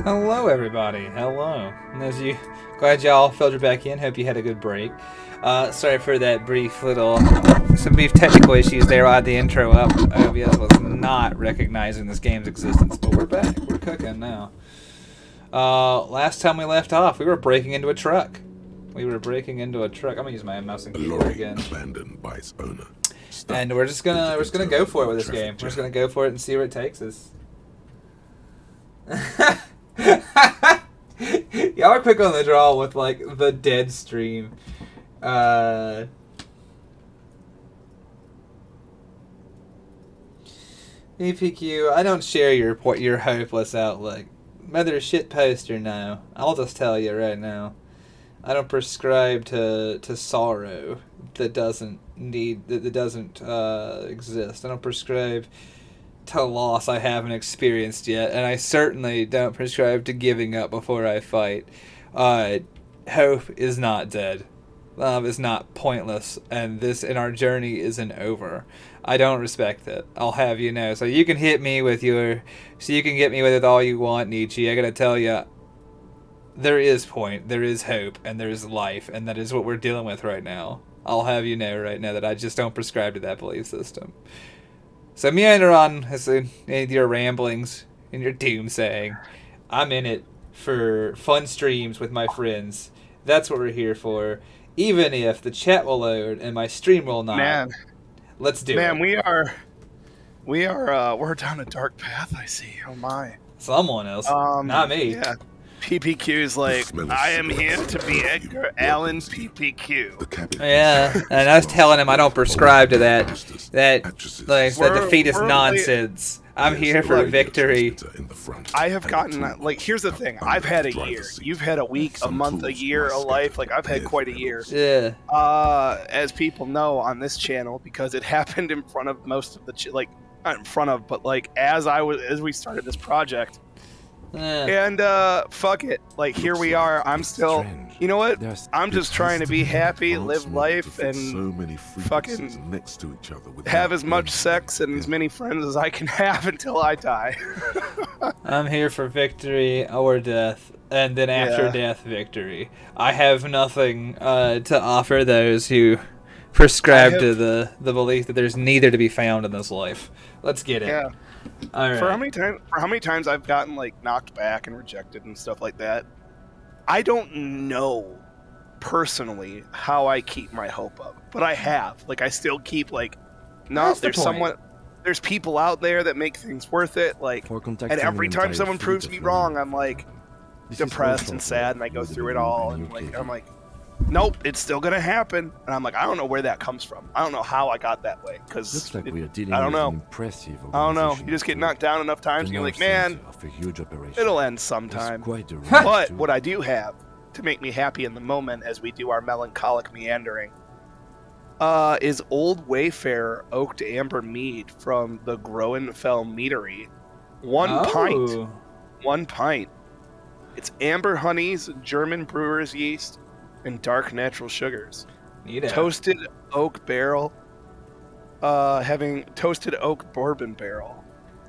Hello, everybody. Hello. And as you, glad y'all filtered back in. Hope you had a good break. Sorry for that brief little, some brief technical issues there. I had the intro up. OBS was not recognizing this game's existence, but we're back. We're cooking now. Last time we left off, we were breaking into a truck. I'm gonna use my mouse and keyboard again. Abandoned by its owner. And we're just gonna go for it with this game. We're just gonna go for it and see where it takes us. Y'all are quick on the draw with like the dead stream. EPQ, I don't share your hopeless outlook. Whether shit post or no, I'll just tell you right now. I don't prescribe to sorrow that doesn't exist. I don't prescribe to loss I haven't experienced yet, and I certainly don't prescribe to giving up before I fight. Hope is not dead. Love is not pointless, and our journey isn't over. I don't respect it. I'll have you know. So you can get me with it all you want, Nietzsche. I gotta tell you, there is point, there is hope, and there is life, and that is what we're dealing with right now. I'll have you know right now that I just don't prescribe to that belief system. So meander on in your ramblings, in your doomsaying. I'm in it for fun streams with my friends. That's what we're here for. Even if the chat will load and my stream will not. Man, let's do it. Man, we're down a dark path, I see. Oh my. Someone else, not me. Yeah. PPQ's like, I am here to be Edgar Allan PPQ. Yeah, and I was telling him I don't prescribe to that defeatist nonsense. I'm here for victory. I have gotten, like, here's the thing. I've had a year. You've had a week, a month, a year, a life. Like, I've had quite a year. Yeah. As people know on this channel, because it happened in front of most of the, not in front of, but like as we started this project. And fuck it, like here we are. I'm still, you know what? I'm just trying to be happy, live life, and fucking have as much sex and as many friends as I can have until I die. I'm here for victory or death, and then after death, victory. I have nothing to offer those who prescribe to the belief that there's neither to be found in this life. Let's get it. Yeah. All right. For how many times I've gotten like knocked back and rejected and stuff like that, I don't know personally how I keep my hope up, but I have. Like I still keep like, no, there's people out there that make things worth it. Like, and every time someone proves me wrong, I'm like depressed and sad, and I go through it all, and like I'm like, nope, it's still gonna happen. And I'm like, I don't know where that comes from. I don't know how I got that way. Because I don't know. I don't know. You just get knocked down enough times, and you're like, man, it'll end sometime. But what I do have to make me happy in the moment as we do our melancholic meandering is Old Wayfarer Oaked Amber Mead from the Groenfell Meadery. One pint. It's amber honeys, German brewer's yeast, and dark natural sugars. Toasted oak barrel, having toasted oak bourbon barrel,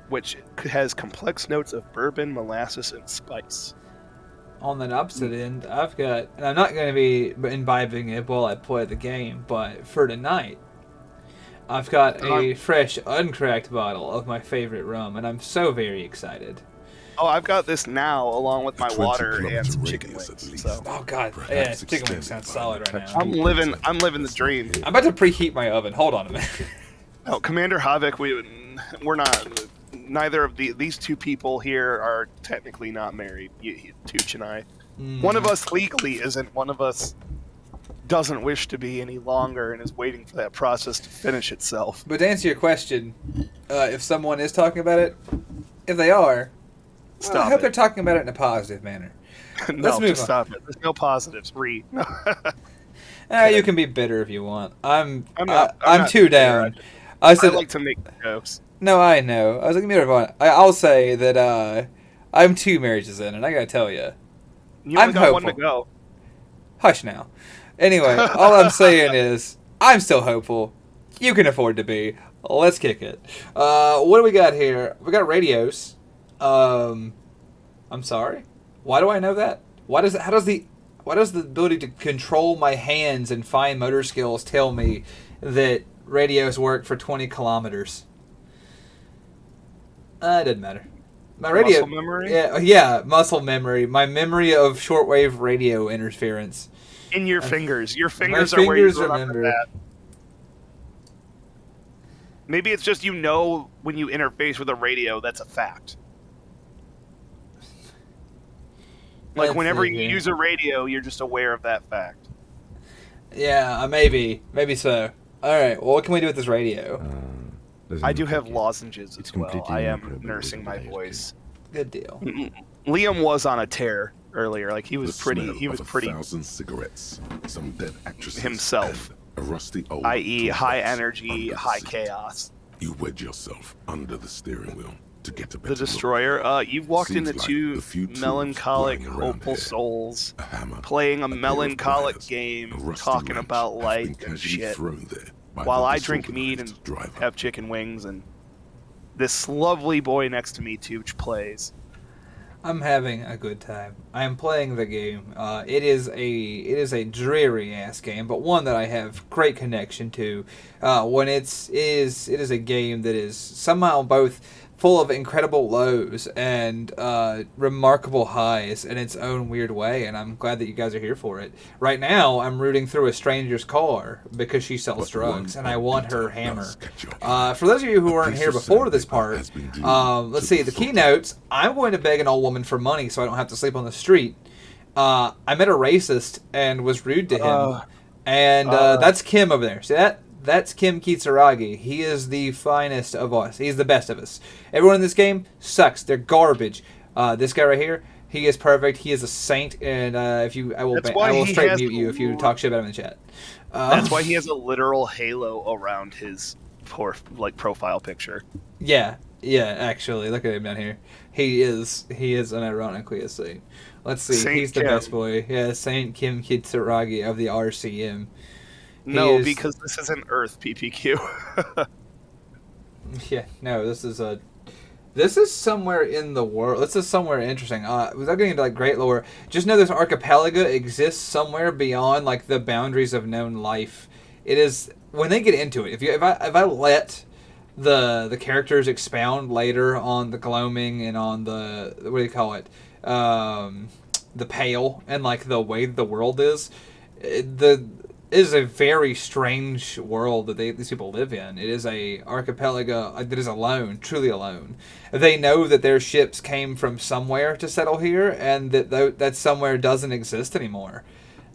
which has complex notes of bourbon, molasses, and spice. On the opposite end, I've got, and I'm not going to be imbibing it while I play the game, but for tonight, I've got a fresh, uncracked bottle of my favorite rum, and I'm so very excited. Oh, I've got this now, along with my water and some chicken wings. So. Oh God, yeah, chicken wings sounds solid right now. I'm living the dream. I'm about to preheat my oven. Hold on a minute. No, Commander Havok, we're not. Neither of these two people here are technically not married. Tooch and I. One of us legally isn't. One of us doesn't wish to be any longer and is waiting for that process to finish itself. But to answer your question, if someone is talking about it, if they are. Well, I hope they're talking about it in a positive manner. Let's move on. Stop it. There's no positives. You can be bitter if you want. I'm too down. I like to make jokes. No, I know. I was like, I'll say that I'm 2 marriages in, and I gotta tell you, I'm got hopeful. 1 to go. Hush now. Anyway, all I'm saying is I'm still hopeful. You can afford to be. Let's kick it. What do we got here? We got radios. I'm sorry. Why do I know that? Why does the ability to control my hands and fine motor skills tell me that radios work for 20 kilometers? It doesn't matter. My radio, Muscle memory? yeah, muscle memory. My memory of shortwave radio interference. In your fingers. Your My fingers are where you fingers remember that. Maybe it's just when you interface with a radio, that's a fact. Like, whenever you use a radio, you're just aware of that fact. Yeah, maybe so. All right. Well, what can we do with this radio? I do have lozenges as well. I am incredible nursing my with voice. Good deal. Liam was on a tear earlier. Like, he The was pretty. smell He was of pretty 1,000 cigarettes, some dead actresses, himself. and a rusty old i.e., high toolbox energy, under the high seat. chaos. You wedge yourself under the steering wheel to get a better The Destroyer. You've walked Seems into like two the few tools melancholic, lying around hopeful here. souls look. A hammer, playing a pair of melancholic pliers, game, a rusty talking wrench about have life been and casually shit, thrown there by while the I drink mead and disorganized driver. have chicken wings, and this lovely boy next to me, Tooch, plays. I'm having a good time. I am playing the game. It is a dreary ass game, but one that I have great connection to. When it is a game that is somehow both full of incredible lows and remarkable highs in its own weird way, and I'm glad that you guys are here for it. Right now, I'm rooting through a stranger's car because she sells But drugs, one and I want her detail hammer. does catch your eye. For those of you who A weren't piece here of before this sandpaper part, has been glued let's to see, the photo. keynotes. I'm going to beg an old woman for money so I don't have to sleep on the street. I met a racist and was rude to him, and that's Kim over there. See that? That's Kim Kitsuragi. He is the finest of us. He's the best of us. Everyone in this game sucks. They're garbage. This guy right here, he is perfect. He is a saint, and I will straight mute you if you talk shit about him in the chat. That's why he has a literal halo around his profile picture. Yeah, actually, look at him down here. He is unironically a saint. Let's see, Saint he's the Kim. best boy. Yeah, Saint Kim Kitsuragi of the RCM. No, is- because this is an Earth PPQ. Yeah, no, this is somewhere in the world. This is somewhere interesting. Without getting into great lore, just know this archipelago exists somewhere beyond the boundaries of known life. It is when they get into it. If I let the characters expound later on the gloaming and on the what do you call it, the pale and the way the world is, it is a very strange world that these people live in. It is a archipelago that is alone, truly alone. They know that their ships came from somewhere to settle here, and that somewhere doesn't exist anymore.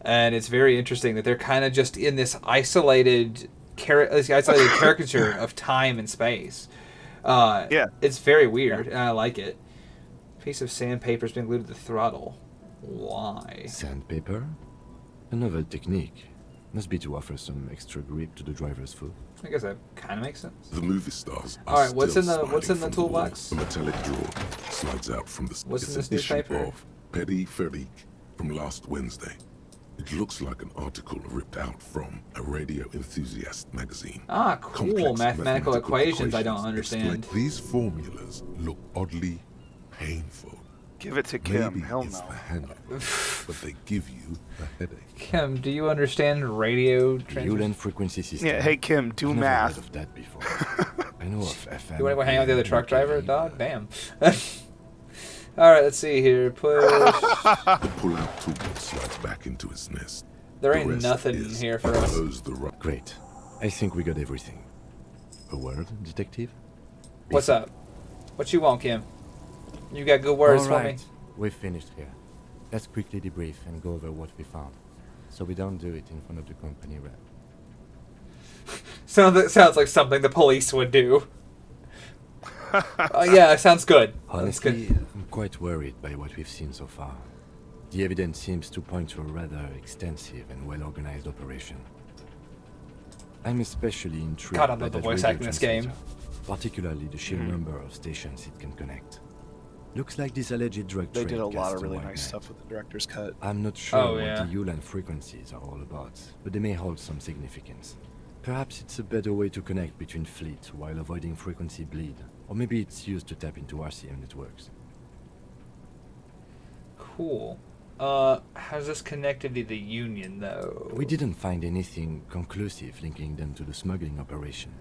And it's very interesting that they're kind of just in this isolated caricature of time and space. Yeah. It's very weird, and I like it. Piece of sandpaper's been glued to the throttle. Why? Sandpaper? A novel technique. Must be to offer some extra grip to the driver's foot. I guess that kind of makes sense. The movie stars. All right, what's in the smiling from wall. toolbox? A metallic drawer slides out from the. What's in It's this an issue newspaper? of Petty Ferric from last Wednesday. It looks like an article ripped out from a radio enthusiast magazine. Ah, cool. Complex Mathematical equations I don't explain understand. These formulas look oddly painful. Give it to Kim. Maybe Hell it's no. the hangover, but they give you a headache. Kim, do you understand radio The transmission? Ulan frequency system. Yeah, hey Kim, do I've never math. heard of that before. I know of FM. You want to go hang out with the other truck driver, UKV, dog? Damn. All right, let's see here. Push. The pull-out toolbox slides back into its nest. There The ain't rest nothing is here for us. close the ru- Great. I think we got everything. A word, detective? What's up? What you want, Kim? You got good words for me? We've finished here. Let's quickly debrief and go over what we found, so we don't do it in front of the company rep. Sounds like something the police would do. Yeah, sounds good. That's good. Honestly, I'm quite worried by what we've seen so far. The evidence seems to point to a rather extensive and well-organized operation. I'm especially intrigued God, I by love the that voice radio acting in this game. transmitter, particularly the sheer number of stations it can connect. Looks like this alleged drug They trade did a lot cast of really wide nice net. stuff with the director's cut. I'm not sure Oh, what yeah. the Ulan frequencies are all about, but they may hold some significance. Perhaps it's a better way to connect between fleets while avoiding frequency bleed, or maybe it's used to tap into RCM networks. Cool. How's this connected to the Union, though? We didn't find anything conclusive linking them to the smuggling operation.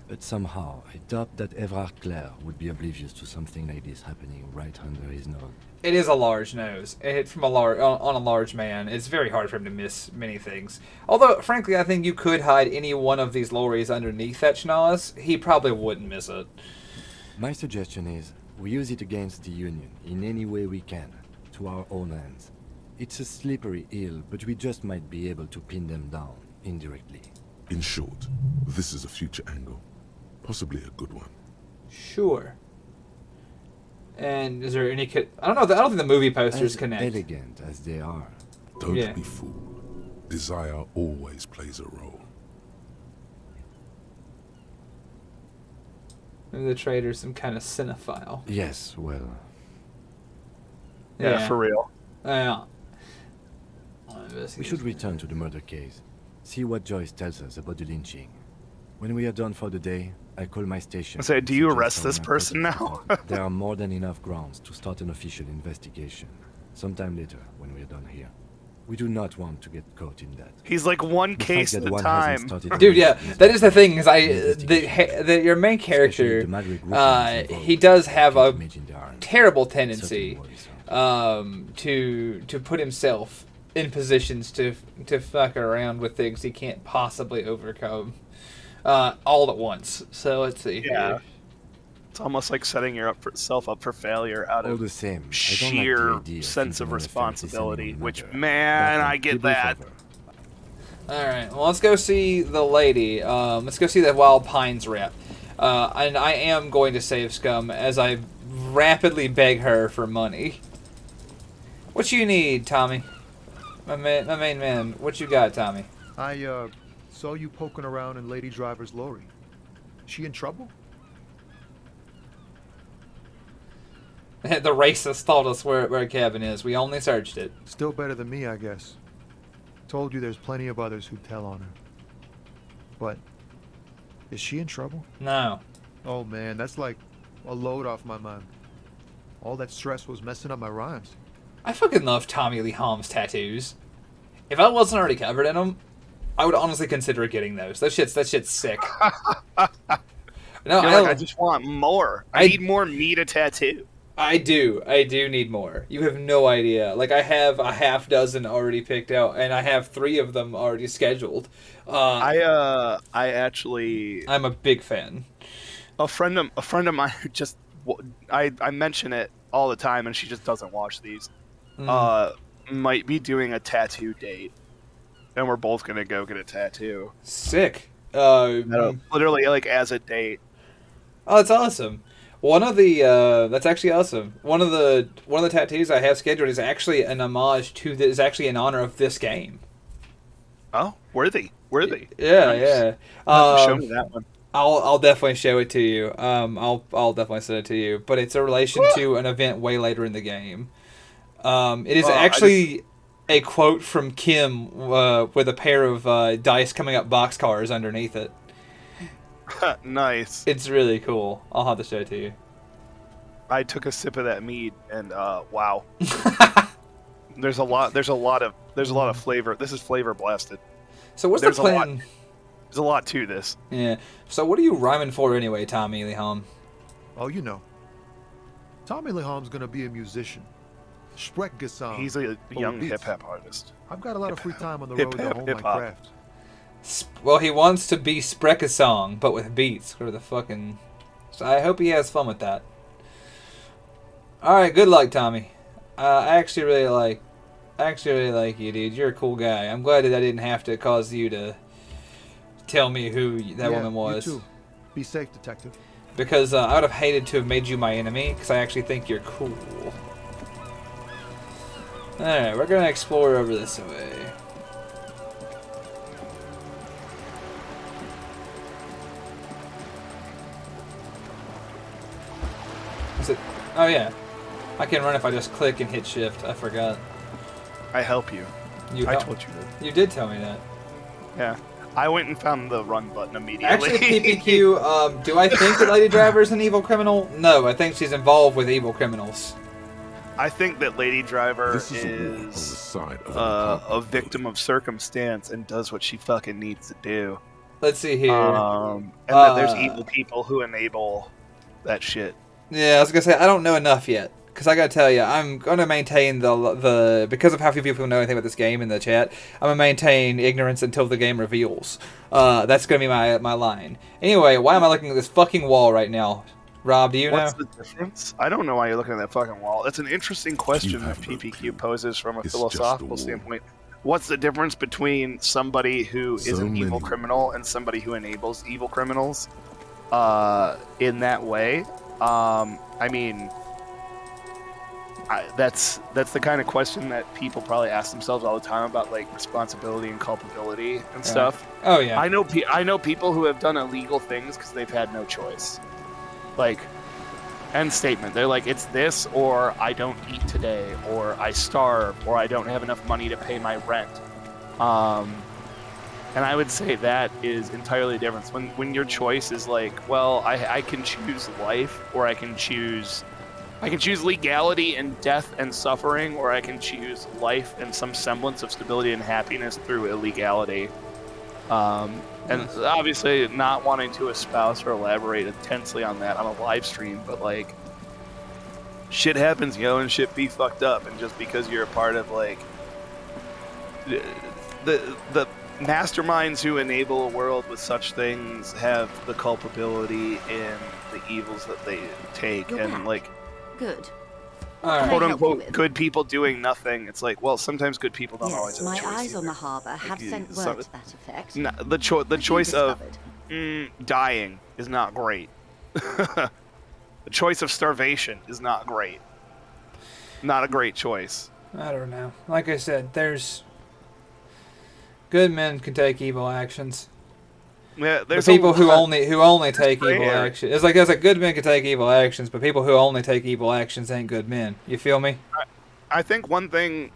But somehow, I doubt that Everard Clare would be oblivious to something like this happening right under his nose. It is a large nose. It hit from a on a large man. It's very hard for him to miss many things. Although, frankly, I think you could hide any one of these lorries underneath that schnoz. He probably wouldn't miss it. My suggestion is, we use it against the Union in any way we can, to our own ends. It's a slippery hill, but we just might be able to pin them down, indirectly. In short, this is a future angle. Possibly a good one. Sure. And is there any... I don't know. I don't think the movie posters As connect. elegant as they are. Don't Yeah. be fooled. Desire always plays a role. Maybe the trader's some kind of cinephile. Yes, well, Yeah, for real. Yeah. we should return to the murder case. See what Joyce tells us about the lynching. When we are done for the day, I call my station. I say, and do you suggest arrest our this person narcotics now? report. There are more than enough grounds to start an official investigation. Sometime later, when we are done here. We do not want to get caught in that. He's like one The fact case that at a one hasn't time. started Dude, yeah, investigation that is the thing. Is investigation. your main character, Especially the Madrid Ruffians involved. he does have Can't a imagine there aren't terrible certain tendency worries. to put himself in positions to fuck around with things he can't possibly overcome all at once. So let's see. Yeah. Here. It's almost like setting yourself up for failure out All of the same, I don't like sheer the idea of sense of thinking an affair is responsibility, anyone which, matter. man, Batman, I get debrief that. over. All right. Well, let's go see the lady. Let's go see the Wild Pines rep. And I am going to save Scum as I rapidly beg her for money. What you need, Tommy? My main man. What you got, Tommy? I saw you poking around in Lady Driver's lorry. She in trouble? The racist told us where a cabin is. We only searched it. Still better than me, I guess. Told you there's plenty of others who tell on her. But is she in trouble? No. Oh man, that's like a load off my mind. All that stress was messing up my rhymes. I fucking love Tommy Lee Holmes tattoos. If I wasn't already covered in them, I would honestly consider getting those. That shit's sick. No, I just want more. I need more me to tattoo. I do need more. You have no idea. Like, I have a half dozen already picked out, and I have 3 of them already scheduled. I actually, I'm a big fan. a friend of mine who just, I mention it all the time, and she just doesn't watch these. Might be doing a tattoo date, and we're both gonna go get a tattoo. Sick. Literally, like, as a date. Oh, that's awesome. One of the that's actually awesome. One of the tattoos I have scheduled is actually an homage to is actually in honor of this game. Oh, worthy. Yeah, Nice. yeah. Have to show me that one. I'll definitely show it to you. I'll definitely send it to you. But it's a relation to an event way later in the game. It is actually a quote from Kim with a pair of dice coming up boxcars underneath it. Nice. It's really cool. I'll have to show it to you. I took a sip of that mead, and wow. There's a lot of flavor. This is flavor blasted. So what's There's the a lot. plan? There's a lot to this. Yeah. So what are you rhyming for anyway, Tommy Lee Holm? Oh, you know. Tommy Lee Holmes gonna be a musician. Sprechgesang. He's a young beats. hip hop artist. I've got a lot of free time on the Hip road to hop, hone my hip hop. craft. Well, he wants to be Sprechgesang, but with beats. Or the fucking. So I hope he has fun with that. All right, good luck, Tommy. I actually really like you, dude. You're a cool guy. I'm glad that I didn't have to cause you to tell me who that Yeah, woman was. You too. Be safe, detective. Because I would have hated to have made you my enemy, because I actually think you're cool. Alright, we're gonna explore over this way. Is it? Oh yeah. I can run if I just click and hit shift. I forgot. I help you. I told you that. You did tell me that. Yeah. I went and found the run button immediately. Actually, PPQ, do I think that Lady Driver is an evil criminal? No, I think she's involved with evil criminals. I think that Lady Driver This is a war on the is side of an a apartment victim building. of circumstance and does what she fucking needs to do. Let's see here. And that there's evil people who enable that shit. Yeah, I was gonna say I don't know enough yet, because I gotta tell you, I'm gonna maintain the because of how few people know anything about this game in the chat. I'm gonna maintain ignorance until the game reveals. That's gonna be my line. Anyway, why am I looking at this fucking wall right now? Rob, do you know? What's the difference? I don't know why you're looking at that fucking wall. That's an interesting question that have no PPQ clue. poses from a It's philosophical just a wall. standpoint. What's the difference between somebody who is So an evil many. criminal and somebody who enables evil criminals? In that way, I mean, that's the kind of question that people probably ask themselves all the time about like responsibility and culpability and stuff. Oh yeah. I know people who have done illegal things because they've had no choice. Like, end statement. They're like, it's this, or I don't eat today, or I starve, or I don't have enough money to pay my rent. And I would say that is entirely different. When your choice is like, well, I can choose life, or I can choose legality and death and suffering, or I can choose life and some semblance of stability and happiness through illegality. And obviously not wanting to espouse or elaborate intensely on that on a live stream, but like, shit happens, and shit be fucked up, and just because you're a part of like the masterminds who enable a world with such things have the culpability in the evils that they take. You're and back. like Good. All right. quote help you unquote with? good people doing nothing. It's like, well, sometimes good people don't always Yes, have a my choice eyes on either. the harbour have Like, sent some- word to that effect. No, the What have you choice of discovered? dying is not great. The choice of starvation is not great. Not a great choice. I don't know. Like I said, there's good men can take evil actions. Yeah, The there's people a who lot- only take gray evil area. actions. It's like good men can take evil actions, but people who only take evil actions ain't good men. You feel me? I think one thing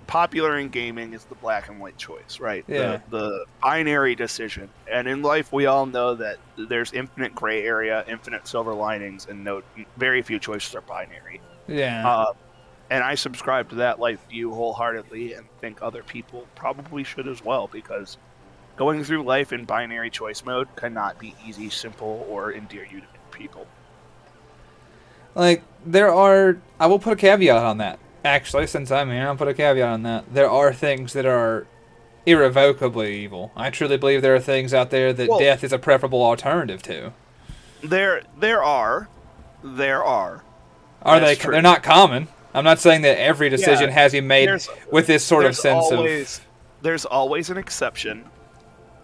popular in gaming is the black and white choice, right? Yeah. The binary decision. And in life, we all know that there's infinite gray area, infinite silver linings, and very few choices are binary. Yeah. And I subscribe to that life view wholeheartedly, and think other people probably should as well, because going through life in binary choice mode cannot be easy, simple, or endear you to people. Like, I will put a caveat on that. Actually, since I'm here, I'll put a caveat on that. There are things that are irrevocably evil. I truly believe there are things out there that Well- death is a preferable alternative to. There are. Are That's they? true. They're not common. I'm not saying that every decision Yeah, has been made there's- with this sort of sense There's always an exception.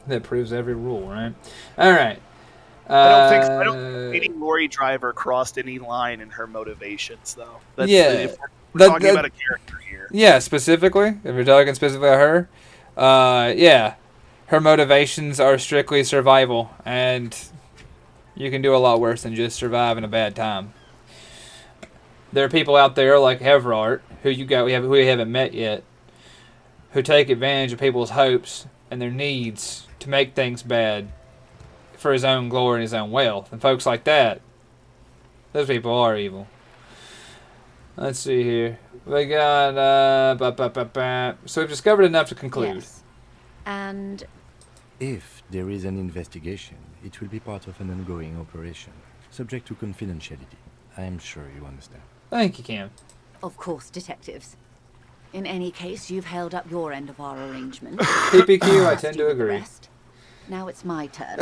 that proves every rule, right? All right. I don't think any lorry driver crossed any line in her motivations, though. That's, Yeah, if we're talking that- about a character here. Yeah, specifically, if you're talking specifically about her, yeah, her motivations are strictly survival, and you can do a lot worse than just surviving a bad time. There are people out there like Hevrart, who we haven't met yet, who take advantage of people's hopes and their needs to make things bad for his own glory and his own wealth. And folks like that, those people are evil. Let's see here. We got, so we've discovered enough to conclude. Yes. And If there is an investigation, it will be part of an ongoing operation, subject to confidentiality. I am sure you understand. Thank you, Cam. of course, detectives. In any case, you've held up your end of our arrangement. PPQ, I tend to You with the agree. rest. Now it's my turn.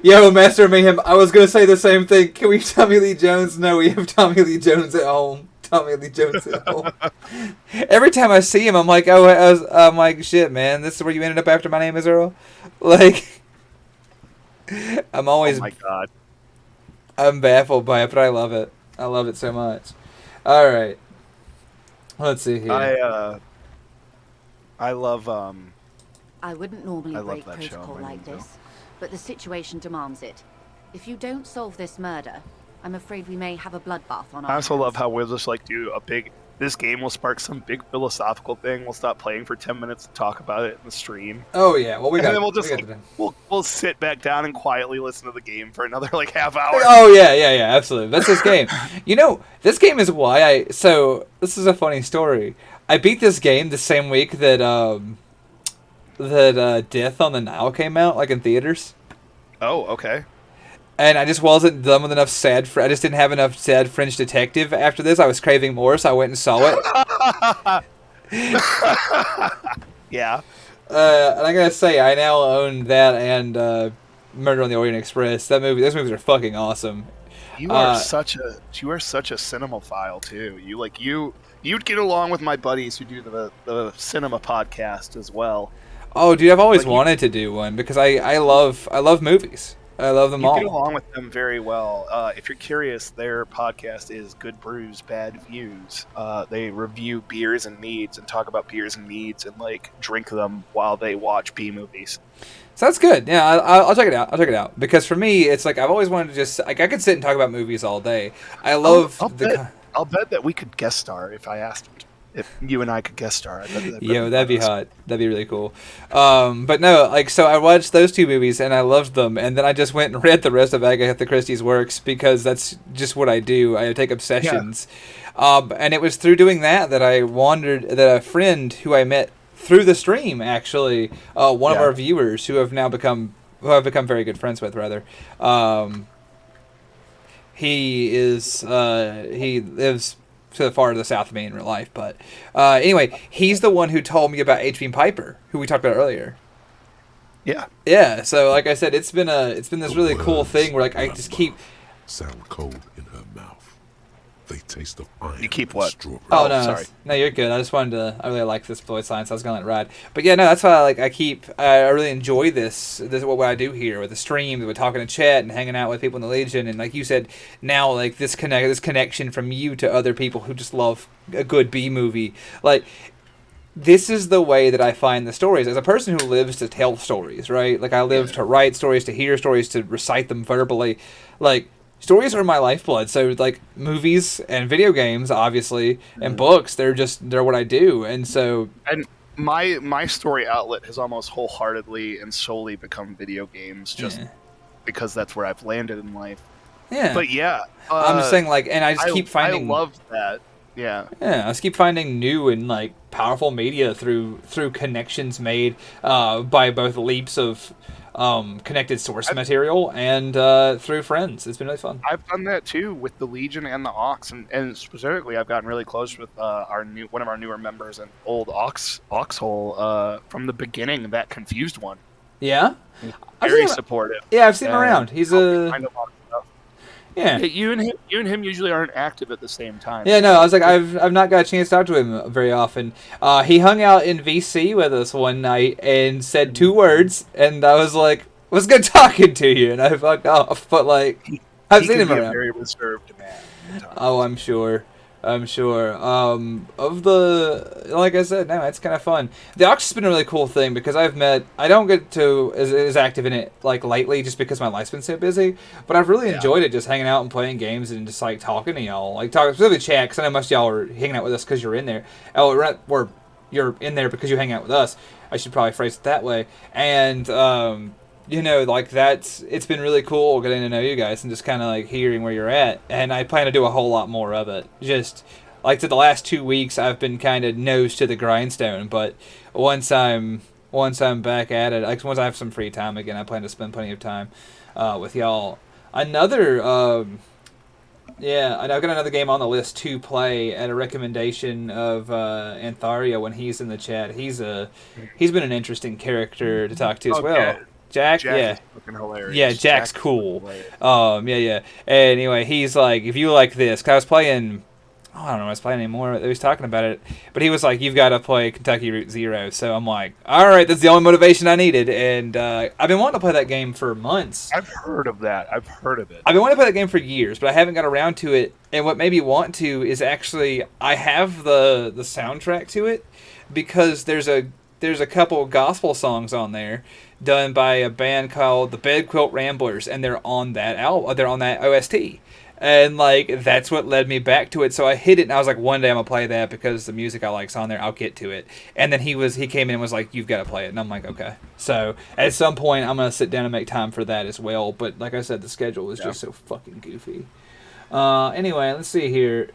Yo, Master Mayhem, I was gonna say the same thing. Can we Tommy Lee Jones? No, we have Tommy Lee Jones at home. Tommy Lee Jones at home. Every time I see him, I'm like, I'm like, shit, man, this is where you ended up after My Name is Earl? Like, I'm always, Oh my god. I'm baffled by it, but I love it. I love it so much. All right. Let's see here. I love I wouldn't normally I love break that show, protocol I like know. this, but the situation demands it. If you don't solve this murder, I'm afraid we may have a bloodbath on our I also hands. love how we'll just like do a big this game will spark some big philosophical thing. We'll stop playing for 10 minutes and talk about it in the stream. Oh yeah, well And then we'll sit back down and quietly listen to the game for another like half hour. Oh yeah, absolutely. That's this game. This game is why so this is a funny story. I beat this game the same week that Death on the Nile came out, like in theaters. Oh, okay. And I just wasn't done with enough I just didn't have enough sad French Detective after this. I was craving more, so I went and saw it. Yeah. And I gotta say, I now own that and Murder on the Orient Express. Those movies are fucking awesome. You are such a cinemaphile too. You'd get along with my buddies who do the cinema podcast as well. Oh, dude, I've always wanted to do one because I love movies. I love them all. You get along with them very well. If you're curious, their podcast is Good Brews, Bad Views. They review beers and meads and talk about beers and meads and like drink them while they watch B movies. So that's good. Yeah, I'll check it out. I'll check it out because for me, it's like I've always wanted to just like I could sit and talk about movies all day. I love. I'll bet that we could guest star if I asked him to. If you and I could guest star, that'd be hot. That'd be really cool. But no, like so I watched those two movies and I loved them, and then I just went and read the rest of Agatha Christie's works because that's just what I do. I take obsessions, and it was through doing that that that a friend who I met through the stream actually, one of our viewers who I've become very good friends with rather. He lives to the far to the south of me in real life, but anyway, he's the one who told me about H.B. Piper, who we talked about earlier. Yeah. So, like I said, it's been this really cool thing where like I just keep sound cold in her mouth. They taste of iron. You keep what? Oh no, sorry. No, you're good. I just wanted to. I really like this Floyd Science. I was gonna let it ride, but yeah, no, that's why I really enjoy this. This is what I do here with the streams, with talking to chat and hanging out with people in the Legion, and like you said, now like this connection from you to other people who just love a good B movie. Like this is the way that I find the stories as a person who lives to tell stories, right? Like I live to write stories, to hear stories, to recite them verbally, like. Stories are my lifeblood, so like movies and video games, obviously, and books, they're what I do, and so. And my story outlet has almost wholeheartedly and solely become video games, just because that's where I've landed in life. Yeah. But yeah, I'm just saying, like, and I just keep finding. I love that. Yeah. Yeah, I just keep finding new and like powerful media through connections made by both leaps of. Connected source material and through friends. It's been really fun. I've done that too with the Legion and the Ox, and specifically, I've gotten really close with one of our newer members, an old Oxhole from the beginning. That confused one. Yeah, Very supportive. Yeah, I've seen him around. He's a. Yeah. You and him usually aren't active at the same time. Yeah, no, I was like, I've not got a chance to talk to him very often. He hung out in VC with us one night and said 2 words, and I was like, it was good talking to you, and I fucked off. But like, I've seen him around. Very reserved man. Oh, I'm sure. Of the, like I said, no, it's kind of fun. The Ox has been a really cool thing because I don't get to as active in it like lately just because my life's been so busy, but I've really enjoyed it just hanging out and playing games and just like talking to y'all, like talking specifically chat, because I know most of y'all are hanging out with us because you're in there, or you're in there because you hang out with us. I should probably phrase it that way. And like it's been really cool getting to know you guys and just kind of like hearing where you're at. And I plan to do a whole lot more of it. Just like to the last 2 weeks, I've been kind of nose to the grindstone. But once I'm back at it, like once I have some free time again, I plan to spend plenty of time with y'all. I've got another game on the list to play at a recommendation of Anthario when he's in the chat. He's been an interesting character to talk to as well. Jack, yeah. Is fucking hilarious. Yeah, Jack's cool. Yeah. Anyway, he's like, if you like this, because I was playing, I don't know if I was playing anymore. He was talking about it, but he was like, you've got to play Kentucky Route Zero. So I'm like, all right, that's the only motivation I needed. And I've been wanting to play that game for months. I've heard of that. I've heard of it. I've been wanting to play that game for years, but I haven't got around to it. And what made me want to is actually, I have the soundtrack to it because there's a couple gospel songs on there done by a band called the Bed Quilt Ramblers, and they're on that album. They're on that OST. And, like, that's what led me back to it. So I hit it, and I was like, one day I'm going to play that because the music I like's on there. I'll get to it. And then he came in and was like, you've got to play it. And I'm like, okay. So at some point, I'm going to sit down and make time for that as well. But like I said, the schedule is just so fucking goofy. Anyway, let's see here.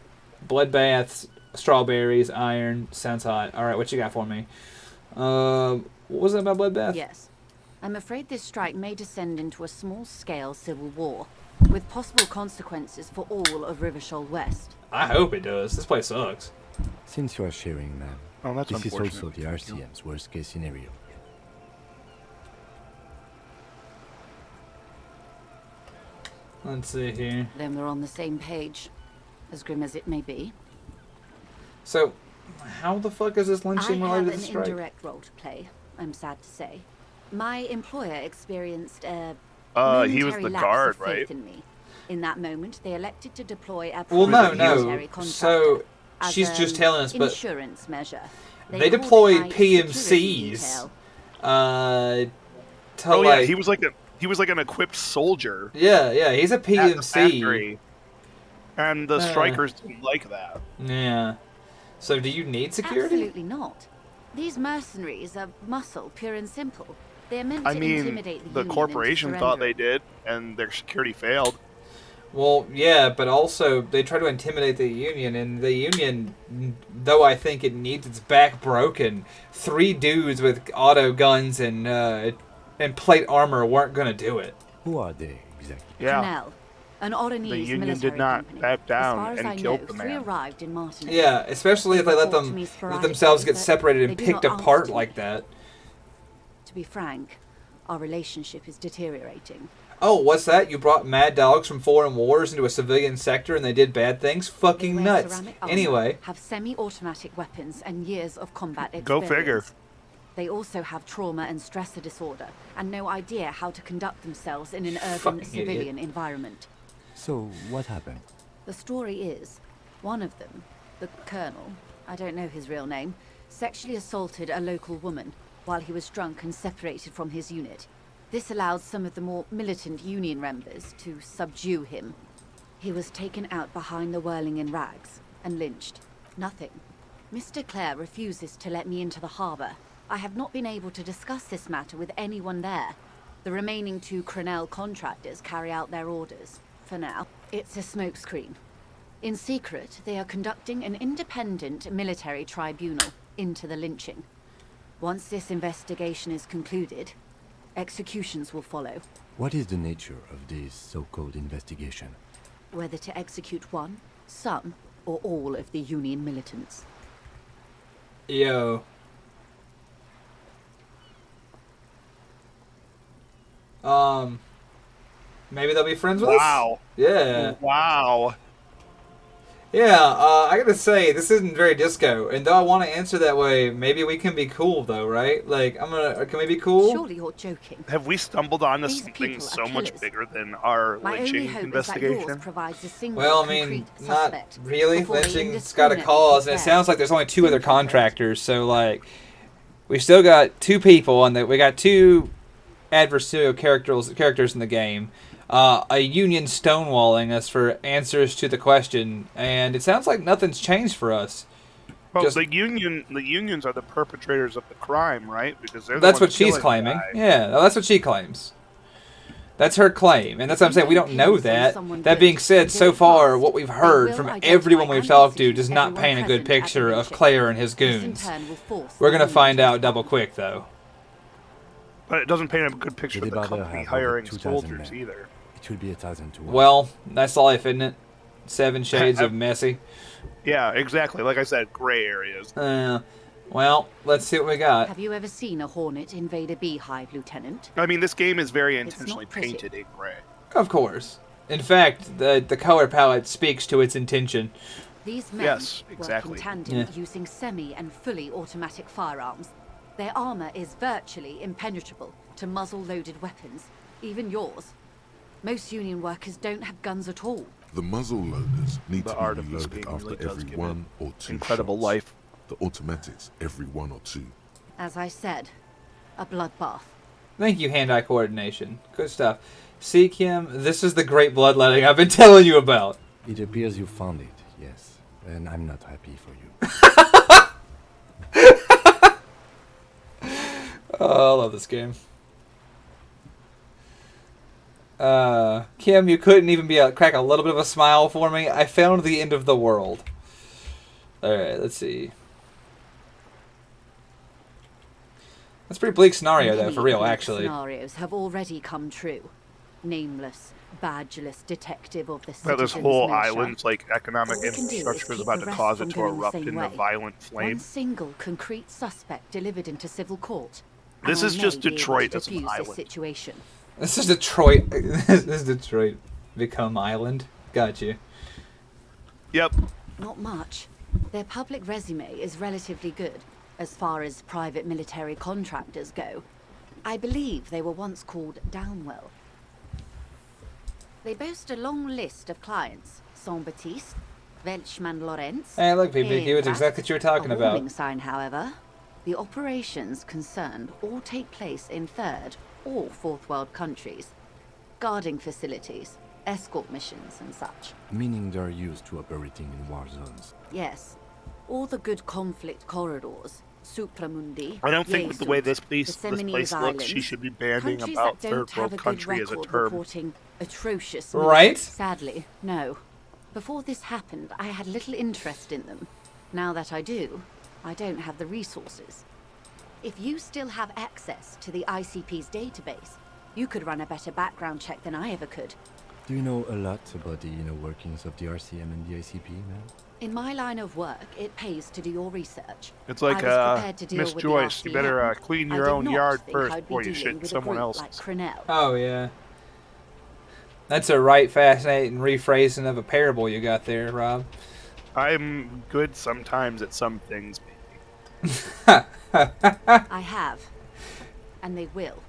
Bloodbaths, strawberries, iron. Sounds hot. All right, what you got for me? What was it about Bloodbath? Yes. I'm afraid this strike may descend into a small-scale civil war, with possible consequences for all of Rivershoal West. I hope it does. This place sucks. Since you are sharing, ma'am, Oh, that's this is unfortunate. also the RCM's worst-case scenario. Let's see here. Then we're on the same page, as grim as it may be. So, how the fuck is this I lynching have related to an the strike? indirect role to play, I'm sad to say. My employer experienced a He was momentary the lapse guard, of faith right? in me. In that moment, they elected to deploy a Well, no, military no. contractor So, as she's just telling us, but insurance measure. they called it deployed my security PMCs. detail. To Oh, like, yeah, he was like an equipped soldier yeah, he's a at the PMC. factory. And the strikers didn't like that. Yeah. So, do you need security? Absolutely not. These mercenaries are muscle, pure and simple. They're meant to I mean, intimidate the Union corporation into thought they surrendering. did, and their security failed. Well, yeah, but also they try to intimidate the Union, and the Union, though I think it needs its back broken, 3 dudes with auto guns and plate armor weren't gonna do it. Who are they, exactly? Yeah. Canal, an Oranese The Union military did not company. back down as far as and I killed know, the 3 man. arrived in Martinez. Yeah, especially if they let Report to me themselves get sporadically, separated but and they do picked not apart answer like me. that. To be frank, our relationship is deteriorating. Oh, what's that? You brought mad dogs from foreign wars into a civilian sector and they did bad things? They Fucking wear nuts. ceramic armor, Anyway, have semi-automatic weapons and years of combat experience. Go figure. They also have trauma and stressor disorder and no idea how to conduct themselves in an Fucking urban idiot. civilian environment. So, what happened? The story is, one of them, the colonel, I don't know his real name, sexually assaulted a local woman while he was drunk and separated from his unit. This allowed some of the more militant Union members to subdue him. He was taken out behind the whirling in rags and lynched. Nothing. Mr. Clare refuses to let me into the harbour. I have not been able to discuss this matter with anyone there. The remaining 2 Crenell contractors carry out their orders. For now, it's a smokescreen. In secret, they are conducting an independent military tribunal into the lynching. Once this investigation is concluded, executions will follow. What is the nature of this so-called investigation? Whether to execute one, some, or all of the Union militants. yo. Maybe they'll be friends with us? Wow. Yeah. Wow. Yeah, I gotta say, this isn't very disco, and though I want to answer that way, maybe we can be cool, though, right? Like, can we be cool? Surely you're joking. Have we stumbled onto These something people are so much killers. bigger than our My only lynching hope is that investigation? yours provides a single Well, I mean, concrete not suspect really. before they Lynching's got a indiscriminately cause, and it kick sounds their like there's only 2 other sympathetic. contractors, so, like, we still got 2 people, and we got 2 adversarial characters in the game. A Union stonewalling us for answers to the question, and it sounds like nothing's changed for us. Well, Just- the unions are the perpetrators of the crime, right? Because they're the That's ones what she's killing the claiming. guy. Yeah, that's what she claims. That's her claim, and that's what I'm saying. We don't know that. That being said, so far, what we've heard from everyone we've talked to does not paint a good picture of Claire and his goons. We're gonna find out double quick, though. But it doesn't paint a good picture Did of they the bother company have over hiring 2,000 soldiers men? either. It will be 1,000 to 1. Well, that's life, isn't it? 7 shades of messy. Yeah, exactly. Like I said, gray areas. Well, let's see what we got. Have you ever seen a Hornet invade a beehive, Lieutenant? I mean, this game is very It's not intentionally pretty. painted in gray. Of course. In fact, the color palette speaks to its intention. These men Yes, work exactly. in tandem Yeah. using semi and fully automatic firearms. Their armor is virtually impenetrable to muzzle-loaded weapons, even yours. Most Union workers don't have guns at all. The muzzle loaders need The to art be of this reloaded game after really does every give 1 or 2 incredible shots. life. The automatics every 1 or 2. As I said, a bloodbath. Thank you, hand-eye coordination. Good stuff. Seek him. This is the great bloodletting I've been telling you about. It appears you found it, yes. And I'm not happy for you. Oh, I love this game. Kim, you couldn't even crack a little bit of a smile for me. I found the end of the world. Alright, let's see. That's a pretty bleak scenario, though, for real, Many actually. scenarios have already come true. Nameless, badgeless detective of the But this citizens' whole militia. island's like economic All we can do is infrastructure is keep about the to rest cause from it to going the erupt same into way. violent One flame. single concrete suspect delivered into civil court. This and is I just may be able Detroit to as an defuse this island. situation. This is Detroit. This is Detroit become island. Got you. Yep. Not much. Their public resume is relatively good, as far as private military contractors go. I believe they were once called Downwell. They boast a long list of clients. Saint-Baptiste, Welchman Lorenz. Hey, look, PPQ, it's Herengracht. exactly what you were talking A about. warning sign, however. The operations concerned all take place in third or fourth world countries. Guarding facilities, escort missions and such. Meaning they're used to operating in war zones. Yes. All the good conflict corridors. Supramundi. I don't think with the way Jesus, this the place Seminoles looks, she Islands, should be banning countries about that don't third have world a good country as a record term. reporting atrocious Right? military. Sadly, no. Before this happened, I had little interest in them. Now that I do, I don't have the resources. If you still have access to the ICP's database, you could run a better background check than I ever could. Do you know a lot about the inner workings of the RCM and the ICP, man? In my line of work, it pays to do your research. It's like, I was prepared to deal Miss with Joyce, the you better RCM. clean I your did own not yard think first I'd be before you dealing shit with a someone group else's. like Crenell. Oh, yeah. That's a right fascinating rephrasing of a parable you got there, Rob. I'm good sometimes at some things. I have, and they will.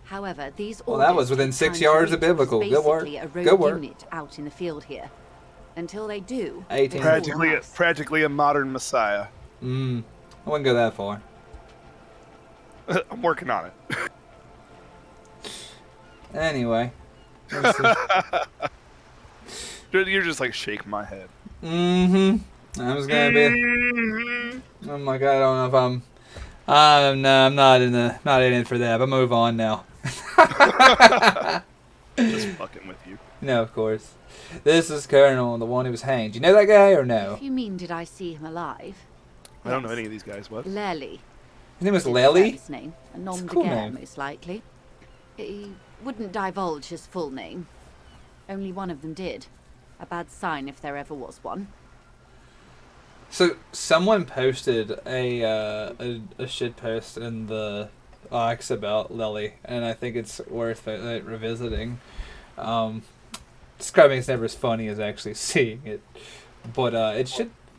However, these Well, that orders was within take 6 time to yards of reach what's biblical. Good work. basically a rogue Good work. unit out in the field here. Until they do, 18. they fall on Practically, us. practically a modern messiah. I wouldn't go that far. I'm working on it. Anyway. Let's see. You're just like shaking my head. I was gonna be. I'm like, I don't know if I'm. No, I'm not in it for that. But move on now. Just fucking with you. No, of course. This is Colonel, the one who was hanged. You know that guy or no? If you mean, did I see him alive? I don't know Yes. any of these guys. What? Lely. His name was Is Lely. His name. A nom a de cool guerre, name. most likely. He wouldn't divulge his full name. Only one of them did. A bad sign if there ever was one. So someone posted a shit post in the Ox about Lely, and I think it's worth revisiting. Describing it's never as funny as actually seeing it, but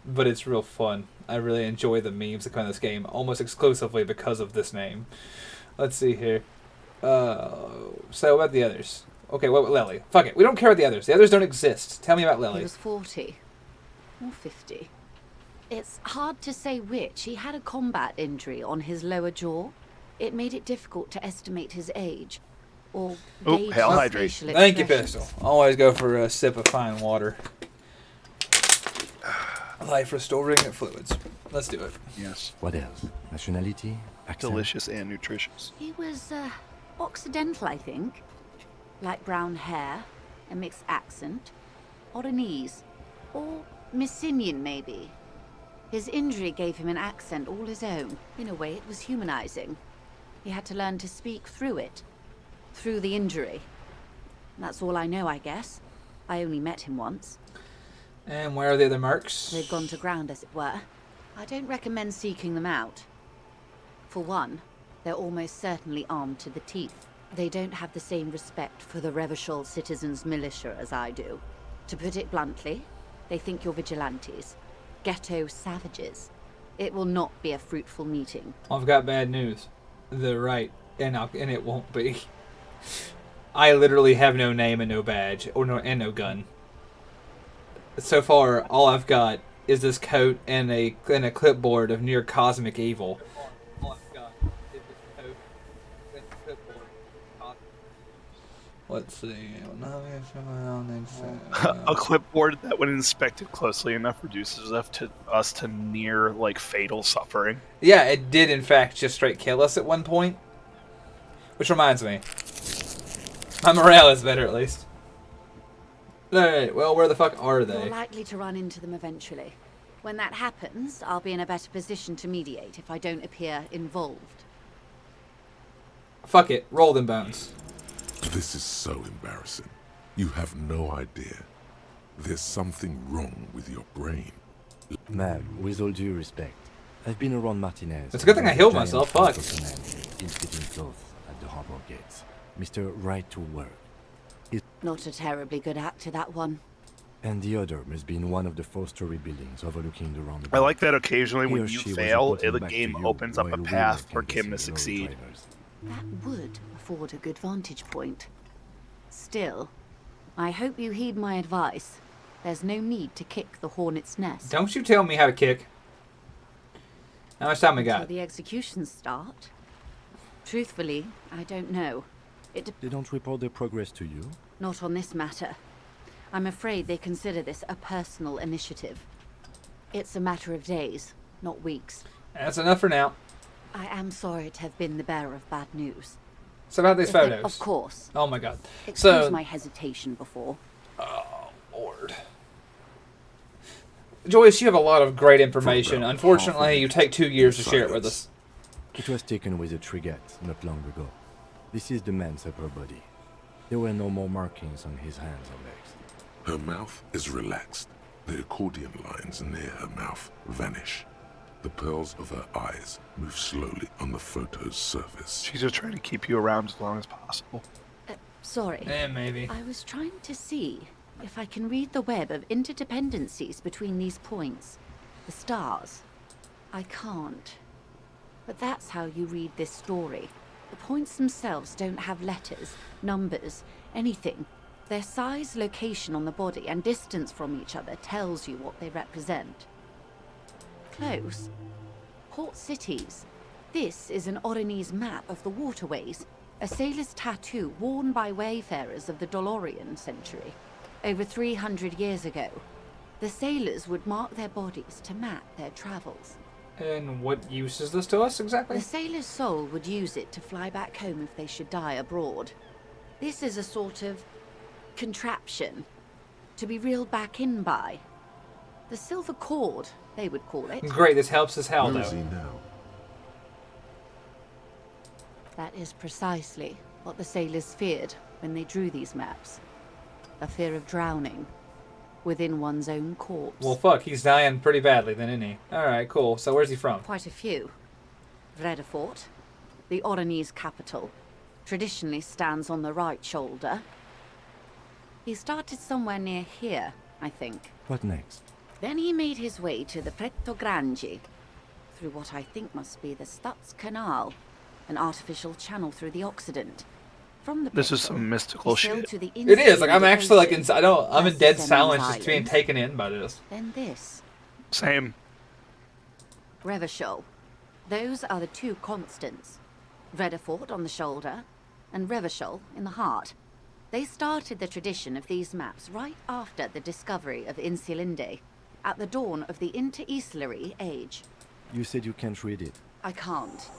But it's real fun. I really enjoy the memes that come in this game almost exclusively because of this name. Let's see here. So about the others. Okay, what about Lely? Fuck it. We don't care about the others. The others don't exist. Tell me about He Lely. was 40. Or 50. It's hard to say which. He had a combat injury on his lower jaw. It made it difficult to estimate his age. Or gauge hell his hydrate. facial Thank you, expressions. Pistol. Always go for a sip of fine water. Life restoring fluids. Let's do it. Yes. What else? Nationality? Accent? Delicious and nutritious. He was, Occidental, I think. Light brown hair, a mixed accent, Oranese, or Messinian, maybe. His injury gave him an accent all his own. In a way, it was humanizing. He had to learn to speak through it. Through the injury. That's all I know, I guess. I only met him once. And where are the other mercs? They've gone to ground, as it were. I don't recommend seeking them out. For one, they're almost certainly armed to the teeth. They don't have the same respect for the Revachol citizens' militia as I do. To put it bluntly, they think you're vigilantes. Ghetto savages. It will not be a fruitful meeting. I've got bad news. They're right, and it won't be. I literally have no name and no badge, and no gun. So far, all I've got is this coat and a clipboard of near cosmic evil. All I've got is this coat and a clipboard Let's see. A clipboard that, when inspected closely enough, reduces us to near like fatal suffering. Yeah, it did in fact just straight kill us at one point. Which reminds me, my morale is better at least. Alright, well, where the fuck are You're they? likely to run into them eventually. When that happens, I'll be in a better position to mediate if I don't appear involved. Fuck it, roll them bones. This is so embarrassing. You have no idea. There's something wrong with your brain. Ma'am, with all due respect, I've been around Martinez. It's a good thing I healed myself, fuck. In fitting clothes at the harbor gates. Mr. Right to Work. Not a terribly good actor, that one. And the other must be in one of the 4-story buildings overlooking the roundabout. I like that occasionally He when or you she was fail, reporting the back to game you opens up a while we path were for Kim to canvassing road succeed. drivers. That would afford a good vantage point. Still, I hope you heed my advice. There's no need to kick the hornet's nest. Don't you tell me how to kick. How much time we Until got? the executions start. Truthfully, I don't know. They don't report their progress to you? Not on this matter. I'm afraid they consider this a personal initiative. It's a matter of days, not weeks. That's enough for now. I am sorry to have been the bearer of bad news. So about these photos. Of course. Oh my god. Excuse So, my hesitation before. oh lord. Joyce, you have a lot of great information. Unfortunately, you take 2 years to share it with us. It was taken with a Trigat not long ago. This is the man's upper body. There were no more markings on his hands or legs. Her mouth is relaxed. The accordion lines near her mouth vanish. The pearls of her eyes move slowly on the photo's surface. She's just trying to keep you around as long as possible. Sorry. Maybe. I was trying to see if I can read the web of interdependencies between these points. The stars. I can't. But that's how you read this story. The points themselves don't have letters, numbers, anything. Their size, location on the body, and distance from each other tells you what they represent. Close. Port cities. This is an Oronese map of the waterways, a sailor's tattoo worn by wayfarers of the Dolorian century. Over 300 years ago, the sailors would mark their bodies to map their travels. And what use is this to us exactly? The sailor's soul would use it to fly back home if they should die abroad. This is a sort of contraption to be reeled back in by. The silver cord, they would call it. Great, this helps as hell, Where is though. he now? That is precisely what the sailors feared when they drew these maps. A fear of drowning within one's own corpse. Well, fuck, he's dying pretty badly then, isn't he? Alright, cool. So where's he from? Quite a few. Vredefort, the Oronese capital, traditionally stands on the right shoulder. He started somewhere near here, I think. What next? Then he made his way to the Preto Grande, through what I think must be the Stutz Canal, an artificial channel through the Occident. From the This is Preto, some mystical he sailed shit. to the It is, like, I'm actually, like, Ocean, I'm in dead past silence Semen's just being Islands, taken in by this. Then this. Same. Revachol. Those are the two constants. Vredefort on the shoulder, and Revachol in the heart. They started the tradition of these maps right after the discovery of Insulinde, at the dawn of the Inter-Islary Age. You said you can't read it. I can't.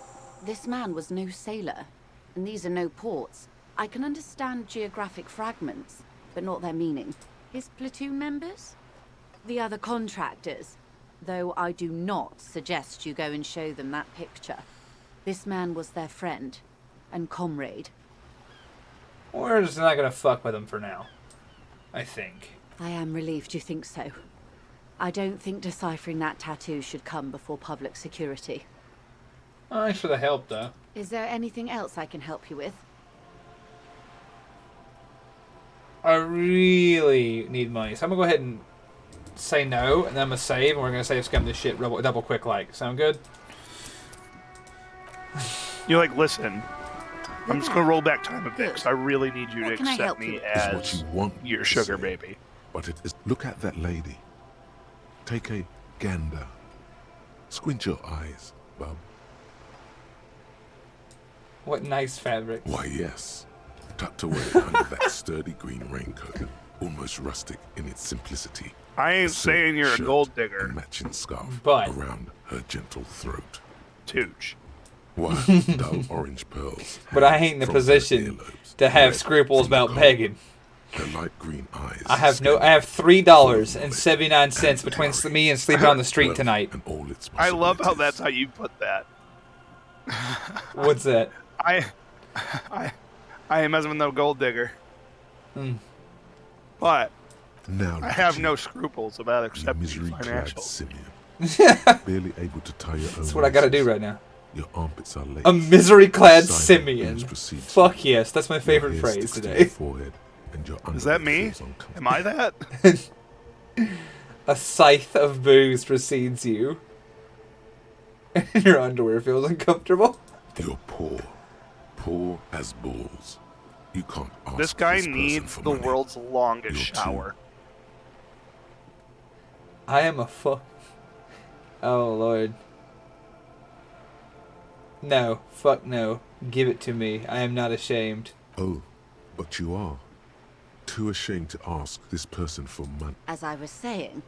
This man was no sailor, and these are no ports. I can understand geographic fragments, but not their meaning. His platoon members? The other contractors. Though I do not suggest you go and show them that picture. This man was their friend and comrade. We're just not gonna fuck with him for now. I think. I am relieved you think so. I don't think deciphering that tattoo should come before public security. Oh, thanks for the help, though. Is there anything else I can help you with? I really need money, so I'm gonna go ahead and say no, and then I'm gonna save, and we're gonna save scum this shit double quick like. Sound good? You're like, listen, I'm just gonna roll back time a bit because I really need you What to can I accept help you me with? It's what as you want your to sugar say. baby. But it is. Look at that lady. Take a gander. Squint your eyes, bub. What nice fabric. Why, yes. tucked away under that sturdy green raincoat, almost rustic in its simplicity. I ain't a silk saying you're a shirt gold and digger, matching scarf But- around her gentle throat. Tooch. While dull orange pearls But I hang ain't in the from her position earlobes, to have red scruples from the about cold. begging. Her light green eyes. I have scanning $3.79 between Harry, me and sleeping on the street wealth, tonight. and all its I love how possibilities. that's how you put that. What's that? I am as no gold digger. But Now I look have at no you, scruples about you accepting misery-clad financials. simian, barely able to tie your own. That's what I gotta do laces. right now. Your armpits are laced. A misery-clad Side simian. boobs proceed to Fuck you. yes, that's my Your favorite hair phrase sticks to today. your forehead, and your Is that underwear me? feels uncomfortable. Am I that? A scythe of booze precedes you. And your underwear feels uncomfortable. You're poor as balls. You can't ask This guy person needs for the money. world's longest You're too- shower. I am a fuck. Oh lord. No, fuck no. Give it to me. I am not ashamed. Oh, but you are. Too ashamed to ask this person for money. As I was saying,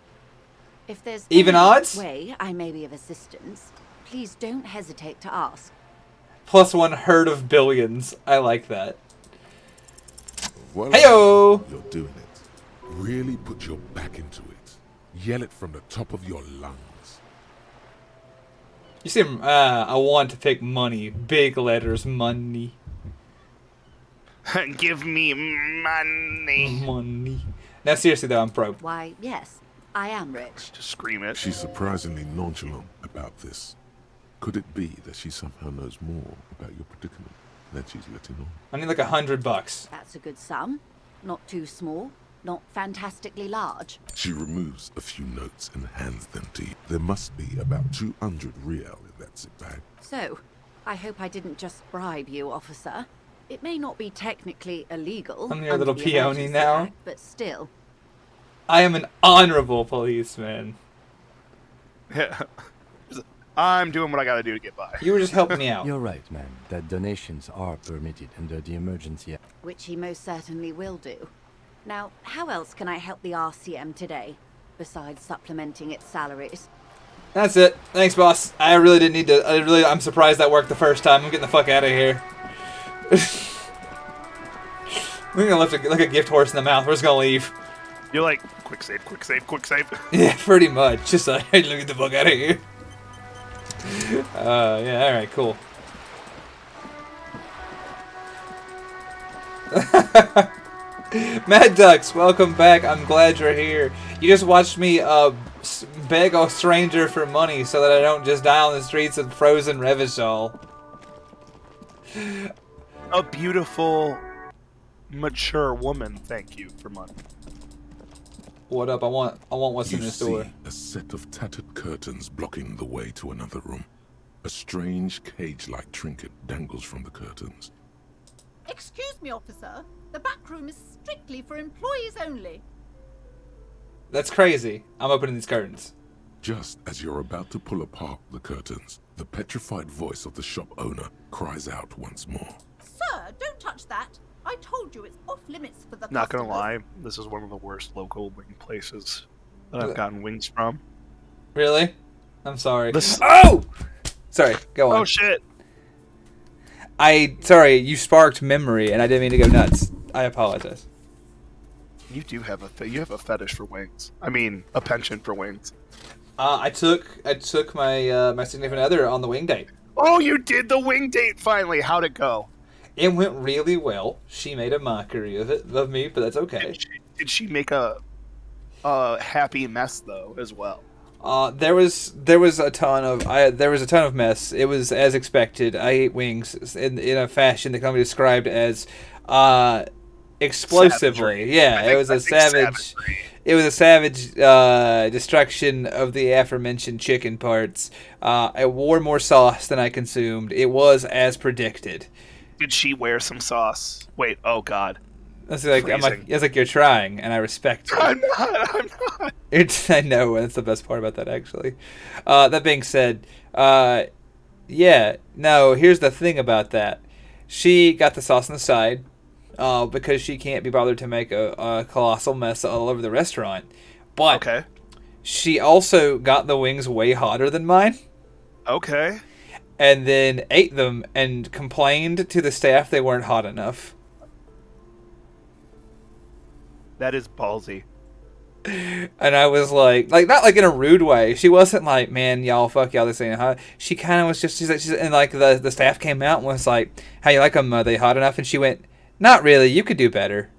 if there's Even any odds? way I may be of assistance, please don't hesitate to ask. Plus one herd of billions. I like that. Well, Heyo! you're doing it. Really put your back into it. Yell it from the top of your lungs. You seem, I want to pick money. Big letters, money. Give me money. Money. Now seriously though, I'm broke. Why, yes, I am rich. Just scream it. She's surprisingly nonchalant about this. Could it be that she somehow knows more about your predicament than she's letting on? I need like $100. That's a good sum. Not too small, not fantastically large. She removes a few notes and hands them to you. There must be about 200 real in that zip bag. So, I hope I didn't just bribe you, officer. It may not be technically illegal. I'm your under little the peony Emergency now. Act, but still. I am an honorable policeman. Yeah. I'm doing what I gotta do to get by. You were just helping me out. You're right, man, that donations are permitted under the Emergency Act. Which he most certainly will do. Now, how else can I help the RCM today, besides supplementing its salaries? That's it. Thanks, boss. I really didn't need to. I'm surprised that worked the first time. I'm getting the fuck out of here. We're gonna lift like a gift horse in the mouth. We're just gonna leave. You're like, quick save, quick save, quick save. Yeah, pretty much. Just like, hey, look at the fuck out of here. Yeah, alright, cool. Mad Ducks, welcome back. I'm glad you're here. You just watched me beg a stranger for money so that I don't just die on the streets of frozen Revachol. A beautiful, mature woman. Thank you for money. What up? I want what's You in this see door. a set of tattered curtains blocking the way to another room. A strange cage-like trinket dangles from the curtains. Excuse me, officer. The back room is strictly for employees only. That's crazy. I'm opening these curtains. Just as you're about to pull apart the curtains, the petrified voice of the shop owner cries out once more. Sir, don't touch that. I told you it's off limits for the Not gonna customers. lie, this is one of the worst local wing places that I've gotten wings from. Really? I'm sorry. This- Oh! Sorry, go on. Oh shit! Sorry, you sparked memory and I didn't mean to go nuts. I apologize. You do have you have a fetish for wings. I mean, a penchant for wings. I took my my significant other on the wing date. Oh, you did the wing date finally. How'd it go? It went really well. She made a mockery of me, but that's okay. Did she make a happy mess though as well? There was a ton of mess. It was as expected. I ate wings in a fashion that can be described as explosively. Savagery. Yeah, it was a savage. Savagery. It was a savage destruction of the aforementioned chicken parts. I wore more sauce than I consumed. It was as predicted. Did she wear some sauce? Wait, oh god. That's like Freezing. it's like you're trying, and I respect you. I'm not. I know, that's the best part about that, actually. That being said, yeah, no, here's the thing about that. She got the sauce on the side, because she can't be bothered to make a colossal mess all over the restaurant. But Okay. she also got the wings way hotter than mine. Okay. And then ate them and complained to the staff they weren't hot enough. That is ballsy. And I was like not like in a rude way. She wasn't like, man, y'all, fuck y'all, this ain't hot. She kind of was just, and like the staff came out and was like, how you like them? Are they hot enough? And she went, not really. You could do better.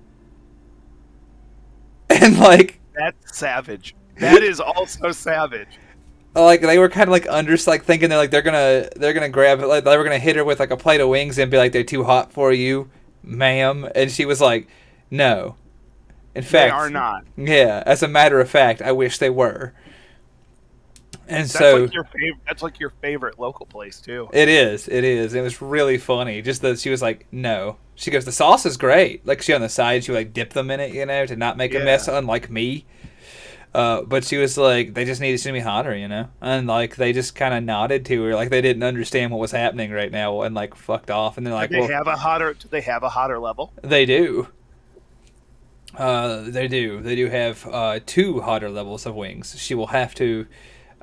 And like, That's savage. That is also savage. like they were kind of like thinking they're gonna grab it, like they were gonna hit her with like a plate of wings and be like, they're too hot for you, ma'am. And she was like, no. In fact, They are not. Yeah, as a matter of fact, I wish they were. And That's so like your favorite. That's like your favorite local place too. it is. It was really funny. Just that she was like, no. She goes, the sauce is great. Like she on the side, she would like dip them in it, to not make a mess, unlike me. But she was like, they just needed to be hotter, and like they just kind of nodded to her, like they didn't understand what was happening right now, and like fucked off. And they're like, Do they have a hotter level? They do. They do. They do have 2 hotter levels of wings. She will have to You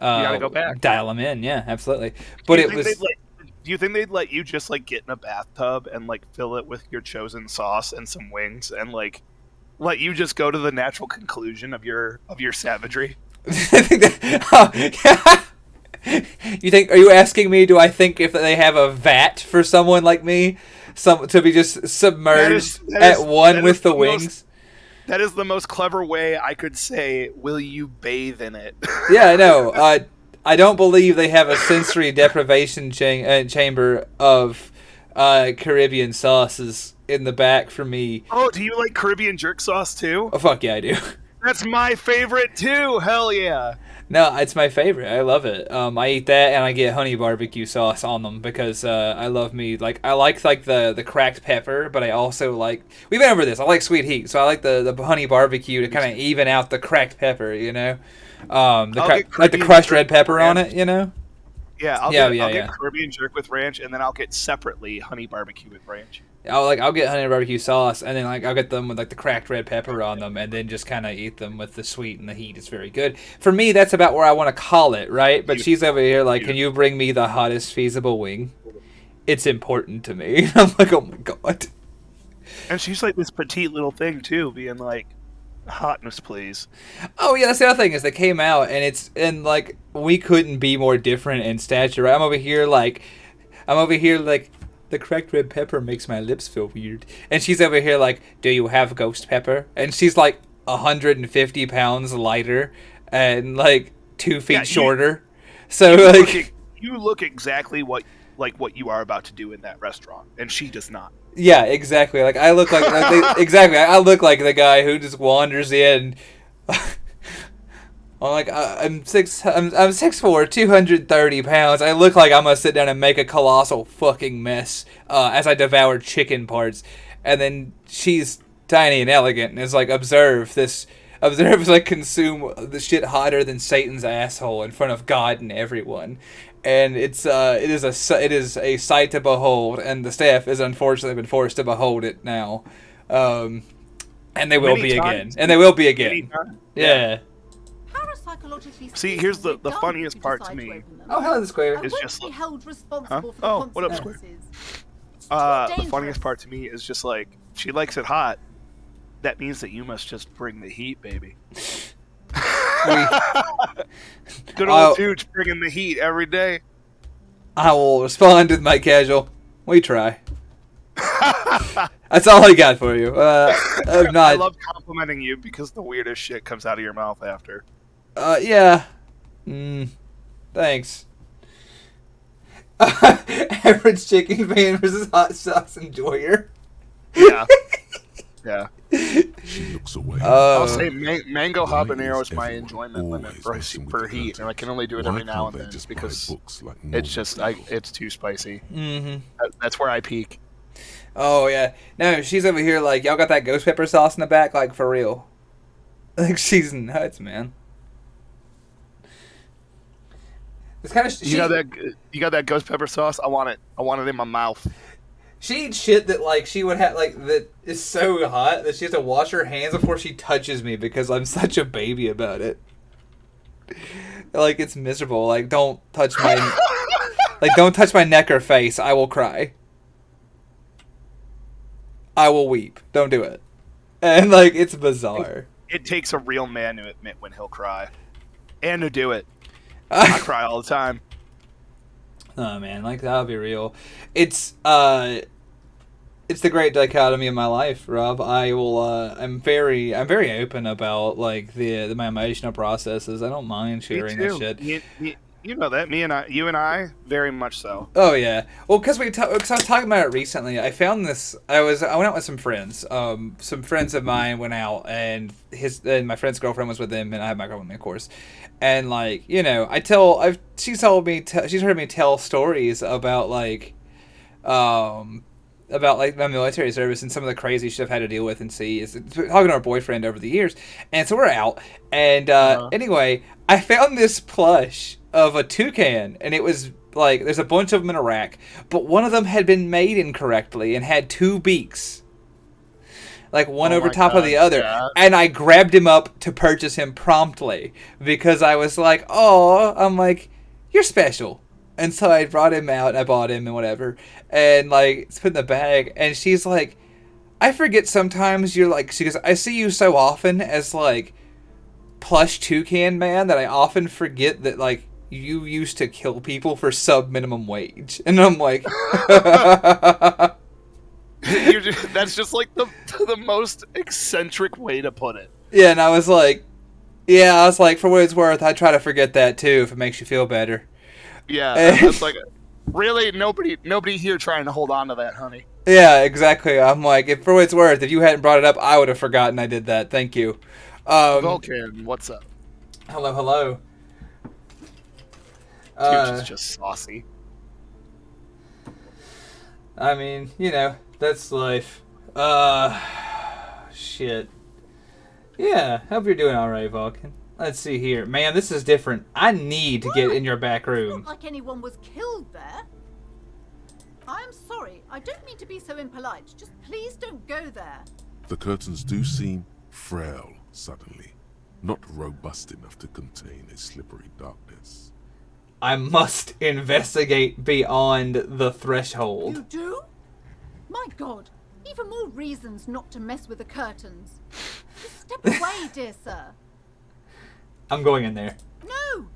gotta go back. dial them in. Yeah, absolutely. But Do you it think was. do you think they'd let you just like get in a bathtub and like fill it with your chosen sauce and some wings and like let you just go to the natural conclusion of your savagery? I think that, You think? Are you asking me? Do I think if they have a vat for someone like me, to be just submerged at one with the wings? That is the most clever way I could say, will you bathe in it? Yeah, I know. I don't believe they have a sensory deprivation chamber of Caribbean sauces in the back for me. Oh, do you like Caribbean jerk sauce too? Oh, fuck yeah, I do. That's my favorite too. Hell yeah. No, it's my favorite. I love it. I eat that and I get honey barbecue sauce on them because I love me. Like I like the cracked pepper, but I also like. We've been over this. I like sweet heat, so I like the honey barbecue to kind of even out the cracked pepper. Like the crushed red pepper on it. Yeah, I'll Yeah, get Caribbean jerk with ranch, and then I'll get separately honey barbecue with ranch. I'll get honey barbecue sauce, and then I'll get them with like the cracked red pepper on them, and then just kind of eat them with the sweet and the heat. It's very good. For me, that's about where I want to call it, right? But she's over here like, can you bring me the hottest feasible wing? It's important to me. I'm like, oh my god. And she's like this petite little thing too, being like, hotness, please. Oh yeah, that's the other thing is they came out, and like we couldn't be more different in stature. Right? I'm over here like. The cracked red pepper makes my lips feel weird. And she's over here like, do you have ghost pepper? And she's like 150 pounds lighter and like 2 feet shorter. So you look exactly what you are about to do in that restaurant, and she does not. Yeah, exactly. Like I look exactly. I look like the guy who just wanders in. I'm 6'4", 230 pounds. I look like I'm gonna sit down and make a colossal fucking mess as I devour chicken parts. And then she's tiny and elegant and is like, observe as I consume the shit hotter than Satan's asshole in front of God and everyone. And it is a sight to behold, and the staff has unfortunately been forced to behold it now. And they will be again. And they will be again. Yeah. See, here's the funniest part to me. Oh, hello, Square. Is just be held responsible for Oh, the what up, Square? consequences. The funniest part to me is just like, she likes it hot. That means that you must just bring the heat, baby. Good old Tooch bringing the heat every day. I will respond with my casual. We try. That's all I got for you. I'm not. I love complimenting you because the weirdest shit comes out of your mouth after. Yeah. Thanks. Average chicken fan versus hot sauce enjoyer. Yeah. Yeah. She looks away. I'll say mango habanero is my enjoyment limit for heat, and I can only do it every now and then because it's too spicy. Mm-hmm. That's where I peak. Oh yeah. No, she's over here like, y'all got that ghost pepper sauce in the back, like for real. Like she's nuts, man. It's kind of you got that ghost pepper sauce. I want it in my mouth. She eats shit that, like, she would have, like, that is so hot that she has to wash her hands before she touches me because I'm such a baby about it. Like, it's miserable. Like, don't touch my... like, don't touch my neck or face. I will cry. I will weep. Don't do it. And, like, it's bizarre. It takes a real man to admit when he'll cry. And to do it. I cry all the time. Oh, man. Like, that'll be real. It's the great dichotomy of my life, Rob. I'm very open about, like, my emotional processes. I don't mind sharing this shit. You know that. You and I, very much so. Oh yeah. Well, because I was talking about it recently. I found this. I went out with some friends. Some friends of mine went out, and my friend's girlfriend was with them, and I had my girlfriend with me, of course. And like, you know, she's heard me tell stories about like my military service and some of the crazy shit I've had to deal with and see. Is talking to our boyfriend over the years, and so we're out, and anyway, I found this plush of a toucan, and it was like, there's a bunch of them in a rack, but one of them had been made incorrectly and had two beaks, like one over top of the other. Yeah. And I grabbed him up to purchase him promptly because I was like, oh, I'm like, you're special. And so I brought him out and I bought him and whatever, and like it's put in the bag, and she's like, I forget sometimes you're like, she goes, I see you so often as like plush toucan man that I often forget that like you used to kill people for sub-minimum wage. And I'm like... That's just like the most eccentric way to put it. Yeah, and I was like, for what it's worth, I try to forget that too if it makes you feel better. Yeah, that's like, really, nobody here trying to hold on to that, honey. Yeah, exactly. I'm like, for what it's worth, if you hadn't brought it up, I would have forgotten I did that. Thank you. Vulcan, what's up? Hello. Tooch is just saucy. I mean, you know, that's life. Shit. Yeah, hope you're doing alright, Vulcan. Let's see here. Man, this is different. I need to get in your back room. It's not like anyone was killed there. I am sorry. I don't mean to be so impolite. Just please don't go there. The curtains do seem frail suddenly, not robust enough to contain a slippery darkness. I must investigate beyond the threshold. You do? My God. Even more reasons not to mess with the curtains. Just step away, dear sir. I'm going in there. No!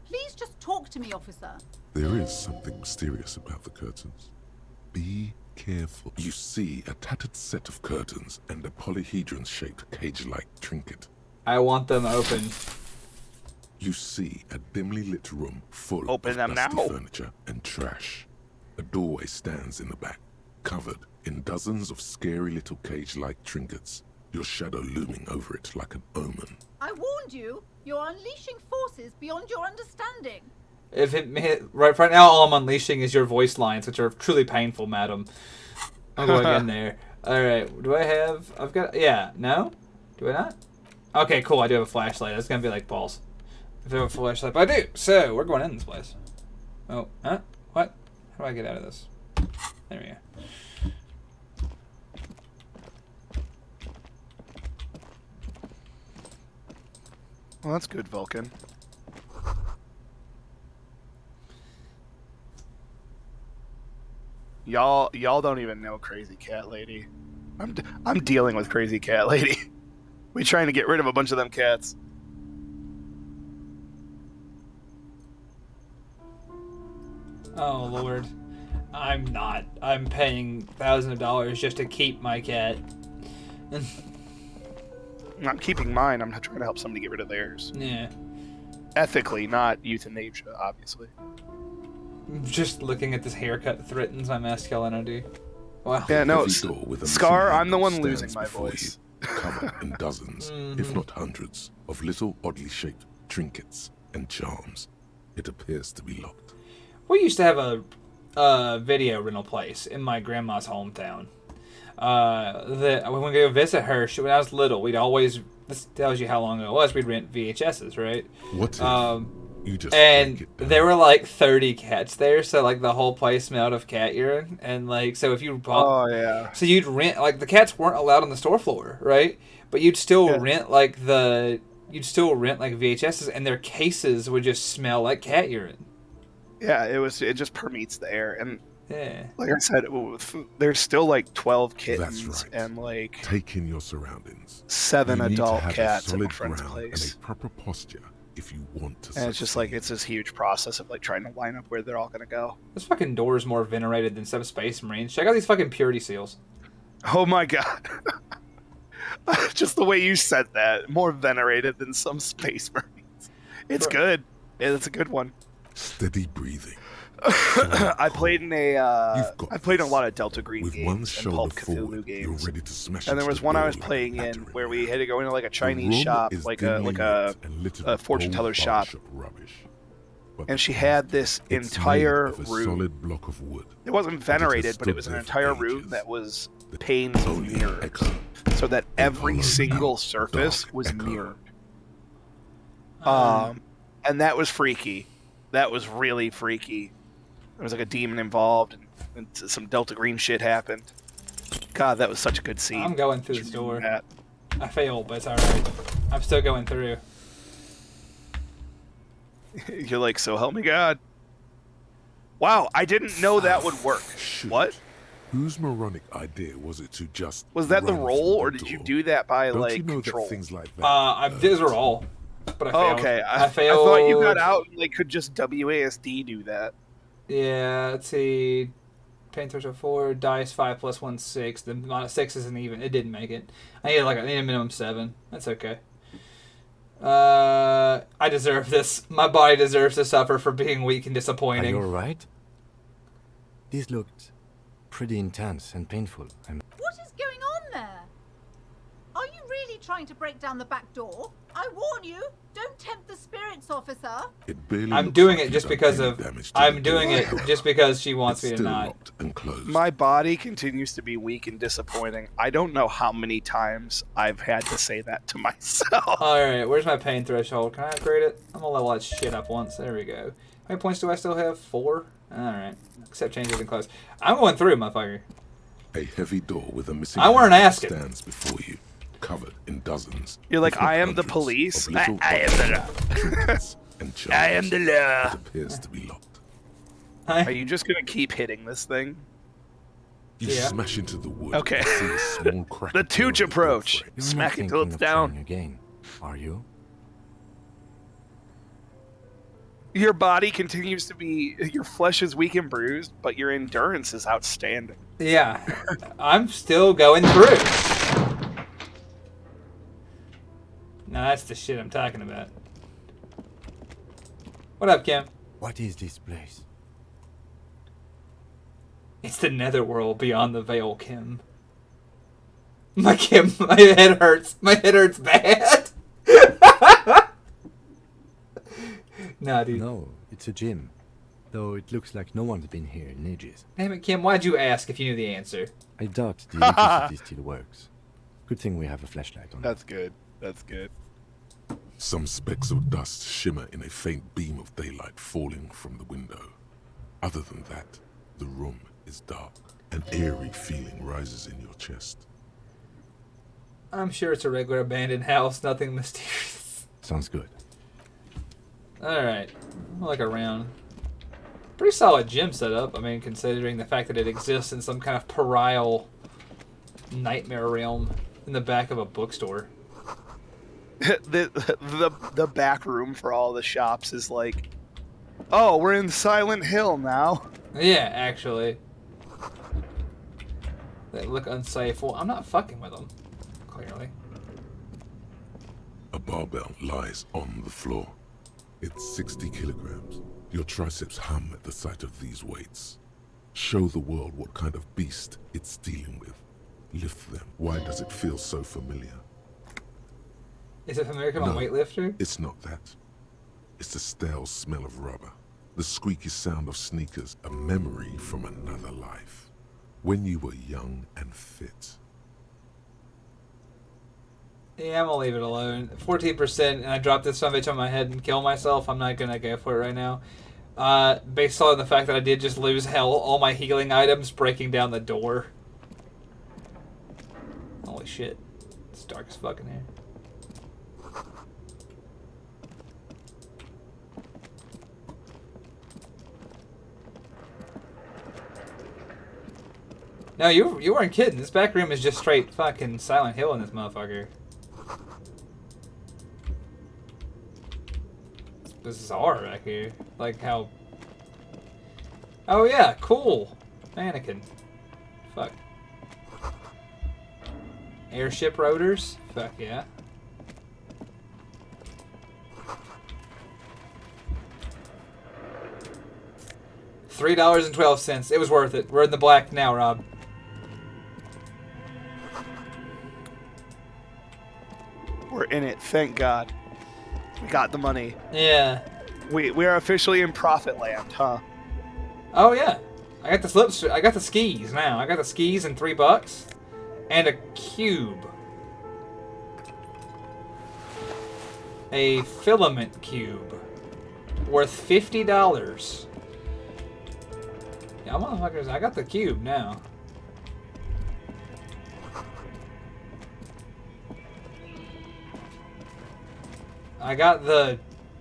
Please just talk to me, officer. There is something mysterious about the curtains. Be careful. You see a tattered set of curtains and a polyhedron-shaped cage-like trinket. I want them open. You see a dimly lit room full of dusty furniture and trash. A doorway stands in the back, covered in dozens of scary little cage-like trinkets, your shadow looming over it like an omen. I warned you. You're unleashing forces beyond your understanding. Right now, all I'm unleashing is your voice lines, which are truly painful, madam. I'm going in there. Alright, do I have... I've got... Yeah, no? Do I not? Okay, cool, I do have a flashlight. That's gonna be like balls. If I have a flashlight, but I do. So, we're going in this place. Oh, huh? What? How do I get out of this? There we go. Well, that's good, Vulcan. Y'all don't even know Crazy Cat Lady. I'm dealing with Crazy Cat Lady. We trying to get rid of a bunch of them cats. Oh, Lord. I'm not. I'm paying thousands of dollars just to keep my cat. I'm keeping mine. I'm not trying to help somebody get rid of theirs. Yeah. Ethically, not euthanasia, obviously. Just looking at this haircut threatens my masculinity. Wow. Yeah, no, Scar, I'm the one losing my voice. Covered in dozens, if not hundreds, of little oddly shaped trinkets and charms. It appears to be locked. We used to have a video rental place in my grandma's hometown. That when we go visit her, when I was little, we'd always... This tells you how long ago it was. We'd rent VHSs, right? What You just And break it down. there were like 30 cats there, so like the whole place smelled of cat urine. And like, so if you bought, Oh yeah. so you'd rent, like the cats weren't allowed on the store floor, right? But you'd still Yeah. rent you'd still rent like VHSs, and their cases would just smell like cat urine. Yeah, it just permeates the air, and Yeah. like I said, there's still like 12 kittens That's right. and like Take in your surroundings. 7 You need to adult have a cats at my solid friend's ground place. and a proper posture if you want to. And it's just like succeed. it's this huge process of like trying to line up where they're all gonna go. This fucking door is more venerated than some Space Marines. Check out these fucking purity seals. Oh my god. Just the way you said that, more venerated than some Space Marines. It's good. It's a good one. Steady breathing. I played in You've got I played in a this. lot of Delta Green With one games and shoulder Pulp forward, Cthulhu you're games. ready to smash. And there into was the one I door was like playing a in battering where we ram. had to go into like a The Chinese room shop, is like dimly a lit and littered a with fortune old teller shop. barbershop rubbish. But And she the had this it's entire made of a room. solid block of wood. It wasn't But it has venerated, but it stood was an there for entire room ages. that was The panes of only mirrors, echo. so that every hollowed single out, surface dark was echo. mirrored. Um, And that was freaky. That was really freaky. There was like a demon involved, and some Delta Green shit happened. God, that was such a good scene. I'm going through this Just remember door. that. I failed, but it's alright. I'm still going through. You're like, so help me God. Wow, I didn't know that would work. Shoot. What? Whose moronic idea was it to just Was that the run roll, through or the did you door? do that by Don't like you know control? that things like that? These are all. But I Oh, failed. okay. I I failed. thought you got out and like could just WASD do that. Yeah, let's see. Pain threshold 4, dice 5 plus 1, 6. The 6 isn't even. It didn't make it. I need a minimum 7. That's okay. I deserve this. My body deserves to suffer for being weak and Are disappointing. you alright? These looked pretty intense and painful. What is going on there? Are you really trying to break down the back door? I warn you, don't tempt the spirits, officer. It barely I'm looks doing like it you've just done because any of. damage to I'm the doing door. it just because she wants It's me to still not. locked and closed. My body continues to be weak and disappointing. I don't know how many times I've had to say that to myself. Alright, where's my pain threshold? Can I upgrade it? I'm gonna level that shit up once. There we go. How many points do I still have? 4? Alright. Except changes and close. I'm going through, motherfucker. A heavy door with a missing I weren't handle asking. stands before you, covered in dozens. You're like, if not I am the hundreds, police. of little I am the boxes, trinkets, and I am charms the that law. appears to be locked. Are you just gonna keep hitting this thing? You Yeah. smash into the wood. Okay. and see a small crack The appear Tooch on the door approach. frame. You're Smack not it till thinking it's of down. trying again, are you? Your body continues to be, your flesh is weak and bruised, but your endurance is outstanding. Yeah. I'm still going through. Now that's the shit I'm talking about. What up, Kim? What is this place? It's the netherworld beyond the veil, Kim. My Kim, my head hurts. My head hurts bad. Nah, dude. No, it's a gym. Though it looks like no one's been here in ages. Damn it, Kim, why'd you ask if you knew the answer? I doubt the electricity still works. Good thing we have a flashlight on. That's good. That's good. Some specks of dust shimmer in a faint beam of daylight falling from the window. Other than that, the room is dark. An eerie feeling rises in your chest. I'm sure it's a regular abandoned house, nothing mysterious. Sounds good. Alright, I'll look around. Pretty solid gym setup, I mean, considering the fact that it exists in some kind of pariah nightmare realm in the back of a bookstore. The back room for all the shops is like, oh, we're in Silent Hill now. Yeah, actually. They look unsafe. Well, I'm not fucking with them, clearly. A barbell lies on the floor. It's 60 kilograms. Your triceps hum at the sight of these weights. Show the world what kind of beast it's dealing with. Lift them. Why does it feel so familiar? Is it familiar on No. weightlifter? It's not that. It's the stale smell of rubber. The squeaky sound of sneakers. A memory from another life. When you were young and fit. Yeah, I'm gonna leave it alone. 14%, and I drop this son of a bitch on my head and kill myself. I'm not gonna go for it right now. Based on the fact that I did just lose all my healing items breaking down the door. Holy shit. It's dark as fuck in here. No, you weren't kidding. This back room is just straight fucking Silent Hill in this motherfucker. It's bizarre back here. Like how... Oh yeah, cool. Mannequin. Fuck. Airship rotors? Fuck yeah. $3.12. It was worth it. We're in the black now, Rob. We're in it, thank God. We got the money. Yeah. We are officially in profit land, huh? Oh yeah. I got the slips. I got the skis now. I got the skis and $3 and a cube. A filament cube worth $50. Yeah, motherfuckers, I got the cube now. I got the...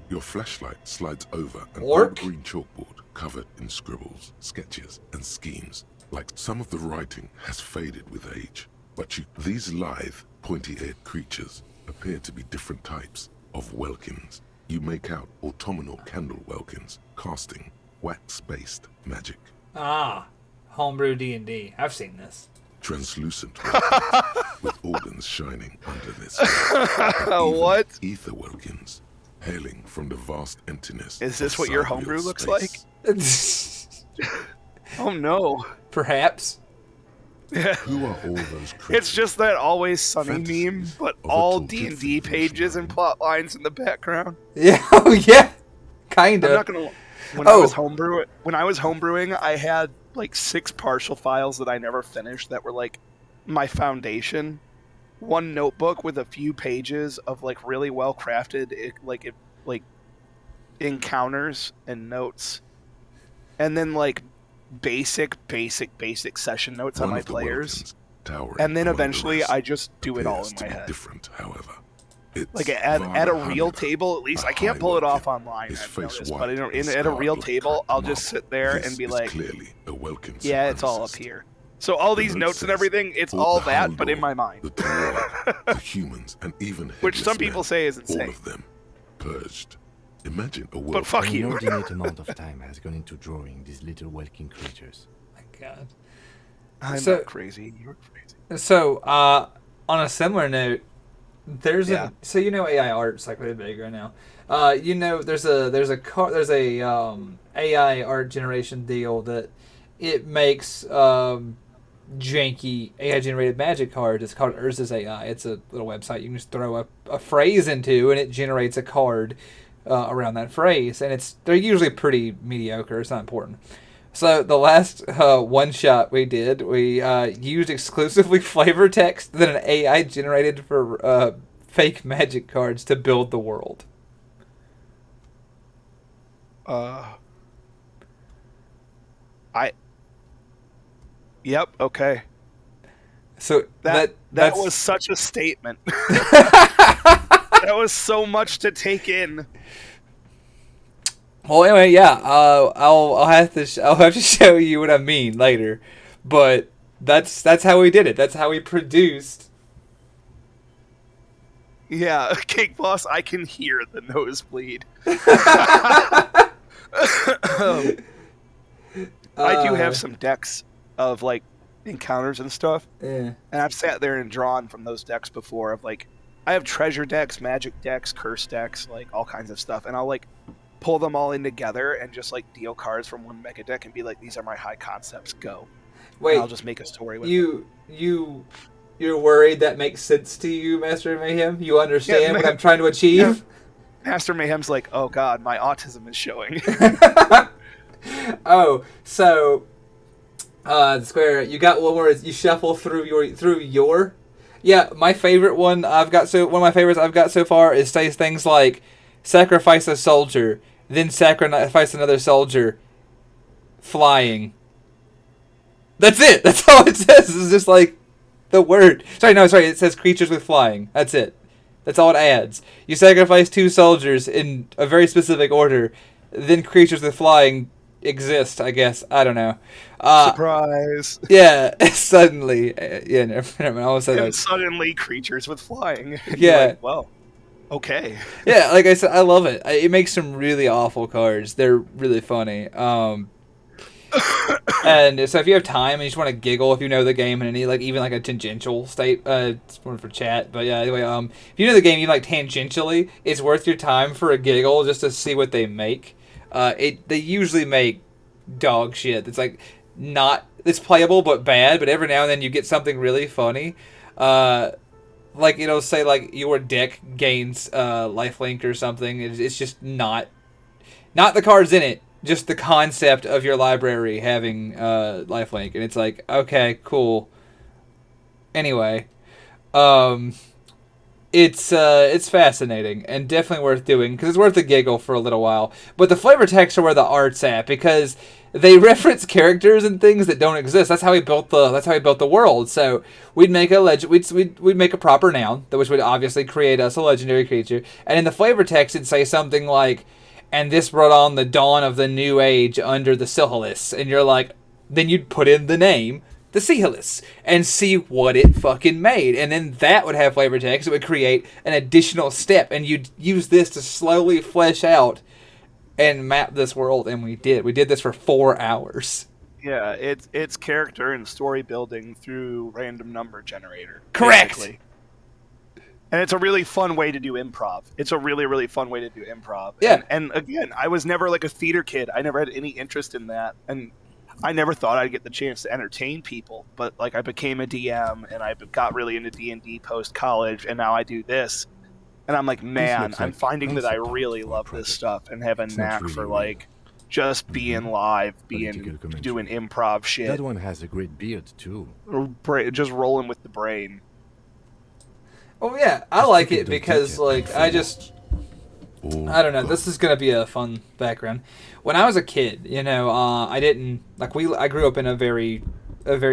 Your flashlight slides over an Orc? old green chalkboard covered in scribbles, sketches, and schemes. Like some of the writing has faded with age, but these lithe, pointy-eared creatures appear to be different types of welkins. You make out autumnal candle welkins, casting wax-based magic. Ah, homebrew D&D. I've seen this. Translucent welkins with organs shining under this. What? Ether welkins, hailing from the vast emptiness. Is this of what your sidereal homebrew looks space. Oh no. Perhaps. Who are all those creatures? It's just that Always Sunny Fantasies meme, but of a all tortured D&D pages and plot lines in the background. Yeah, oh yeah. Kinda. I'm not gonna. When I was homebrewing, I had like 6 partial files that I never finished that were like my foundation. One notebook with a few pages of like really well crafted like encounters and notes, and then like basic session notes on One my of the players. Welkins, towering And then among the eventually rest, I just do it all appears in to my be head. Different, however. It's Like at a real Varahana, table, at least a I can't high pull it off Welkin, online. his I've face noticed, white but and at a scarred real like table, cracked I'll just marble. sit there This and be is like, clearly a Welkin yeah, it's all up supremacist. here. So all The these note notes and says, everything, it's "For all the that, but in Haldor, my mind. The Terror, the humans, and even Which some headless people men, say is all insane. of them purged. Imagine a world. But fuck An you. inordinate amount of time has gone into drawing these little welking creatures. My God. I'm So- not crazy. You're crazy. So, on a similar note, there's Yeah. so you know AI art's like really big right now. You know there's a AI art generation deal that it makes janky AI generated magic cards. It's called Urza's AI. It's a little website you can just throw a phrase into and it generates a card around that phrase, and they're usually pretty mediocre. It's not important. So the last one shot we did, we used exclusively flavor text that an AI generated for fake magic cards to build the world. Yep. Okay. So That that's, was such a statement. That was so much to take in. well. Anyway, yeah. I'll have to show you what I mean later, but that's how we did it. That's how we produced. Yeah, Cake Boss, I can hear the nosebleed. I do have some decks of like encounters and stuff, Yeah. and I've sat there and drawn from those decks before. Of like, I have treasure decks, magic decks, curse decks, like all kinds of stuff, and I'll like pull them all in together and just like deal cards from one mega deck and be like, these are my high concepts. Go. Wait. And I'll just make a story with them. You're worried that makes sense to you, Master Mayhem? You understand Yeah, what I'm trying to achieve? Master Mayhem's like, oh god, my autism is showing. Oh, so Square, you got one where you shuffle through your Yeah, my favorite one one of my favorites I've got so far is says things like sacrifice a soldier, then sacrifice another soldier, flying. That's it. That's all it says. It's just like the word. Sorry, it says creatures with flying. That's it. That's all it adds. You sacrifice 2 soldiers in a very specific order, then creatures with flying exist, I guess. I don't know. Surprise. Yeah, suddenly. Yeah, never mind. All of a sudden, And suddenly creatures with flying. Yeah. Like, well, okay. Yeah, like I said, I love it. It makes some really awful cards. They're really funny. And so if you have time and you just want to giggle if you know the game in any, like, even like a tangential state, it's more for chat, but yeah, anyway, if you know the game, you like tangentially, it's worth your time for a giggle just to see what they make. They usually make dog shit. It's like it's playable but bad, but every now and then you get something really funny. Like it'll say like your deck gains lifelink or something. It's just not the cards in it, just the concept of your library having lifelink, and it's like, okay, cool. Anyway, it's fascinating and definitely worth doing because it's worth a giggle for a little while. But the flavor text are where the art's at because they reference characters and things that don't exist. That's how he built the world. So we'd make we'd make a proper noun, which would obviously create us a legendary creature, and in the flavor text it'd say something like, "And this brought on the dawn of the new age under the Sihilis," and you're like, then you'd put in the name, the Sihilis, and see what it fucking made. And then that would have flavor text. It would create an additional step, and you'd use this to slowly flesh out and map this world. And we did. We did this for 4 hours. Yeah, it's character and story building through random number generator. Correct. Basically. And it's a really fun way to do improv. It's a really, really fun way to do improv. Yeah. And again, I was never like a theater kid. I never had any interest in that. And I never thought I'd get the chance to entertain people. But like I became a DM and I got really into D&D post-college. And now I do this. And I'm like, man, I'm finding that I really love this stuff and have a knack for like just being live, doing improv shit. That one has a great beard too. Just rolling with the brain. Oh yeah, I like it because like I don't know. This is gonna be a fun background. When I was a kid, I didn't like I grew up in a very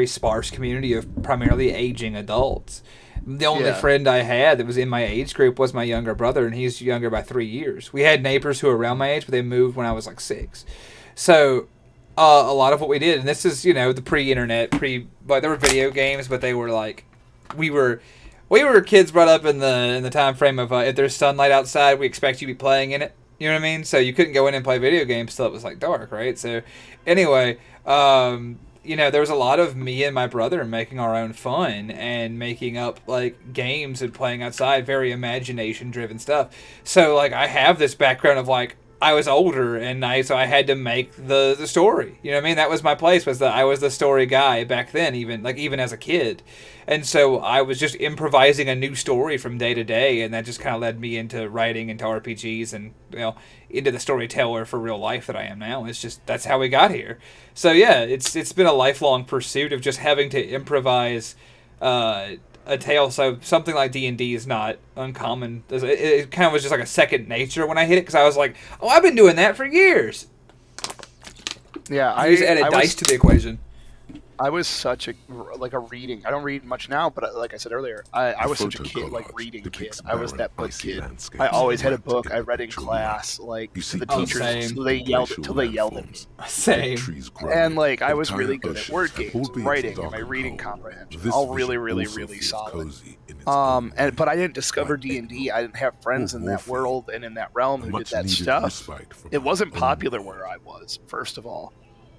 sparse community of primarily aging adults. The only friend I had that was in my age group was my younger brother, and he's younger by 3 years. We had neighbors who were around my age, but they moved when I was like 6. So a lot of what we did, and this is the pre-internet, but there were video games, but they were like we were kids brought up in the time frame of if there's sunlight outside, we expect you to be playing in it. You know what I mean? So you couldn't go in and play video games till it was like dark, right? So anyway, there was a lot of me and my brother making our own fun and making up like games and playing outside, very imagination driven stuff. So like I have this background of like I was older and so I had to make the story. You know what I mean? That was my place, was that I was the story guy back then, even as a kid. And so I was just improvising a new story from day to day, and that just kind of led me into writing, into RPGs, and into the storyteller for real life that I am now. It's just that's how we got here. So yeah, it's been a lifelong pursuit of just having to improvise a tale. So something like D&D is not uncommon. It kind of was just like a second nature when I hit it, because I was like, oh, I've been doing that for years. Yeah, I just added dice to the equation. I was such a reading. I don't read much now, but like I said earlier, I was such a kid, like reading kid. I was that book kid. I always had a book I read in class, like to the teachers, till they yelled at me. Same. And like I was really good at word games, writing, and my reading comprehension, all really, really, really solid. But I didn't discover D&D. I didn't have friends in that world and in that realm who did that stuff. It wasn't popular where I was. First of all,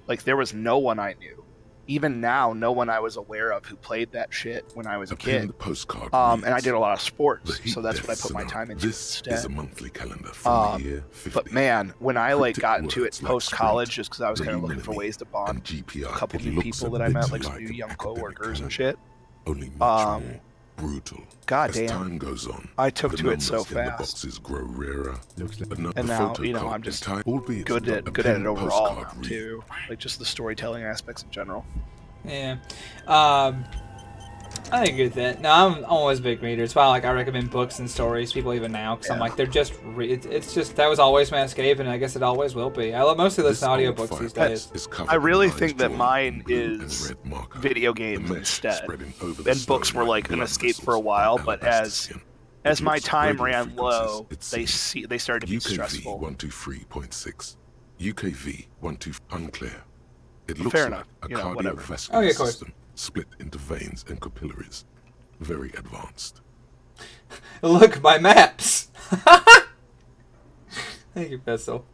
like there was no one I knew. Even now, no one I was aware of who played that shit when I was a kid. And I did a lot of sports, so that's what I put my time into instead. Is a monthly calendar for the year, but man, when I like got into it post-college, just because I was kind of looking for ways to bond a couple new people that I met, like some new young coworkers and shit. Brutal. God as damn. time goes on, I took to it so fast. Boxes grow rarer, and now, I'm just good at it overall now, too. Like, just the storytelling aspects in general. Yeah. I agree with that. No, I'm always a big reader. It's why I recommend books and stories to people even now, because I'm like, they're just it's just that was always my escape, and I guess it always will be. I mostly listen to audiobooks these days. I really think that mine is video games instead, and books were like an escape for a while, but as my time ran low, they started to be stressful. UKV 123.6, UKV 12 unclear. It looks Fair like enough. a You know, whatever. cardiovascular of course. system split into veins and capillaries. Very advanced. Look, my maps. Thank you, Pistol.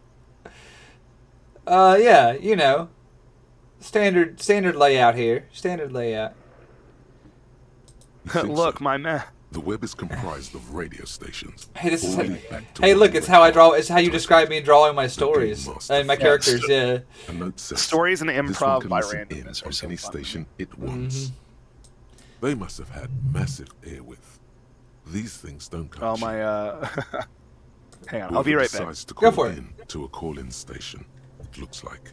Yeah, you know, standard layout here. Standard layout. You think Look, so? my man. The web is comprised of radio stations. Hey, this is. all linked back to Hey, one look, it's how I draw. website. It's how you describe me drawing my stories master. and my characters. Yeah. A note says, Stories and "This one improv can by listen randomness in are on so any fun. station it wants." They must have had massive airwidth. These things don't touch. Oh my. Hang on, I'll Whoever be right back. decides to Go call for it. in to a call-in station, it looks like.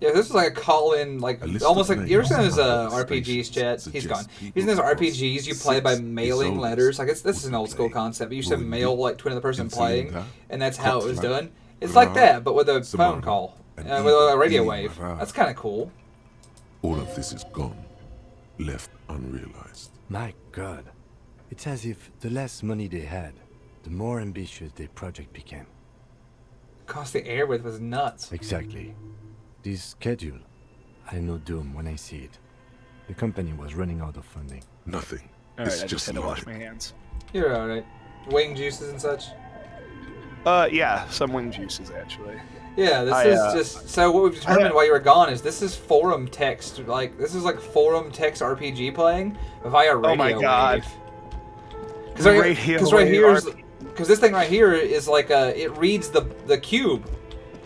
Yeah, this is like a call-in, like A list almost of like you ever seen names those of other RPGs, stations chat? He's suggests gone. people Using those across RPGs you play by 6 mailing isolas letters. Like this would is an be old school playing concept. But you said Ruined mail Deep, like between the person Infinita, playing, and that's how it was Kopflat, done. It's like Ra, that, but with a phone Samara, call, and with a even radio Ili wave. Mara. That's kind of cool. All of this is gone, left unrealized. My God. It's as if the less money they had, the more ambitious their project became. Cost the air width was nuts. Exactly. This schedule, I know doom when I see it. The company was running out of funding. Nothing. Alright, It's I just had to wash logic. my hands. You're all right. Wing juices and such. Yeah, some wing juices actually. Yeah, this I, is just so. What we've determined while you were gone is this is forum text. Like this is like forum text RPG playing via radio Oh my God. wave. Because right wave here is RP. because this thing right here is like it reads the cube.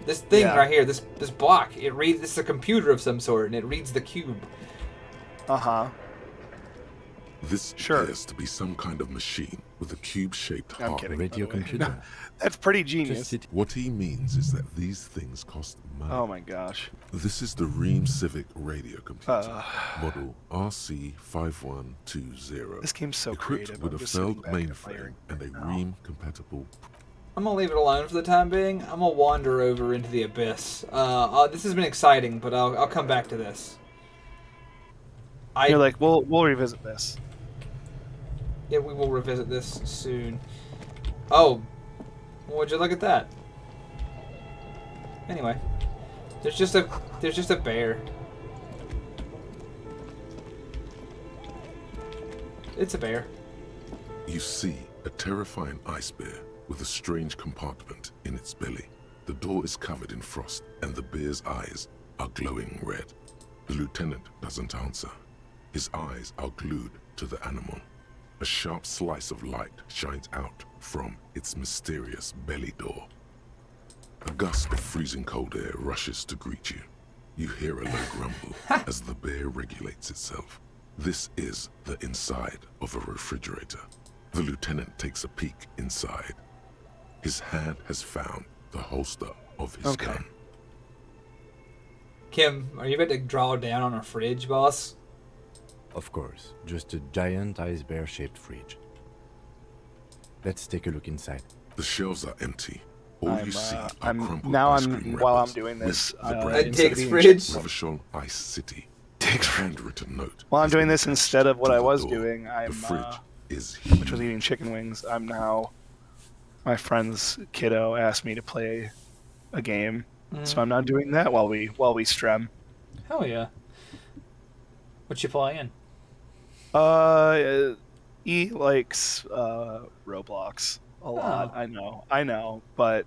This thing Yeah. right here, this block, it reads. This is a computer of some sort, and it reads the cube. Uh-huh. This Sure. appears to be some kind of machine with a cube-shaped I'm heart. kidding. Radio by the way. computer. That's pretty Just genius. sit. What he means is that these things cost money. Oh my gosh. This is the Ream Civic radio computer, Uh. model RC5120. This game's so equipped creative. with I'm a just sitting Feld back mainframe and a now. Ream-compatible. I'm gonna leave it alone for the time being. I'm gonna wander over into the abyss. This has been exciting, but I'll come back to this. You're like, we'll revisit this. Yeah, we will revisit this soon. Oh, would you look at that? Anyway, there's just a bear. It's a bear. You see a terrifying ice bear with a strange compartment in its belly. The door is covered in frost, and the bear's eyes are glowing red. The lieutenant doesn't answer. His eyes are glued to the animal. A sharp slice of light shines out from its mysterious belly door. A gust of freezing cold air rushes to greet you. You hear a low grumble as the bear regulates itself. This is the inside of a refrigerator. The lieutenant takes a peek inside. His hand has found the holster of his Okay. gun. Kim, are you about to draw down on a fridge, boss? Of course, just a giant ice bear-shaped fridge. Let's take a look inside. The shelves are empty. All you see are crumpled now ice I'm cream while I'm wrappers doing with this. the A brand instead of Dick's being fridge. Ravachol Ice City. Dick's A fridge. handwritten note. While I'm has doing been this attached instead of what to I the was door. doing, The I'm fridge is which was huge. eating chicken wings. I'm now. My friend's kiddo asked me to play a game, so I'm now doing that while we stream. Hell yeah. What you playing? He likes Roblox a lot. Oh. I know, but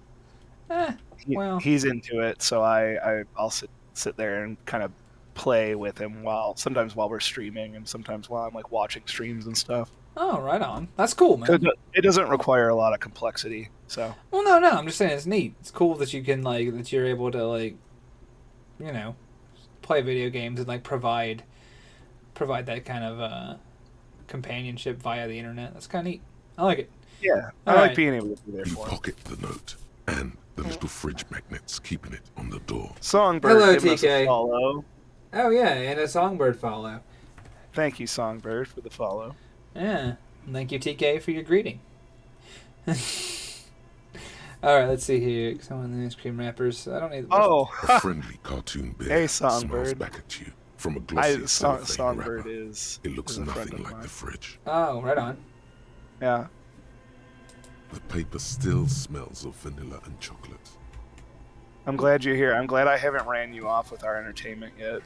Well. he's into it, so I'll sit there and kind of play with him sometimes while we're streaming, and sometimes while I'm like watching streams and stuff. Oh, right on. That's cool, man. 'Cause it doesn't require a lot of complexity, so Well, no. I'm just saying it's neat. It's cool that you can that you're able to play video games and provide that kind of companionship via the internet. That's kind of neat. I like it. yeah, I All like right. being able to be there You for him. pocket the note and the little fridge magnets keeping it on the door. Songbird, Hello, giving us TK. a follow. Oh yeah, and a songbird follow. Thank you, Songbird, for the follow. Yeah. And thank you, TK, for your greeting. Alright, let's see here. Some of the ice cream wrappers. I don't need... Oh, A friendly cartoon bear Hey, smiles Songbird. back at you from a glossy cellophane Songbird wrapper. is. It looks is a friend nothing of like mine. the fridge. Oh, right on. Yeah. The paper still smells of vanilla and chocolate. I'm glad you're here. I'm glad I haven't ran you off with our entertainment yet.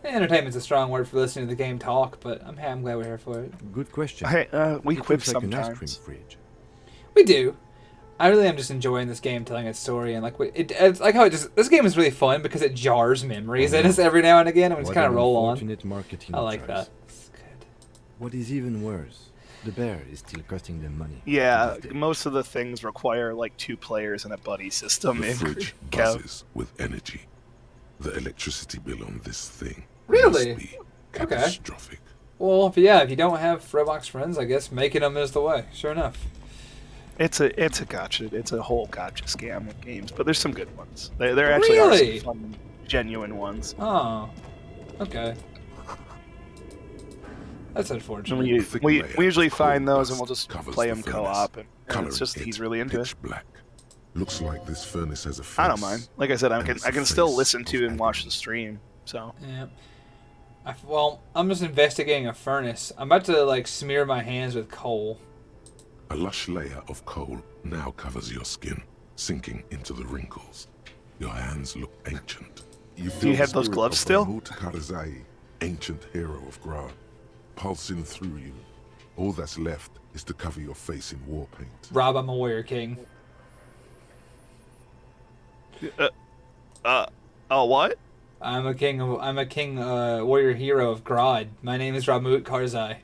Entertainment's a strong word for listening to the game talk, but I'm glad we're here for it. Good question. Hey, we It quip looks like an ice cream sometimes. fridge. We do. I really am just enjoying this game, telling its story, and like it's like how it just this game is really fun because it jars memories in us every now and again, and we just What kind of an roll on. unfortunate marketing I like choice. that. It's good. What is even worse, the bear is still costing them money. Yeah, to this day. most of the things require like 2 players in a buddy system. The in fridge Kev. buzzes with energy. The electricity bill on this thing Really? must be Okay. catastrophic. Well, if you don't have Roblox friends, I guess making them is the way. Sure enough. It's a gotcha. It's a whole gotcha scam with games, but there's some good ones. There actually Really? are some fun, genuine ones. Oh. Okay. That's And unfortunate. we, Thick we, layer we usually of find coal those and dust we'll just covers play the them furnace, co-op, and it's colouring just it he's really into it. pitch black. Looks like this furnace has a face. I don't mind. Like I said, I and can it's I a can still face listen of to and watch agony. the stream. So Yeah. Well, I'm just investigating a furnace. I'm about to like smear my hands with coal. A lush layer of coal now covers your skin, sinking into the wrinkles. Your hands look ancient. You feel you the have those spirit gloves of still? Mahmud Karzai, ancient hero of Grad, pulsing through you. All that's left is to cover your face in war paint. Rob, I'm a warrior king. oh what? I'm a king. Warrior hero of Grod. My name is Ramut Karzai.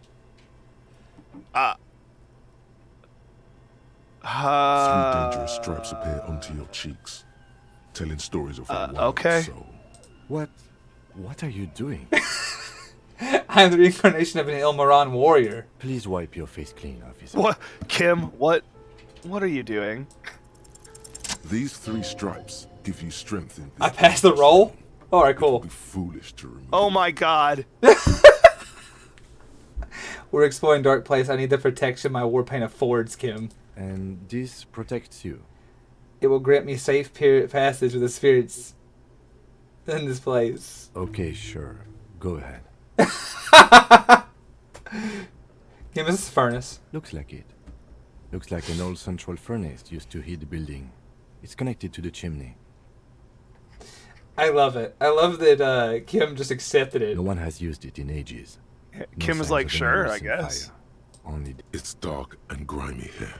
Three dangerous stripes appear onto your cheeks, telling stories of your wild okay. soul. What are you doing? I'm the reincarnation of an Ilmaran warrior. Please wipe your face clean, officer. What, Kim? What are you doing? These 3 stripes give you strength in this I passed the roll? Alright, It cool. would be foolish to remove. Oh my God! We're exploring Dark Place. I need the protection my war paint affords, Kim. And this protects you. It will grant me safe passage with the spirits in this place. Okay, sure. Go ahead. Give us a furnace. Looks like it. Looks like an old central furnace used to heat the building. It's connected to the chimney. I love it. I love that Kim just accepted it. No one has used it in ages. No Kim is signs like, of any sure, I recent guess. fire. Only It's dark and grimy here.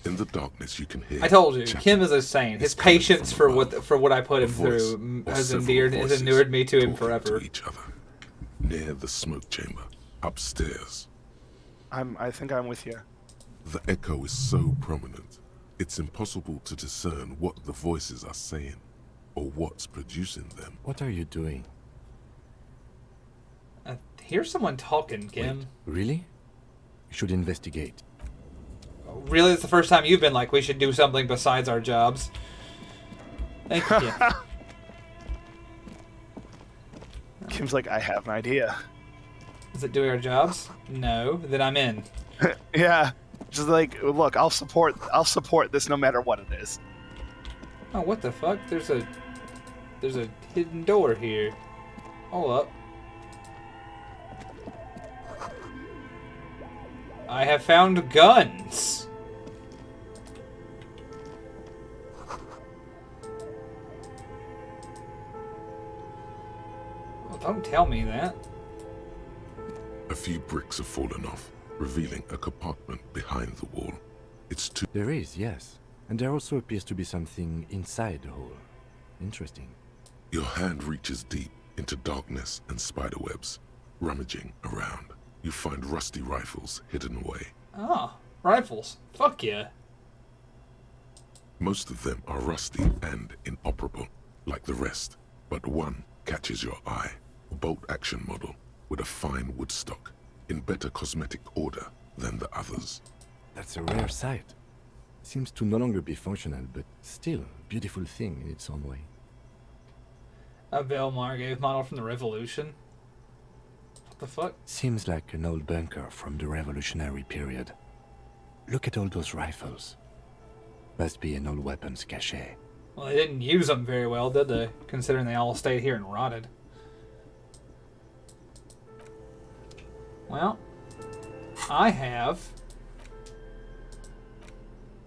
In the darkness, you can hear. I told you, chatter. Kim is a saint. His It's coming patience from for what I put A him voice through or has several endeared voices me to him talking forever. To each other, near the smoke chamber, upstairs. I think I'm with you. The echo is so prominent, it's impossible to discern what the voices are saying, or what's producing them. What are you doing? I hear someone talking, Kim. Wait, really? We should investigate. Really, it's the first time you've been like, we should do something besides our jobs. Thank you. Kim. Kim's like, I have an idea. Is it doing our jobs? No. Then I'm in. Yeah, just like, look, I'll support this no matter what it is. Oh, what the fuck? There's a hidden door here. Hold up. I have found guns. Well, don't tell me that. A few bricks have fallen off, revealing a compartment behind the wall. It's too. There is, yes. And there also appears to be something inside the hole. Interesting. Your hand reaches deep into darkness and spiderwebs. Rummaging around, you find rusty rifles hidden away. Ah, rifles. Fuck yeah. Most of them are rusty and inoperable, like the rest, but one catches your eye. A bolt-action model with a fine wood stock, in better cosmetic order than the others. That's a rare sight. Seems to no longer be functional, but still a beautiful thing in its own way. A Velmargave model from the Revolution. The fuck? Seems like an old bunker from the revolutionary period. Look at all those rifles. Must be an old weapons cache. Well, they didn't use them very well, did they? Considering they all stayed here and rotted. Well, I have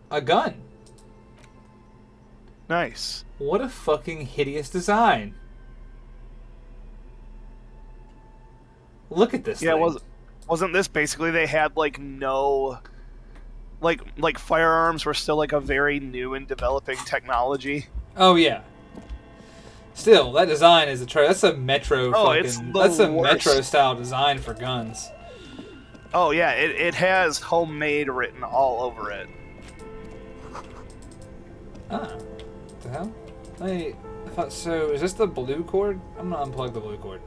a gun. Nice. What a fucking hideous design. Look at this Yeah, thing. wasn't this basically they had like no like firearms were still like a very new and developing technology? Oh yeah. Still, that design is that's a metro it's fucking the that's a worst. metro style design for guns. Oh yeah, it has homemade written all over it. Ah. What the hell? I thought so. Is this the blue cord? I'm gonna unplug the blue cord.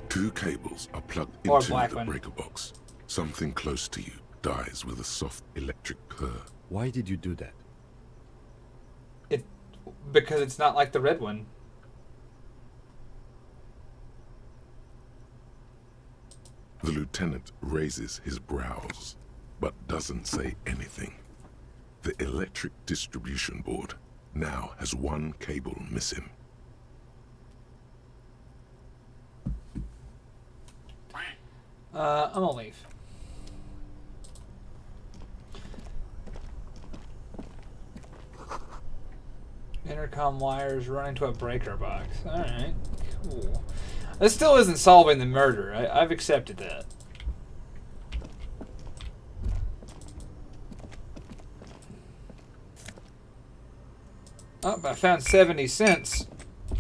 2 cables are plugged Or into black the one. breaker box. Something close to you dies with a soft electric purr. Why did you do that? Because it's not like the red one. The lieutenant raises his brows, but doesn't say anything. The electric distribution board now has 1 cable missing. I'm gonna leave. Intercom wires run into a breaker box. Alright, cool. This still isn't solving the murder. I've accepted that. Oh, but I found 70 cents.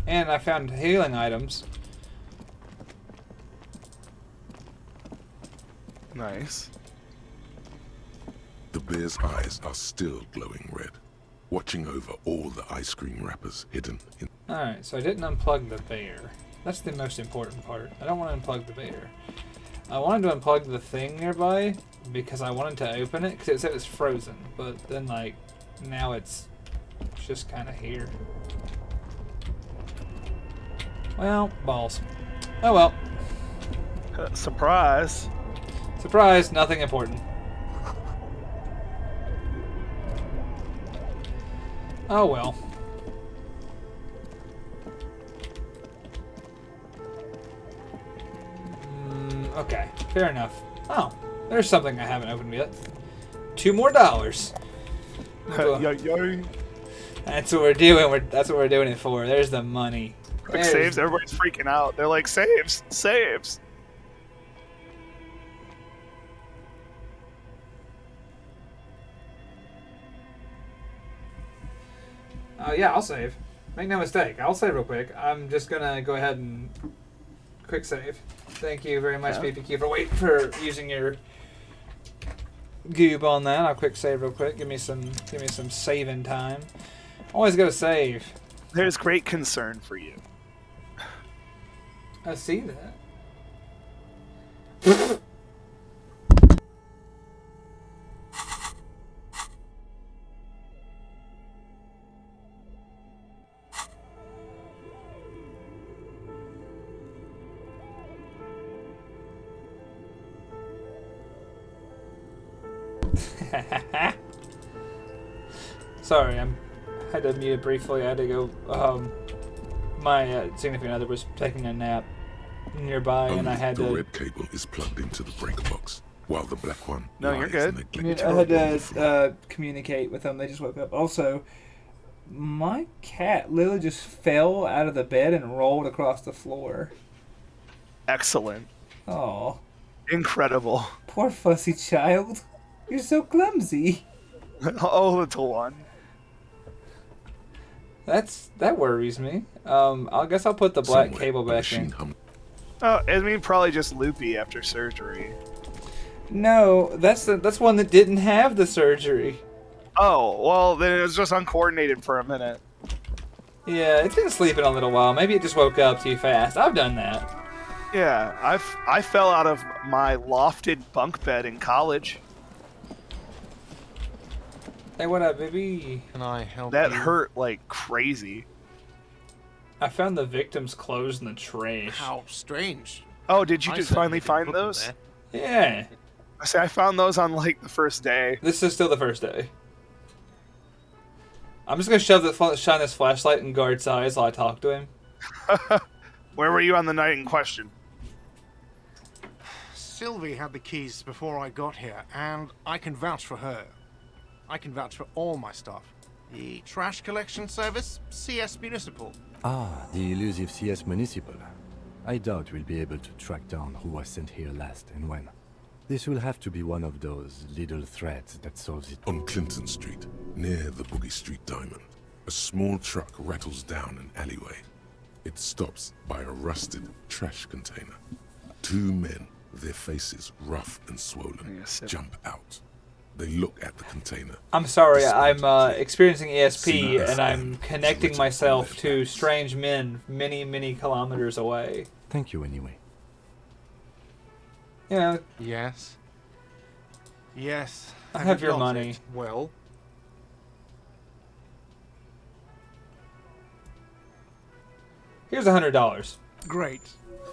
And I found healing items. Nice. The bear's eyes are still glowing red, watching over all the ice cream wrappers hidden in... Alright, so I didn't unplug the bear. That's the most important part. I don't want to unplug the bear. I wanted to unplug the thing nearby because I wanted to open it because it said it was frozen. But then, like, now it's just kind of here. Well, balls. Oh well. Surprise. Surprise, nothing important. Oh well. Okay, fair enough. Oh, there's something I haven't opened yet. $2 more. Yo. That's what we're doing. That's what we're doing it for. There's the money. Quick saves, everybody's freaking out. They're like, saves, saves. Yeah, I'll save. Make no mistake, I'll save real quick. I'm just gonna go ahead and quick save. Thank you very much, PPQ, for using your goob on that. I'll quick save real quick. Give me some saving time. Always gotta save. There's great concern for you. I see that. Sorry, I had to mute it briefly. I had to go. My significant other was taking a nap nearby, and I had the to. red cable is plugged into the breaker box, while the black one No, you're good. neglected I had on the floor. to communicate with them. They just woke up. Also, my cat literally just fell out of the bed and rolled across the floor. Excellent. Oh, Incredible. poor fussy child. You're so clumsy. Oh, little one. That worries me. I guess I'll put the black Somewhere, cable a back machine in. hum- Oh, I mean, probably just loopy after surgery. No, that's one that didn't have the surgery. Oh, well, then it was just uncoordinated for a minute. Yeah, it's been sleeping a little while. Maybe it just woke up too fast. I've done that. Yeah, I fell out of my lofted bunk bed in college. Hey, what up, baby? Can I help That you? hurt like crazy. I found the victim's clothes in the trash. How strange. Oh, did you I just certainly finally didn't find put them those? there. Yeah. I say I found those on like the first day. This is still the first day. I'm just gonna shine this flashlight in Guard's eyes while I talk to him. Where were you on the night in question? Sylvie had the keys before I got here, and I can vouch for her. I can vouch for all my stuff. The trash collection service, CS Municipal. Ah, the elusive CS Municipal. I doubt we'll be able to track down who was sent here last and when. This will have to be one of those little threads that solves it. On Clinton Street, near the Boogie Street Diamond, a small truck rattles down an alleyway. It stops by a rusted trash container. Two men, their faces rough and swollen, Yes, jump out. They look at the container. I'm sorry, Despite I'm it, experiencing ESP CSM and I'm is connecting written myself on to their backs. strange men many, many kilometers away. Thank you anyway. You know, Yes. Yes. I have you your got money. it? Well, here's $100. great.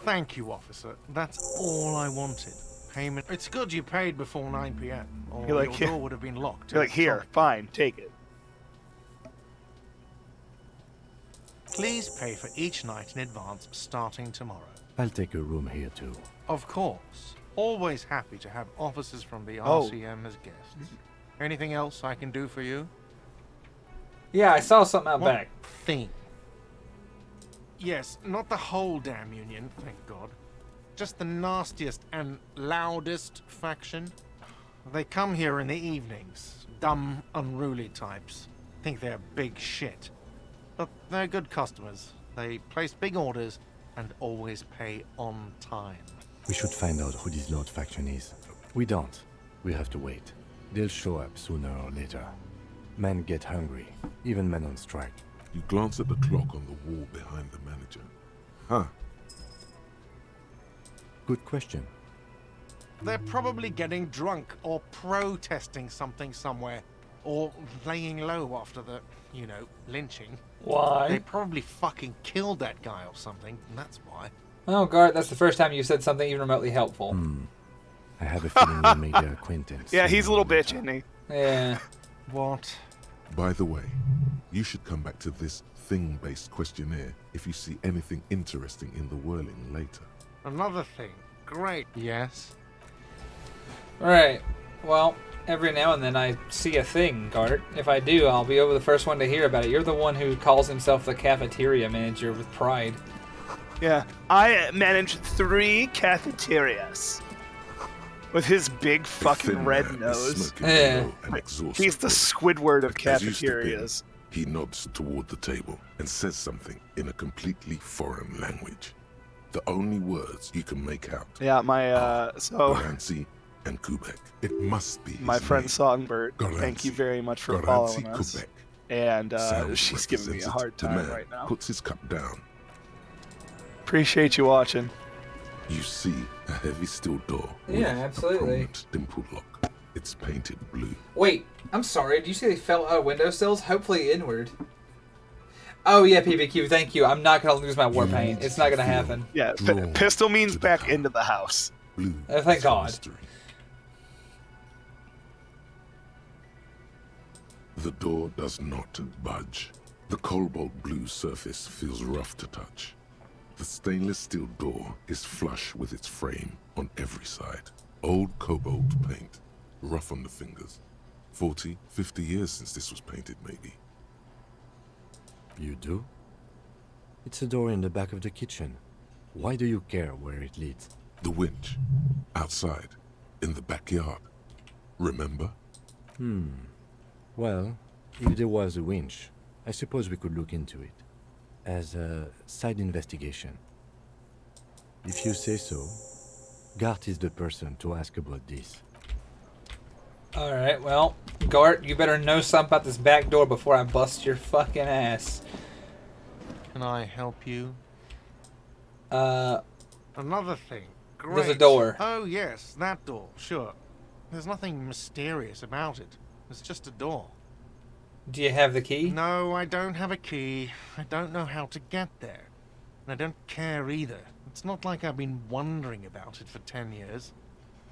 Thank you, officer. That's all I wanted. Payment. It's good you paid before 9 p.m. or You're like, your door would have been locked. You're like, here, fine, take it. Please pay for each night in advance starting tomorrow. I'll take a room here too. Of course. Always happy to have officers from the Oh. RCM as guests. Anything else I can do for you? Yeah, I saw something out What back. thing? Yes, not the whole damn union, thank God. Just the nastiest and loudest faction. They come here in the evenings. Dumb, unruly types. Think they're big shit. But they're good customers. They place big orders and always pay on time. We should find out who this Lord faction is. We don't. We have to wait. They'll show up sooner or later. Men get hungry, even men on strike. You glance at the clock on the wall behind the manager. Huh. Good question. They're probably getting drunk or protesting something somewhere. Or laying low after the, lynching. They Why? probably fucking killed that guy or something, and that's why. Oh, Guard, that's the first time you said something even remotely helpful. I have a feeling we'll make their acquaintance. Yeah, he's a little sooner or bitch, later. isn't he? Yeah. What? By the way, you should come back to this thing-based questionnaire if you see anything interesting in the whirling later. Another thing. Great. Yes? Alright. Well, every now and then I see a thing, Guard. If I do, I'll be over the first one to hear about it. You're the one who calls himself the cafeteria manager with pride. Yeah. I manage 3 cafeterias. With his big The fucking thin red man is nose. smoking Yeah. low and exhausted. He's the Squidward of As used to be, cafeterias. he nods toward the table and says something in a completely foreign language. The only words you can make out Yeah, my, are so, Garanzi and Kubek. It must be his my friend name. Songbird, Garanzi. thank you very much for Garanzi following us. Kubek. And, Sales she's giving me a representative. hard The time man right now. puts his cup down. Appreciate you watching. You see a heavy steel door with Yeah, a absolutely. prominent dimple lock. It's painted blue. Wait, I'm sorry. Did you say they fell out of windowsills? Hopefully inward. Oh yeah, PBQ, thank you. I'm not gonna lose my war paint. It's not gonna happen. Yeah, Drawn pistol means to the back color. into the house. Blue. Oh, thank is for God. mystery. The door does not budge. The cobalt blue surface feels rough to touch. The stainless steel door is flush with its frame on every side. Old cobalt paint, rough on the fingers. 40, 50 years since this was painted, maybe. You do? It's a door in the back of the kitchen. Why do you care where it leads? The winch, outside, in the backyard. Remember? Well, if there was a winch, I suppose we could look into it. As a side investigation. If you say so, Gart is the person to ask about this. Alright, well, Gart, you better know something about this back door before I bust your fucking ass. Can I help you? Uh, Another thing. Great. There's a door. Oh, yes, that door, sure. There's nothing mysterious about it. It's just a door. do you have the key? No, I don't have a key. I don't know how to get there. And I don't care either. It's not like I've been wondering about it for 10 years.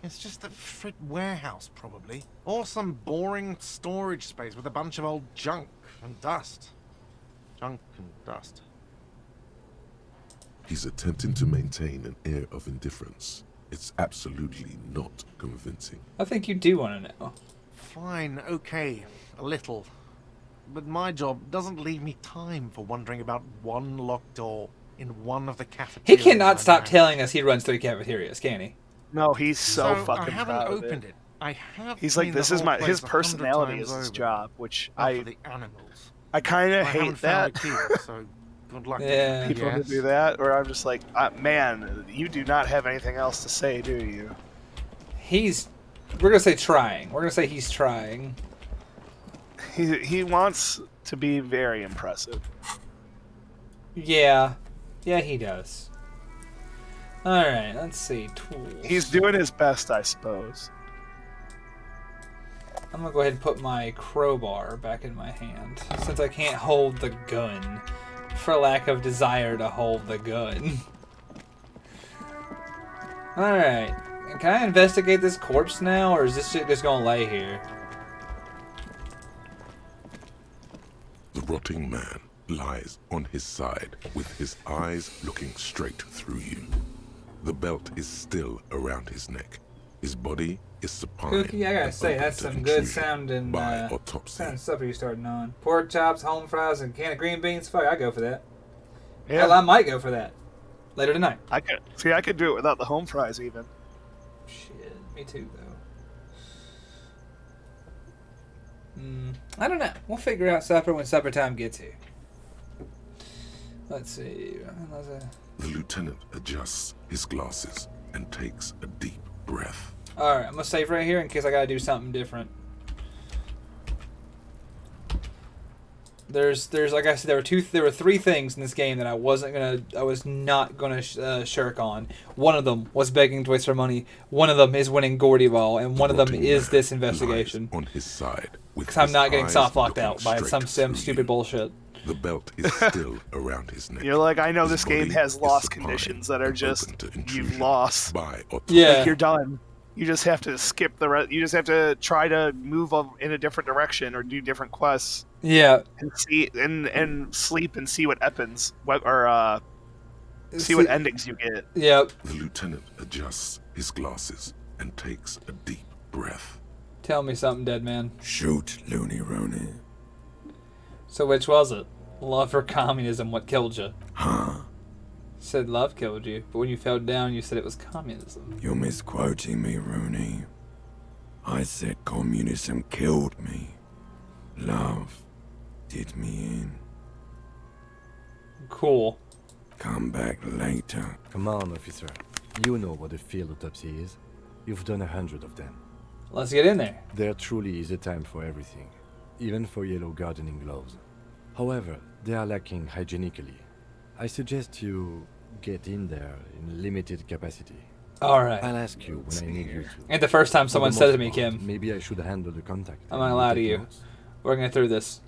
It's just a frit warehouse, probably. Or some boring storage space with a bunch of old junk and dust. Junk and dust. He's attempting to maintain an air of indifference. It's absolutely not convincing. I think you do want to know. Fine, okay, a little. But my job doesn't leave me time for wondering about one locked door in one of the He cafeterias. cannot stop I'm at. telling us he runs 3 cafeterias, can he? No, he's so I fucking haven't proud opened of it. I have. He's like, cleaned this the is whole my place his 100 personality times is his over. job, which Not for I the animals. kind I of haven't hate found that. a key, so good luck. Yeah. to you. People who do that, or I'm just like, man, you do not have anything else to say, do you? We're gonna say trying. We're gonna say he's trying. He wants to be very impressive. Yeah. Yeah, he does. Alright, let's see. Tools. He's doing his best, I suppose. I'm gonna go ahead and put my crowbar back in my hand, since I can't hold the gun, for lack of desire to hold the gun. Alright. Can I investigate this corpse now, or is this shit just gonna lay here? The rotting man lies on his side with his eyes looking straight through you. The belt is still around his neck. His body is supine. Cookie, I gotta and say, open that's to some good intrusion sounding, by autopsy. sounding stuff you're starting on. Pork chops, home fries, and a can of green beans. Fuck, I go for that. Yeah, Hell, I might go for that later tonight. I could do it without the home fries even. Shit, me too, though. I don't know. We'll figure out supper when supper time gets here. Let's see. The lieutenant adjusts his glasses and takes a deep breath. Alright, I'm gonna save right here in case I gotta do something different. There's like I said, there were 3 things in this game that I was not gonna shirk on. One of them was begging Toys for money. One of them is winning Gordy Ball, and one of them Rotting is man this investigation. lies on his side with Because I'm his not getting eyes soft locked looking out by straight some through stupid you. bullshit. The belt is still around his neck. You're like, I know His this game body has is loss supine conditions that are and just open to you've intrusion lost. by autopsy. Yeah. Like you're done. You just have to skip the rest. You just have to try to move in a different direction or do different quests Yeah. and see and sleep and see what happens. See what endings you get. Yep. The lieutenant adjusts his glasses and takes a deep breath. Tell me something, dead man. Shoot, Looney Rooney. So which was it? Love or communism? What killed you? Huh? Said love killed you, but when you fell down, you said it was communism. You're misquoting me, Rooney. I said communism killed me. Love did me in. Cool. Come back later. Come on, officer. You know what a field autopsy is. You've done 100 of them. Let's get in there. There truly is a time for everything, even for yellow gardening gloves. However, they are lacking hygienically. I suggest you get in there in limited capacity. Alright. I'll ask you when I need you to. And the first time For someone the said most to me, part, Kim, maybe I should handle the contact. I'm not and gonna lie to take you. notes. We're gonna through this.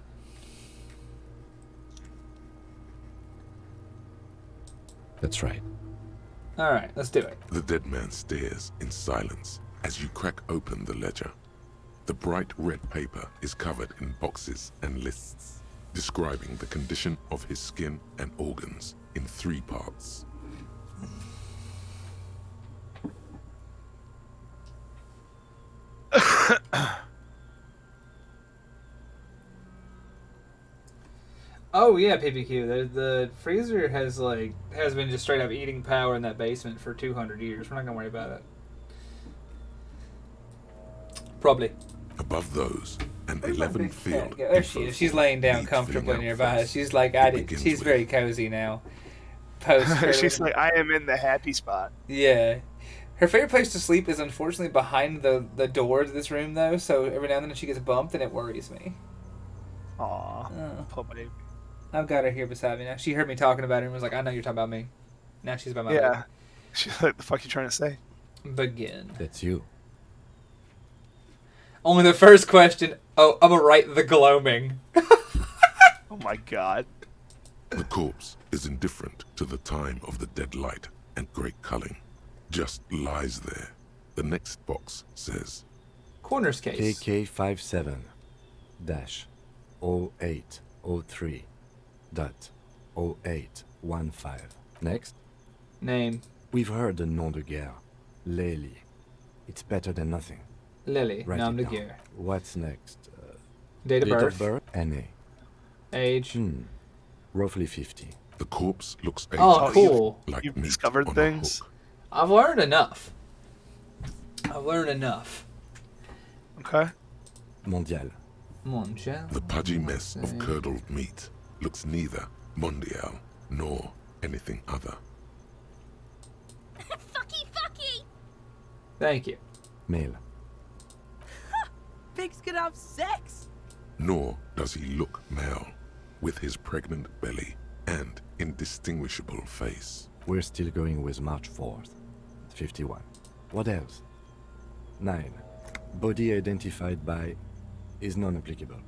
That's right. Alright, let's do it. The dead man stares in silence as you crack open the ledger. The bright red paper is covered in boxes and lists, describing the condition of his skin and organs in 3 parts. Oh yeah, PPQ. The freezer has been just straight up eating power in that basement for 200 years. We're not gonna worry about it. Probably. Above those, an 11 field. Yeah, there she is. She's laying down needs comfortably filling out nearby. first. She's like, It begins she's with- very cozy now. Post. She's like, I am in the happy spot. Yeah. Her favorite place to sleep is unfortunately behind the door to this room, though. So every now and then she gets bumped, and it worries me. Aw, Oh. poor baby. I've got her here beside me now. She heard me talking about her and was like, "I know you're talking about me." Now she's by my Yeah. She's like, the fuck you trying to say? leg. Begin. That's you. Only the first question. Oh, I'm gonna write the gloaming. Oh my god. The corpse is indifferent to the time of the dead light and great culling just lies there. The next box says, Corner's case. KK57-0803.0815. Next. Name. We've heard the nom de guerre. Lely. It's better than nothing. Lily. Write Nom it de down. guerre. What's next? Date of birth. NA. Age. Roughly 50. the corpse looks aged, Oh, cool. like You've meat discovered on a things? hook. I've learned enough. I've learned enough. Okay. Mondial. Mondial. The pudgy mess of curdled meat looks neither mondial nor anything other. Fucky, fucky! Thank you. Male. Pigs can have sex! Nor does he look male, with his pregnant belly and indistinguishable face. We're still going with March 4th. 51. What else? 9. Body identified by is non-applicable.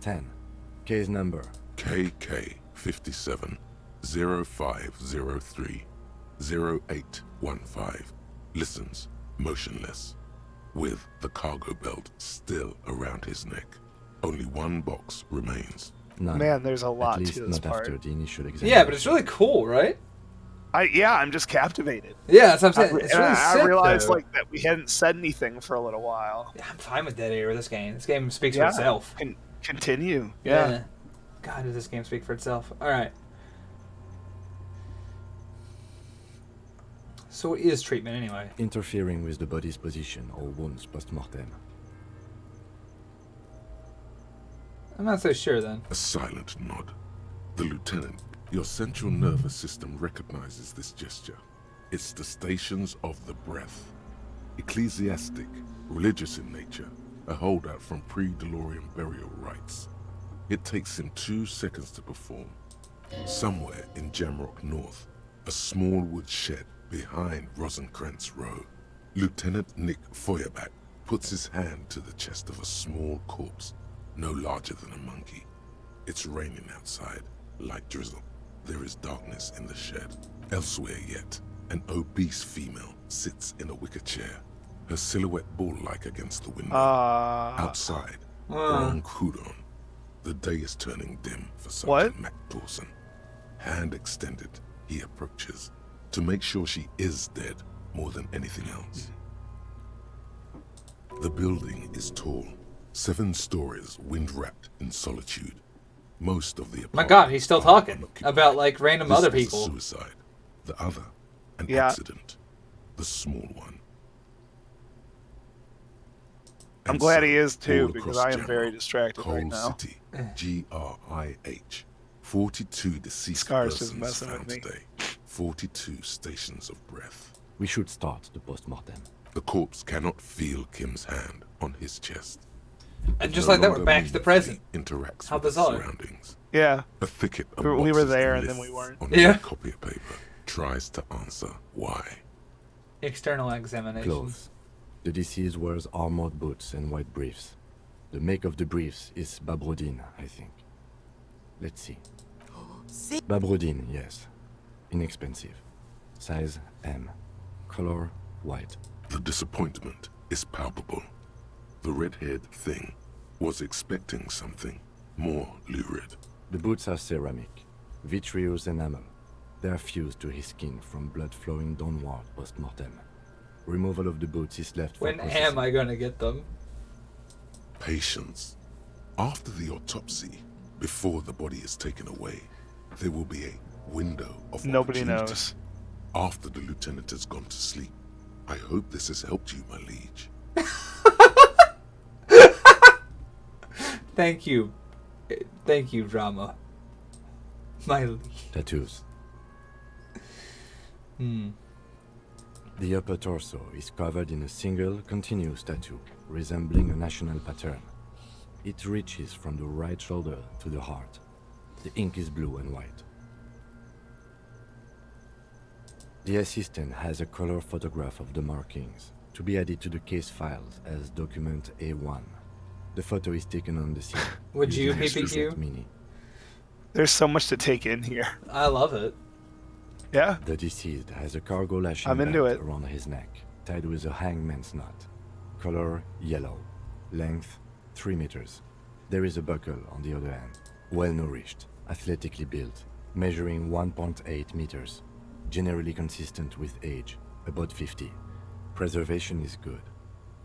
10. Case number. KK 57 0503 0815 listens motionless, with the cargo belt still around his neck. Only one box remains. None. Man, there's a lot At least to this not part. after the initial examination. Yeah, but it's really cool, right? I'm just captivated. Yeah, that's what I'm saying. It's really I sick, realized though. like that we hadn't said anything for a little while. Yeah, I'm fine with dead air with this game. This game speaks for Yeah. itself. Continue. Yeah. God, does this game speak for itself? All right. So what is treatment anyway? Interfering with the body's position or wounds post-mortem. I'm not so sure then. A silent nod. The lieutenant, your central nervous system recognizes this gesture. It's the stations of the breath. Ecclesiastic, religious in nature, a holdout from pre-DeLorean burial rites. It takes him 2 seconds to perform. Somewhere in Jamrock North, a small wood shed behind Rosenkrantz Row, Lieutenant Nick Feuerbach puts his hand to the chest of a small corpse, no larger than a monkey. It's raining outside, light drizzle. There is darkness in the shed. Elsewhere yet, an obese female sits in a wicker chair, her silhouette bull-like against the window. Outside, Grand Coudon. The day is turning dim for Sergeant Mac Dawson. Hand extended, he approaches, to make sure she is dead more than anything else. The building is tall, 7 stories, wind-wrapped in solitude. Most of the My God, he's still apartments are talking unoccupied. about like random This other was a people. suicide. The other, an Yeah. accident. The small one. I'm And glad so, he is too, all because across I am very Jamrock, distracted Coal right now. City, GRIH. 42 deceased Scar's just persons messing with found me. today. 42 stations of breath. We should start the post-mortem. The corpse cannot feel Kim's hand on his chest. And It just no like that, we're longer back to the meaningfully present. Interacts How with its bizarre. surroundings. Yeah. A thicket of We were boxes there and and then we lists weren't. on Yeah. a copy of paper tries to answer why. External examination. Clothes. The deceased wears armored boots and white briefs. The make of the briefs is Babrodine, I think. Let's see. Babrodine, yes. Inexpensive. Size M. Color white. The disappointment is palpable. The red-haired thing was expecting something more lurid. The boots are ceramic. Vitreous enamel. They are fused to his skin from blood flowing downward post-mortem. Removal of the boots is left for When processing. am I gonna get them? Patience. After the autopsy, before the body is taken away, there will be a window of Nobody opportunity. knows. After the lieutenant has gone to sleep. I hope this has helped you, my liege. Thank you. Thank you, drama. My lead. Tattoos. Hmm. The upper torso is covered in a single continuous tattoo, resembling a national pattern. It reaches from the right shoulder to the heart. The ink is blue and white. The assistant has a color photograph of the markings, to be added to the case files as document A1. The photo is taken on the scene. Would you, using a PPQ? Project Mini. There's so much to take in here. I love it. Yeah. The deceased has a cargo lashing I'm into belt it. around his neck, tied with a hangman's knot. Color yellow. Length 3 meters. There is a buckle on the other end. Well nourished, athletically built, measuring 1.8 meters. Generally consistent with age, about 50. Preservation is good.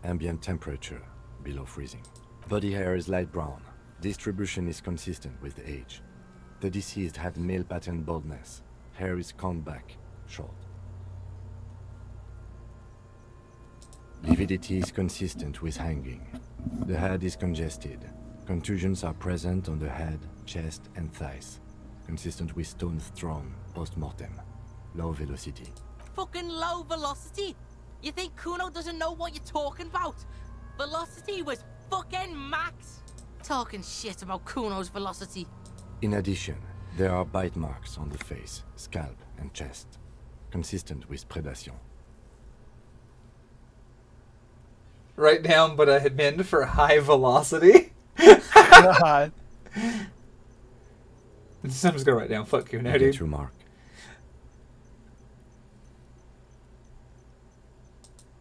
Ambient temperature, below freezing. Body hair is light brown. Distribution is consistent with age. The deceased had male pattern baldness. Hair is combed back, short. Lividity is consistent with hanging. The head is congested. Contusions are present on the head, chest, and thighs. Consistent with stones thrown post-mortem. Low velocity. Fucking low velocity? You think Kuno doesn't know what you're talking about? Velocity was fucking max. Talking shit about Kuno's velocity. In addition, there are bite marks on the face, scalp, and chest. Consistent with predation. Write down, but I had meant for high velocity. God. I'm just gonna write down, fuck you, no, Get dude. your mark.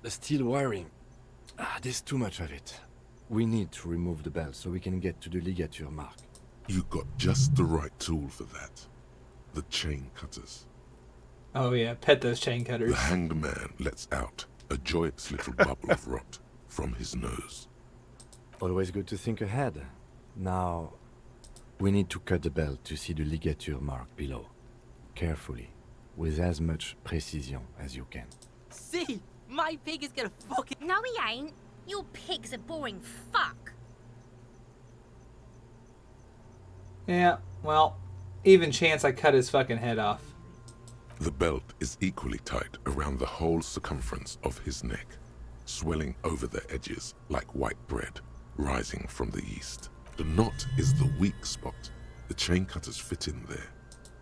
The steel wiring. There's too much of it. We need to remove the belt so we can get to the ligature mark. You got just the right tool for that. The chain cutters. Oh yeah, pet those chain cutters. The hanged man lets out a joyous little bubble of rot from his nose. Always good to think ahead. Now, we need to cut the belt to see the ligature mark below. Carefully, with as much precision as you can. See? My pig is gonna fucking... No, he ain't. Your pig's a boring fuck. Yeah, well, even chance I cut his fucking head off. The belt is equally tight around the whole circumference of his neck, swelling over the edges like white bread, rising from the east. The knot is the weak spot. The chain cutters fit in there.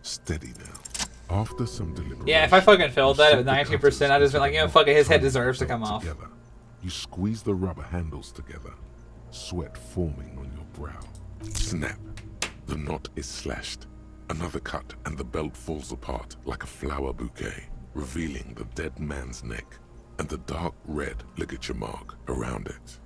Steady now. After some deliberation... Yeah, if I fucking filled that at you set the 19%, I'd just be like, you know, fuck it, his head deserves to come off. together. You squeeze the rubber handles together, sweat forming on your brow. Snap. The knot is slashed. Another cut and the belt falls apart like a flower bouquet, revealing the dead man's neck and the dark red ligature mark around it.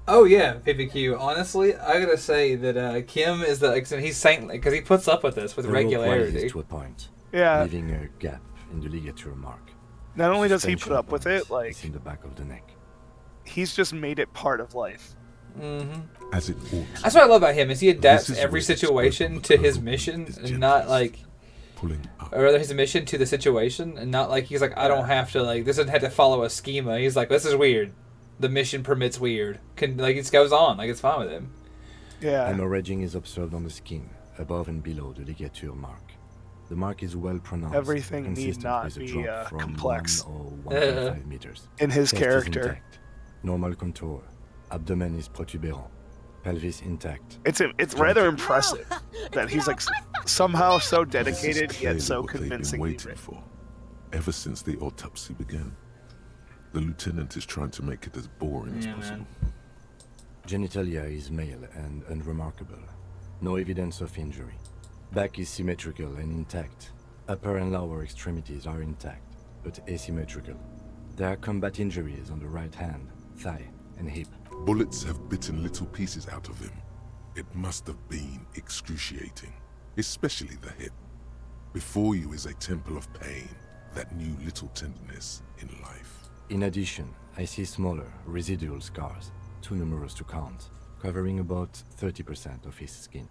Oh yeah, PPQ. Honestly, I gotta say that Kim is he's saintly because he puts up with this with The rope regularity. rises to a point, Yeah. leaving a gap in the ligature mark. Not only does he Suspension put up with point it, like, is in the back of the neck. he's just made it part of life. As it ought. That's what I love about him is he adapts This is every where the situation scope to of the his kernel mission, is and not like, pulling up. or rather his mission to the situation, and not like he's like, I don't have to like this doesn't have to follow a schema. He's like, this is weird. The mission permits weird. Can like it goes on like it's fine with him. Yeah. Hemorrhaging is observed on the skin, above and below the ligature mark. The mark is well pronounced. Everything need consistent not with a be drop from complex 1 or 1.5 meters. in his Chest is character. intact. Normal contour. Abdomen is protuberant. Pelvis intact. It's rather impressive that he's like somehow so dedicated This is yet clearly so what they've been convincingly waiting written. for, ever since the autopsy began. The lieutenant is trying to make it as boring as Yeah, possible. man. Genitalia is male and unremarkable. No evidence of injury. Back is symmetrical and intact. Upper and lower extremities are intact, but asymmetrical. There are combat injuries on the right hand, thigh, and hip. Bullets have bitten little pieces out of him. It must have been excruciating, especially the hip. Before you is a temple of pain that knew little tenderness in life. In addition, I see smaller, residual scars, too numerous to count, covering about 30% of his skin.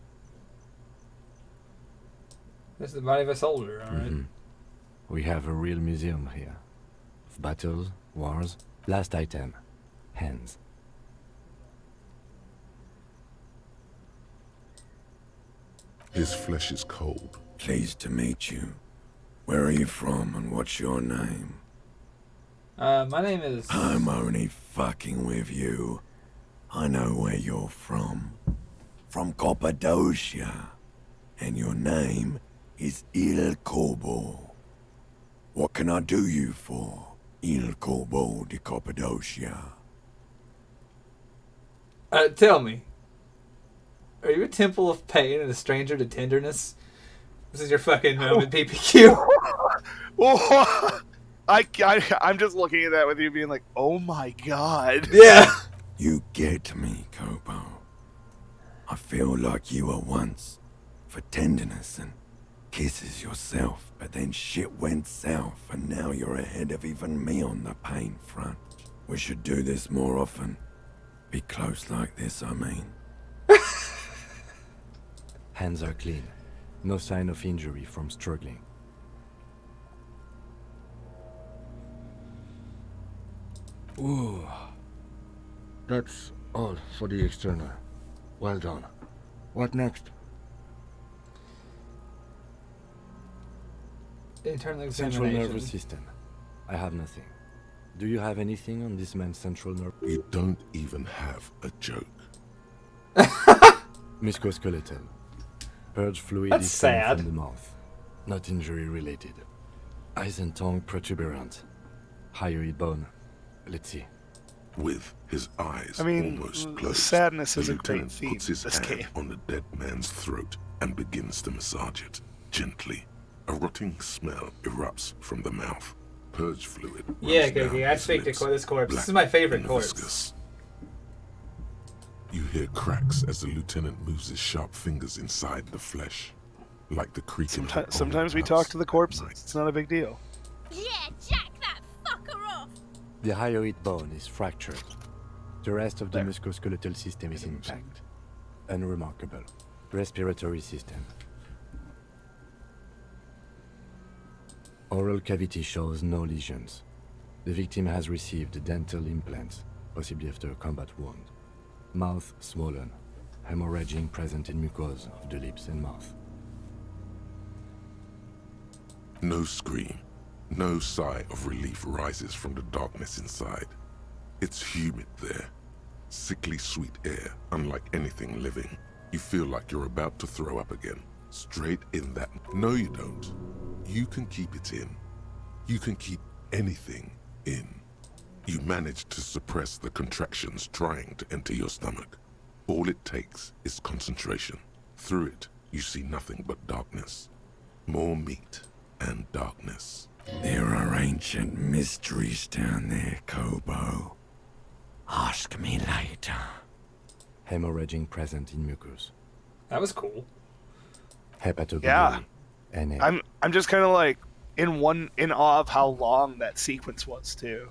This is the body of a soldier, alright. We have a real museum here. Of battles, wars. Last item, hands. His flesh is cold. Pleased to meet you. Where are you from and what's your name? My name is... I'm only fucking with you. I know where you're from. From Cappadocia. And your name is Il Corbo. What can I do you for, Il Corbo de Cappadocia? Tell me. Are you a temple of pain and a stranger to tenderness? This is your fucking moment, PPQ. Oh, I'm just looking at that with you being like, oh my god. Yeah. You get me, Kobo. I feel like you were once, for tenderness and kisses yourself, but then shit went south, and now you're ahead of even me on the pain front. We should do this more often. Be close like this, I mean. Hands are clean. No sign of injury from struggling. Ooh. That's all for the external. Well done. What next? Internal Central examination. nervous system. I have nothing. Do you have anything on this man's central nerve? You don't even have a joke. Musculoskeletal. Purge fluid That's is coming sad. from the mouth. Not injury related. Eyes and tongue protuberant. Hyoid bone. Let's see. With his eyes I mean, almost closed, sadness the is a great lieutenant theme puts his in this hand game. on the dead man's throat and begins to massage it gently. A rotting smell erupts from the mouth. Purge fluid. Yeah, runs down Goki, I his speak to lips, this corpse. This black is my favorite and corpse. viscous. You hear cracks as the lieutenant moves his sharp fingers inside the flesh, like the creaking. Sometimes we talk to the corpses. It's not a big deal. Yeah, jack that fucker off! The hyoid bone is fractured. The rest of the There. musculoskeletal system is intact. Unremarkable. Respiratory system. Oral cavity shows no lesions. The victim has received dental implants, possibly after a combat wound. Mouth swollen. Hemorrhaging present in mucosa of the lips and mouth. No scream, no sigh of relief rises from the darkness inside. It's humid there. Sickly sweet air, unlike anything living. You feel like you're about to throw up again. Straight in that. No, you don't. You can keep it in. You can keep anything in. You manage to suppress the contractions trying to enter your stomach. All it takes is concentration. Through it, you see nothing but darkness. More meat and darkness. There are ancient mysteries down there, Kobo. Ask me later. Hemorrhaging present in mucus. That was cool. Hepatobiliary. Yeah. NA. I'm just kind of like in awe of how long that sequence was too.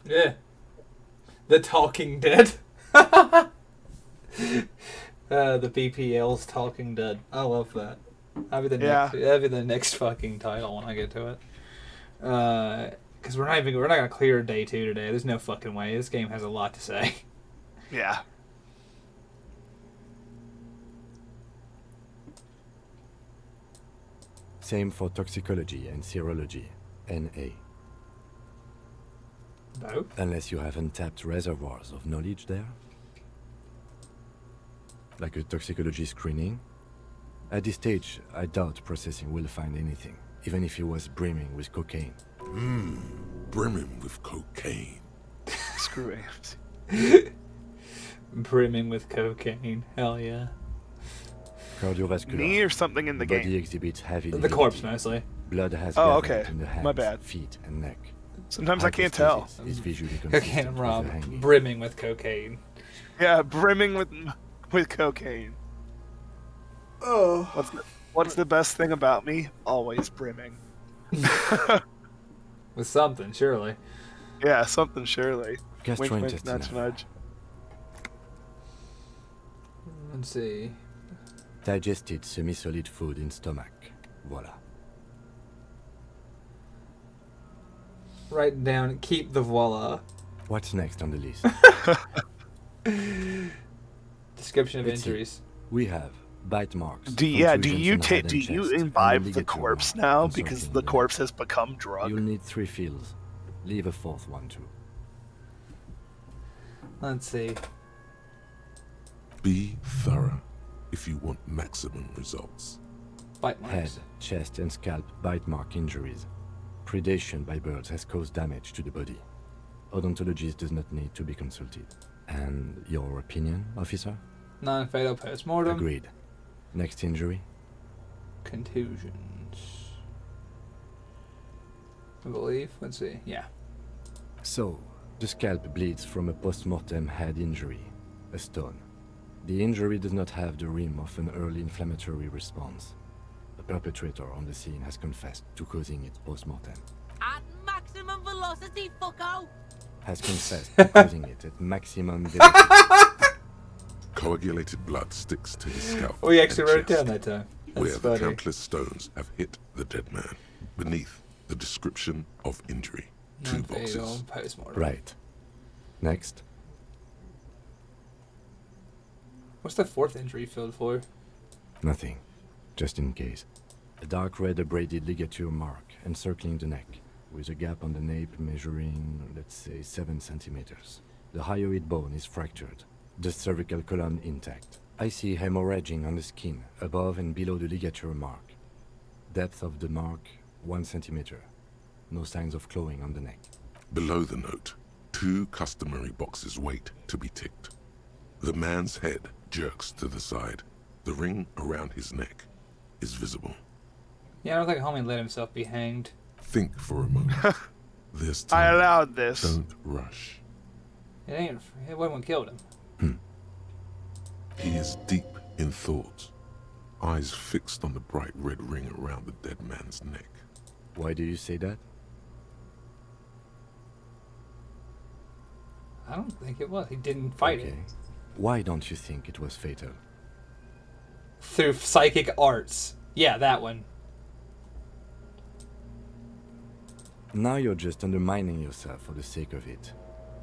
Yeah. The Talking Dead. The BPL's Talking Dead. I love that. That'll be the next fucking title when I get to it. Because we're not gonna clear day 2 today. There's no fucking way. This game has a lot to say. Yeah. Same for toxicology and serology. NA. Both? Unless you have untapped reservoirs of knowledge there. Like a toxicology screening. At this stage, I doubt processing will find anything, even if it was brimming with cocaine. Brimming with cocaine. Screw it. Brimming with cocaine. Hell yeah. Cardiovascular. Me or something in the Body game? exhibits heavy The corpse, lividity. mostly. Blood has Oh, gathered okay. in the hands, My bad. feet, and neck. Sometimes I can't tell. Hypostasis is visually Cocaine consistent and with Rob. the hanging. Brimming with cocaine. Yeah, brimming with cocaine. Oh. What's the best thing about me? Always brimming. With something, surely. Yeah, something surely. Wink, wink, Gastrointestinal. nudge, nudge. Let's see. Digested semi-solid food in stomach. Voila. Write down, keep the voila. What's next on the list? Description of Let's see. injuries. We have bite marks. Do you imbibe the corpse now because the corpse has become drug? You'll need 3 fills. Leave a 4th one too. Let's see. Be thorough if you want maximum results. Bite marks. Head, chest, and scalp bite mark injuries. Predation by birds has caused damage to the body. Odontologist does not need to be consulted. And your opinion, officer? Non-fatal post-mortem. Agreed. Next injury? Contusions. I believe. Let's see. Yeah. So, the scalp bleeds from a post-mortem head injury, a stone. The injury does not have the rim of an early inflammatory response. The perpetrator on the scene has confessed to causing it post-mortem. At maximum velocity, fucko! Has confessed to causing it at maximum velocity. Coagulated blood sticks to his scalp. We actually and wrote it down chest, that time. where That's the funny. countless stones have hit the dead man. Beneath the description of injury, 2 Non-fatal boxes. postmortem. Right. Next. What's the 4th injury filled for? Nothing. Just in case. A dark red abraded ligature mark encircling the neck, with a gap on the nape measuring, let's say, 7 centimeters. The hyoid bone is fractured. The cervical column intact. I see hemorrhaging on the skin, above and below the ligature mark. Depth of the mark, 1 centimeter. No signs of clawing on the neck. Below the note, 2 customary boxes wait to be ticked. The man's head jerks to the side. The ring around his neck is visible. Yeah, I don't think homie let himself be hanged. Think for a moment. There's I time. allowed this. Don't rush. It wasn't what killed him. He is deep in thought, eyes fixed on the bright red ring around the dead man's neck. Why do you say that? I don't think it was. He didn't fight it. Why don't you think it was fatal? Through psychic arts. Yeah, that one. Now you're just undermining yourself for the sake of it.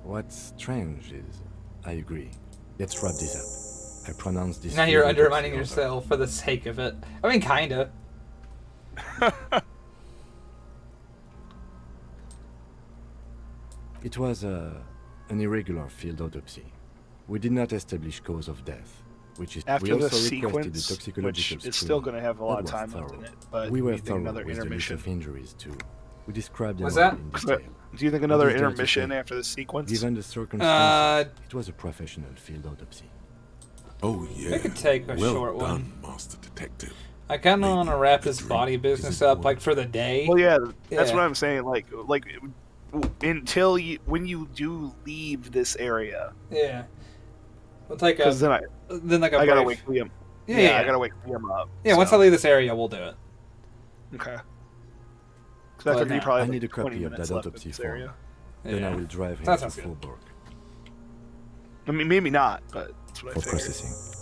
What's strange is, I agree. Let's wrap this up. I pronounce this. Now you're field undermining over. yourself for the sake of it. I mean, kinda. It was an irregular field autopsy. We did not establish cause of death, which is After we the also requested sequence, the toxicological which is screening. still going to have a lot of That time was left in thorough. it, but we were do you think thorough another with the list intermission? of injuries too. We described them What's all that? in detail. Do you think What another is there to intermission say? after the sequence? Given the circumstances, it was a professional field autopsy. Oh yeah. We could take a well short done, one. Master Detective. I kind of want to wrap this drink body is business up, important. like, for the day. Well, yeah, that's Yeah. what I'm saying. Like until when you do leave this area, Yeah. We'll take a... because then I I gotta wake Liam. Yeah. I gotta wake Liam up. Yeah, once I so. leave this area, we'll do it. Okay. Because Well, I figure you now, probably I have need a like 20 copy of minutes that left in autopsy this form. area. Then I Yeah. will drive him That to sounds good. Fallbrook I mean, maybe not, but that's what I for figured. processing.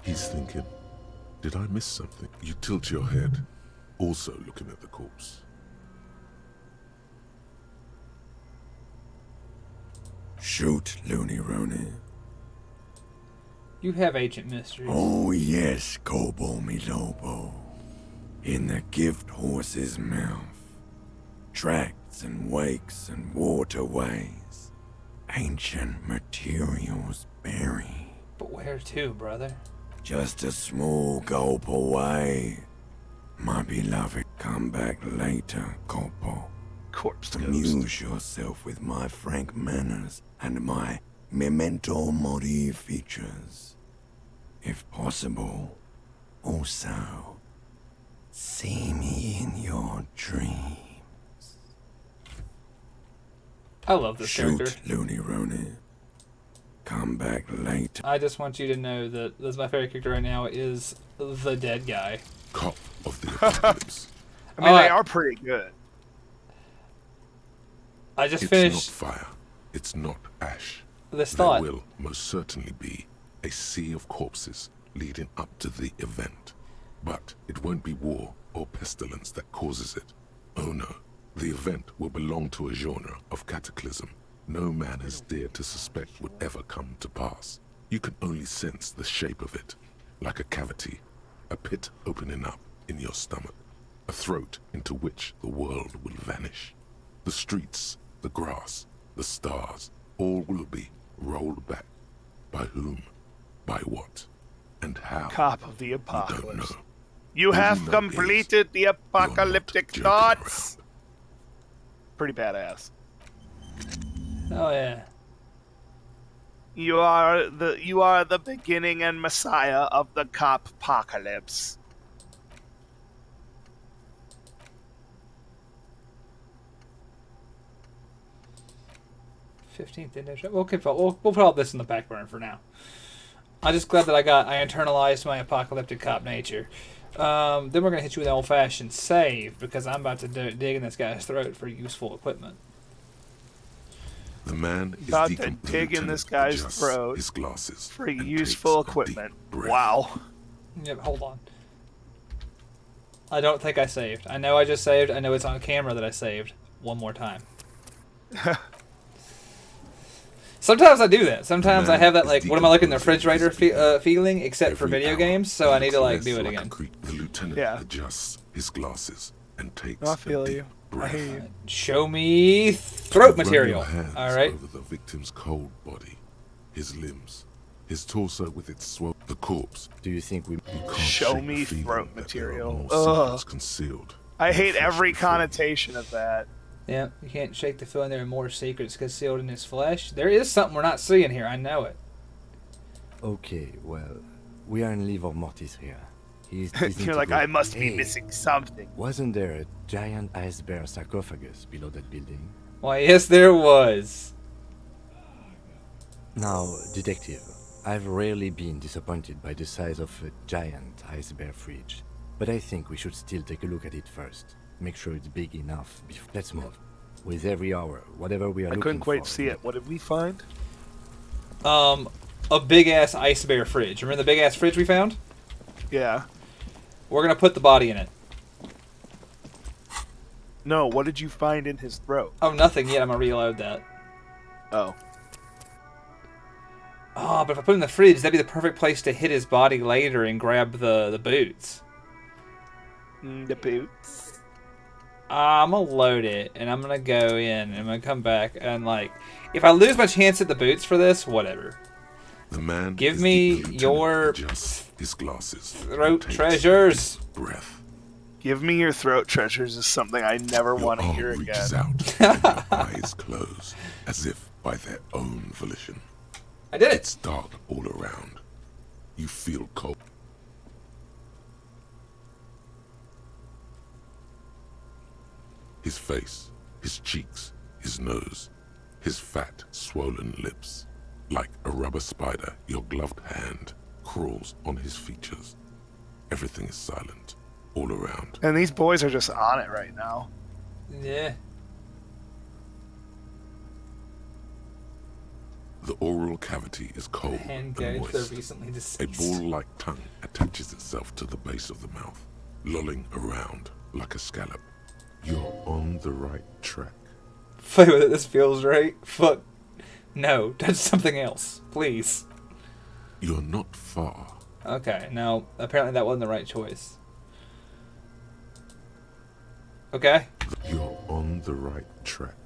He's thinking, did I miss something? You tilt your head, also looking at the corpse. Shoot, Looney Rooney. You have ancient mysteries. Oh yes, Kobo mi Lobo. In the gift horse's mouth. Tracts and wakes and waterways. Ancient materials buried. But where to, brother? Just a small gulp away. My beloved, come back later, Kobo. Corpse ghost. Amuse yourself with my frank manners and my memento mori features. If possible, also, see me in your dreams. I love this Shoot, character. Looney Rooney. Come back later. I just want you to know that my favorite character right now is the dead guy. Cop of the apocalypse. I mean, they are pretty good. I just It's finished not fire. It's not ash. this There thought. will most certainly be a sea of corpses leading up to the event. But it won't be war or pestilence that causes it. Oh no. The event will belong to a genre of cataclysm no man has dared to suspect would ever come to pass. You can only sense the shape of it, like a cavity, a pit opening up in your stomach, a throat into which the world will vanish. The streets, the grass, the stars, all will be rolled back. By whom, by what, and how? Cop of the You don't apocalypse. know. You All have you know completed the You're not apocalyptic joking thoughts. around. Pretty badass. Oh yeah. You are the beginning and messiah of the cop apocalypse. 15th edition. We'll put all this in the back burner for now. I'm just glad that I internalized my apocalyptic cop nature. Then we're going to hit you with an old-fashioned save, because I'm about to dig in this guy's throat for useful equipment. The man is About to dig in this guy's throat his glasses for useful equipment. Wow. Yep, hold on. I don't think I saved. I know I just saved. I know it's on camera that I saved. One more time. Sometimes I do that. Sometimes I have that, like, what am I like in the refrigerator feeling, except for video games, so I need to, like, do it again. The lieutenant adjusts his glasses and takes I feel you. I hear you. Show me throat material. All right. Over the victim's cold body, his limbs, his torso with its swell, the corpse. Do you think we... Show me throat material. Ugh. Concealed. I hate every connotation of that. Yeah, you can't shake the feeling there are more secrets concealed in his flesh. There is something we're not seeing here. I know it. Okay, well, we are in livor mortis here. You're like, I must be missing something. Wasn't there a giant ice bear sarcophagus below that building? Why, yes, there was. Now, detective, I've rarely been disappointed by the size of a giant ice bear fridge, but I think we should still take a look at it first. Make sure it's big enough. Let's move. With every hour, whatever we are looking for... I couldn't quite see it. What did we find? A big-ass ice bear fridge. Remember the big-ass fridge we found? Yeah. We're going to put the body in it. No, what did you find in his throat? Oh, nothing yet. I'm going to reload that. Oh. Oh, but if I put it in the fridge, that'd be the perfect place to hit his body later and grab the boots. The boots? I'm going to load it, and I'm going to go in, and I'm going to come back, and, like, if I lose my chance at the boots for this, whatever. The man Give me your his glasses, throat treasures. Breath. Give me your throat treasures is something I never want to hear again. Reaches out, and your eyes close, as if by their own volition. I did it. It's dark all around. You feel cold. His face, his cheeks, his nose, his fat, swollen lips. Like a rubber spider, your gloved hand crawls on his features. Everything is silent, all around. And these boys are just on it right now. Yeah. The oral cavity is cold and moist. Recently deceased. A ball-like tongue attaches itself to the base of the mouth, lolling around like a scallop. You're on the right track. Wait, whether this feels right? Fuck. No, touch something else, please. You're not far. Okay, no, apparently that wasn't the right choice. Okay. You're on the right track.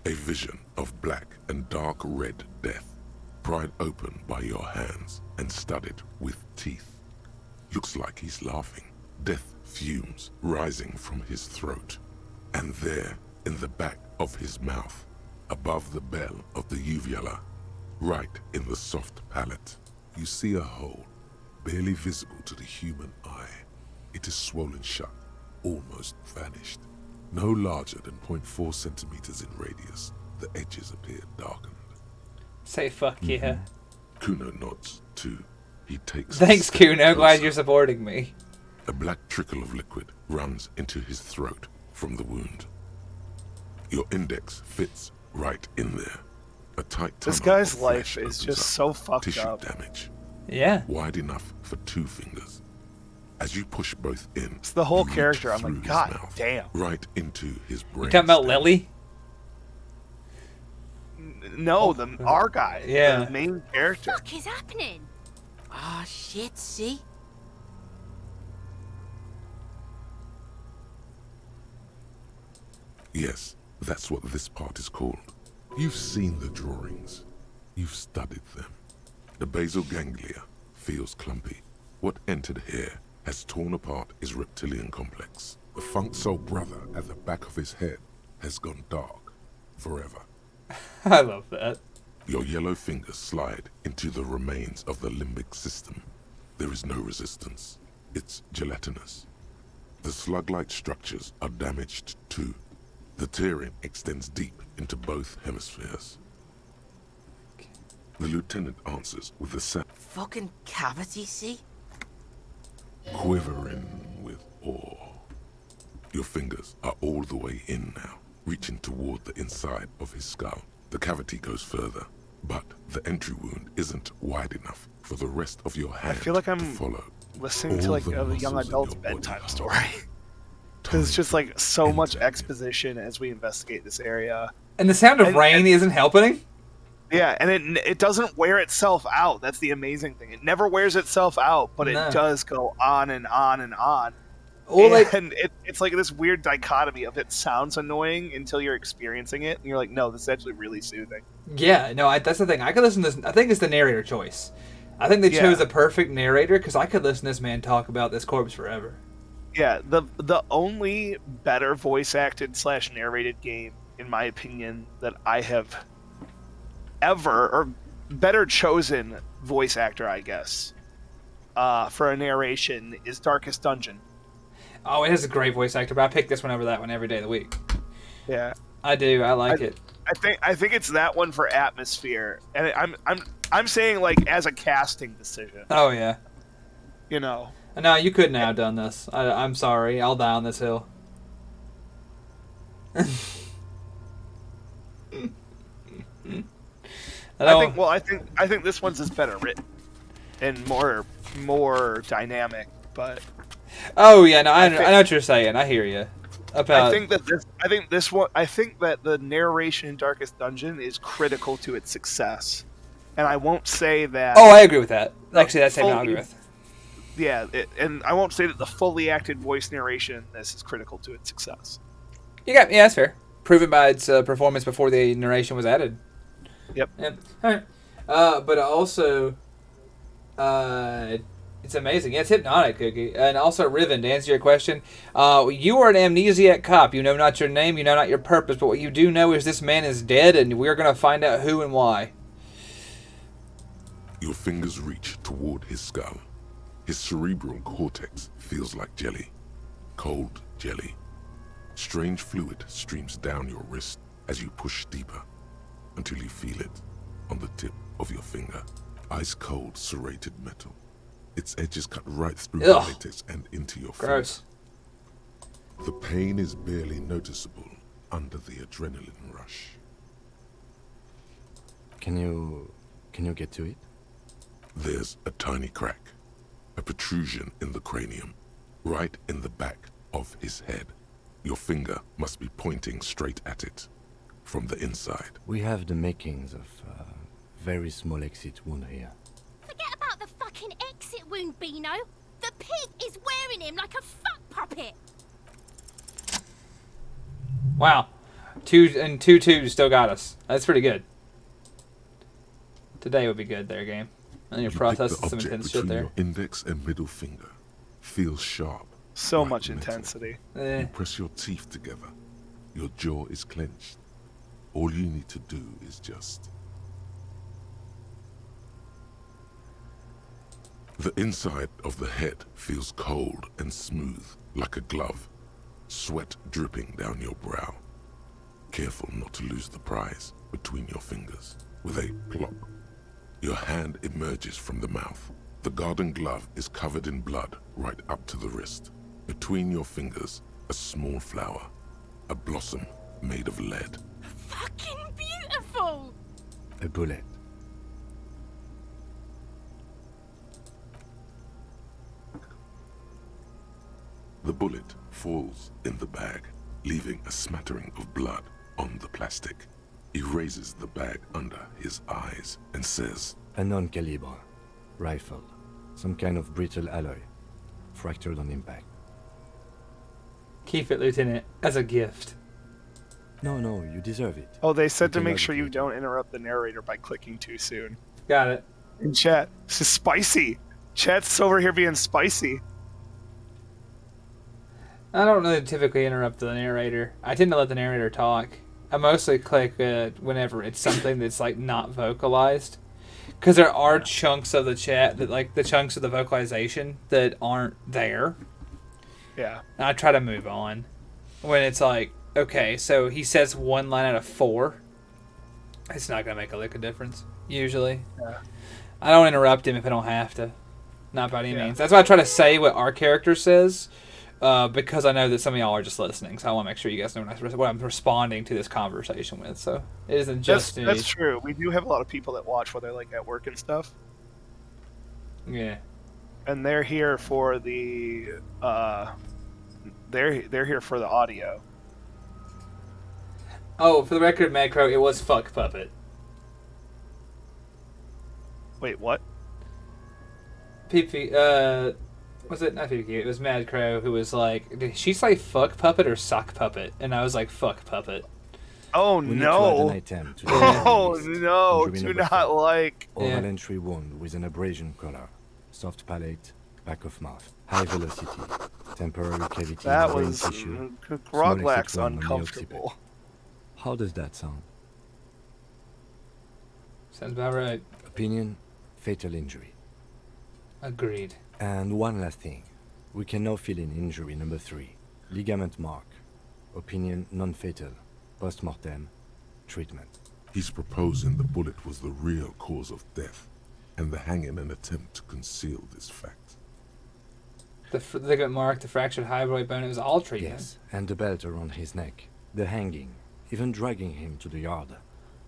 A vision of black and dark red death, pried open by your hands and studded with teeth. Looks like he's laughing. Death fumes rising from his throat. And there, in the back of his mouth, above the bell of the uvula, right in the soft palate, you see a hole, barely visible to the human eye. It is swollen shut, almost vanished. No larger than 0.4 centimeters in radius, the edges appear darkened. Say fuck yeah. Kuno nods, too. He takes Thanks, Kuno. Glad you're supporting me. A black trickle of liquid runs into his throat from the wound. Your index fits right in there. A tight tunnel. This guy's of life flesh is opens just up. so fucked Tissue up. damage. Yeah. Wide enough for 2 fingers. As you push both in, it's the whole you character. reach I'm like, through his God mouth, damn. right into his brain. You talking about Lily? No, our guy. Yeah. The main character. What the fuck is happening? Ah, shit, see? Yes, that's what this part is called. You've seen the drawings. You've studied them. The basal ganglia feels clumpy. What entered here has torn apart his reptilian complex. The funk soul brother at the back of his head has gone dark forever. I love that. Your yellow fingers slide into the remains of the limbic system. There is no resistance. It's gelatinous. The slug-like structures are damaged too. The tearing extends deep into both hemispheres. The lieutenant answers with a sound Fucking cavity, see? quivering with awe. Your fingers are all the way in now, reaching toward the inside of his skull. The cavity goes further, but the entry wound isn't wide enough for the rest of your hand I feel like to I'm follow. listening to All like the a young muscles in adult's your body bedtime are story. Because it's just like so Time much and time. exposition as we investigate this area. And the sound of And- rain isn't helping. Yeah, and it doesn't wear itself out. That's the amazing thing. It never wears itself out, but No. it does go on and on and on. Well, like, And it's like this weird dichotomy of it sounds annoying until you're experiencing it, and you're like, no, this is actually really soothing. yeah, no, that's the thing. I could listen to this. I think it's the narrator choice. I think they Yeah. chose the perfect narrator because I could listen to this man talk about this corpse forever. Yeah, the only better voice acted / narrated game, in my opinion, that I have ever, or better chosen voice actor, I guess, for a narration is Darkest Dungeon. Oh, it has a great voice actor, but I pick this one over that one every day of the week. Yeah, I do. I like it. I think it's that one for atmosphere, and I'm saying like as a casting decision, Oh yeah. you know. No, you couldn't have done this. I'm sorry. I'll die on this hill. I think this one's is better written and more dynamic, but Oh yeah, no, I think- know what you're saying. I hear you. About I think that the narration in Darkest Dungeon is critical to its success, and I won't say that. oh, I agree with that. Actually, that's something I agree with. Yeah, and I won't say that the fully acted voice narration in this is critical to its success. Yeah, that's fair. Proven by its performance before the narration was added. Yep. All right. But also, it's amazing. Yeah, it's hypnotic, Cookie. And also, Riven, to answer your question, you are an amnesiac cop. You know not your name, you know not your purpose, but what you do know is this man is dead, and we're going to find out who and why. Your fingers reach toward his skull. His cerebral cortex feels like jelly. Cold jelly. Strange fluid streams down your wrist as you push deeper until you feel it on the tip of your finger. Ice cold serrated metal. Its edges cut right through the Ugh. latex and into your Gross. face. The pain is barely noticeable under the adrenaline rush. Can you get to it? There's a tiny crack, a protrusion in the cranium, right in the back of his head. Your finger must be pointing straight at it from the inside. We have the makings of a very small exit wound here. Forget about the fucking exit wound, Beano. The pig is wearing him like a fuck puppet. Wow. 2-2 still got us. That's pretty good. Today would be good there, game. And you're You pick processing the some object intense between shit there. your index and middle finger. Feels sharp. So like much metal. intensity. Eh. You press your teeth together. Your jaw is clenched. All you need to do is just... The inside of the head feels cold and smooth, like a glove. Sweat dripping down your brow. Careful not to lose the prize between your fingers. With a plop, your hand emerges from the mouth. The garden glove is covered in blood right up to the wrist. Between your fingers, a small flower. A blossom made of lead. Fucking beautiful. A bullet. The bullet falls in the bag, leaving a smattering of blood on the plastic. He raises the bag under his eyes and says, A non-caliber. Rifle. Some kind of brittle alloy. Fractured on impact. Keep it, Lieutenant, as a gift. No, you deserve it. Oh, they said to Okay, make no, sure you okay. don't interrupt the narrator by clicking too soon. Got it. In chat, this is spicy. Chat's over here being spicy. I don't really typically interrupt the narrator. I tend to let the narrator talk. I mostly click whenever it's something that's like not vocalized, because there are chunks of the chat that like the chunks of the vocalization that aren't there. Yeah. And I try to move on when it's like, okay, so he says one line out of 4. It's not gonna make a lick of difference. usually. Yeah. I don't interrupt him if I don't have to. Not by any Yeah. means. That's why I try to say what our character says, because I know that some of y'all are just listening. So I want to make sure you guys know what I'm responding to this conversation with. So it isn't just That's true. We do have a lot of people that watch while they're like at work and stuff, Yeah. and they're here for the they're here for the audio. Oh, for the record, Macro, it was fuck puppet. Wait, what? Was it not PPQ? It was Mad Crow who was like, did she say fuck puppet or sock puppet? And I was like, fuck puppet. Oh We need to add no! an item to the Oh list. no! Injury Do number not 4. like. Oral entry wound with an abrasion color. Soft palate, back of mouth. High velocity. Temporary cavity That in brain was tissue. Groglak's Small exit wound on the uncomfortable. occiput. How does that sound? Sounds about right. Opinion, fatal injury. Agreed. And one last thing. We can now fill in injury number 3. Ligament mark. Opinion, non-fatal. Post-mortem. Treatment. He's proposing the bullet was the real cause of death, and the hanging an attempt to conceal this fact. The ligament mark, the fractured hyoid bone, it was all treatment. Yes, and the belt around his neck. The hanging. Even dragging him to the yard.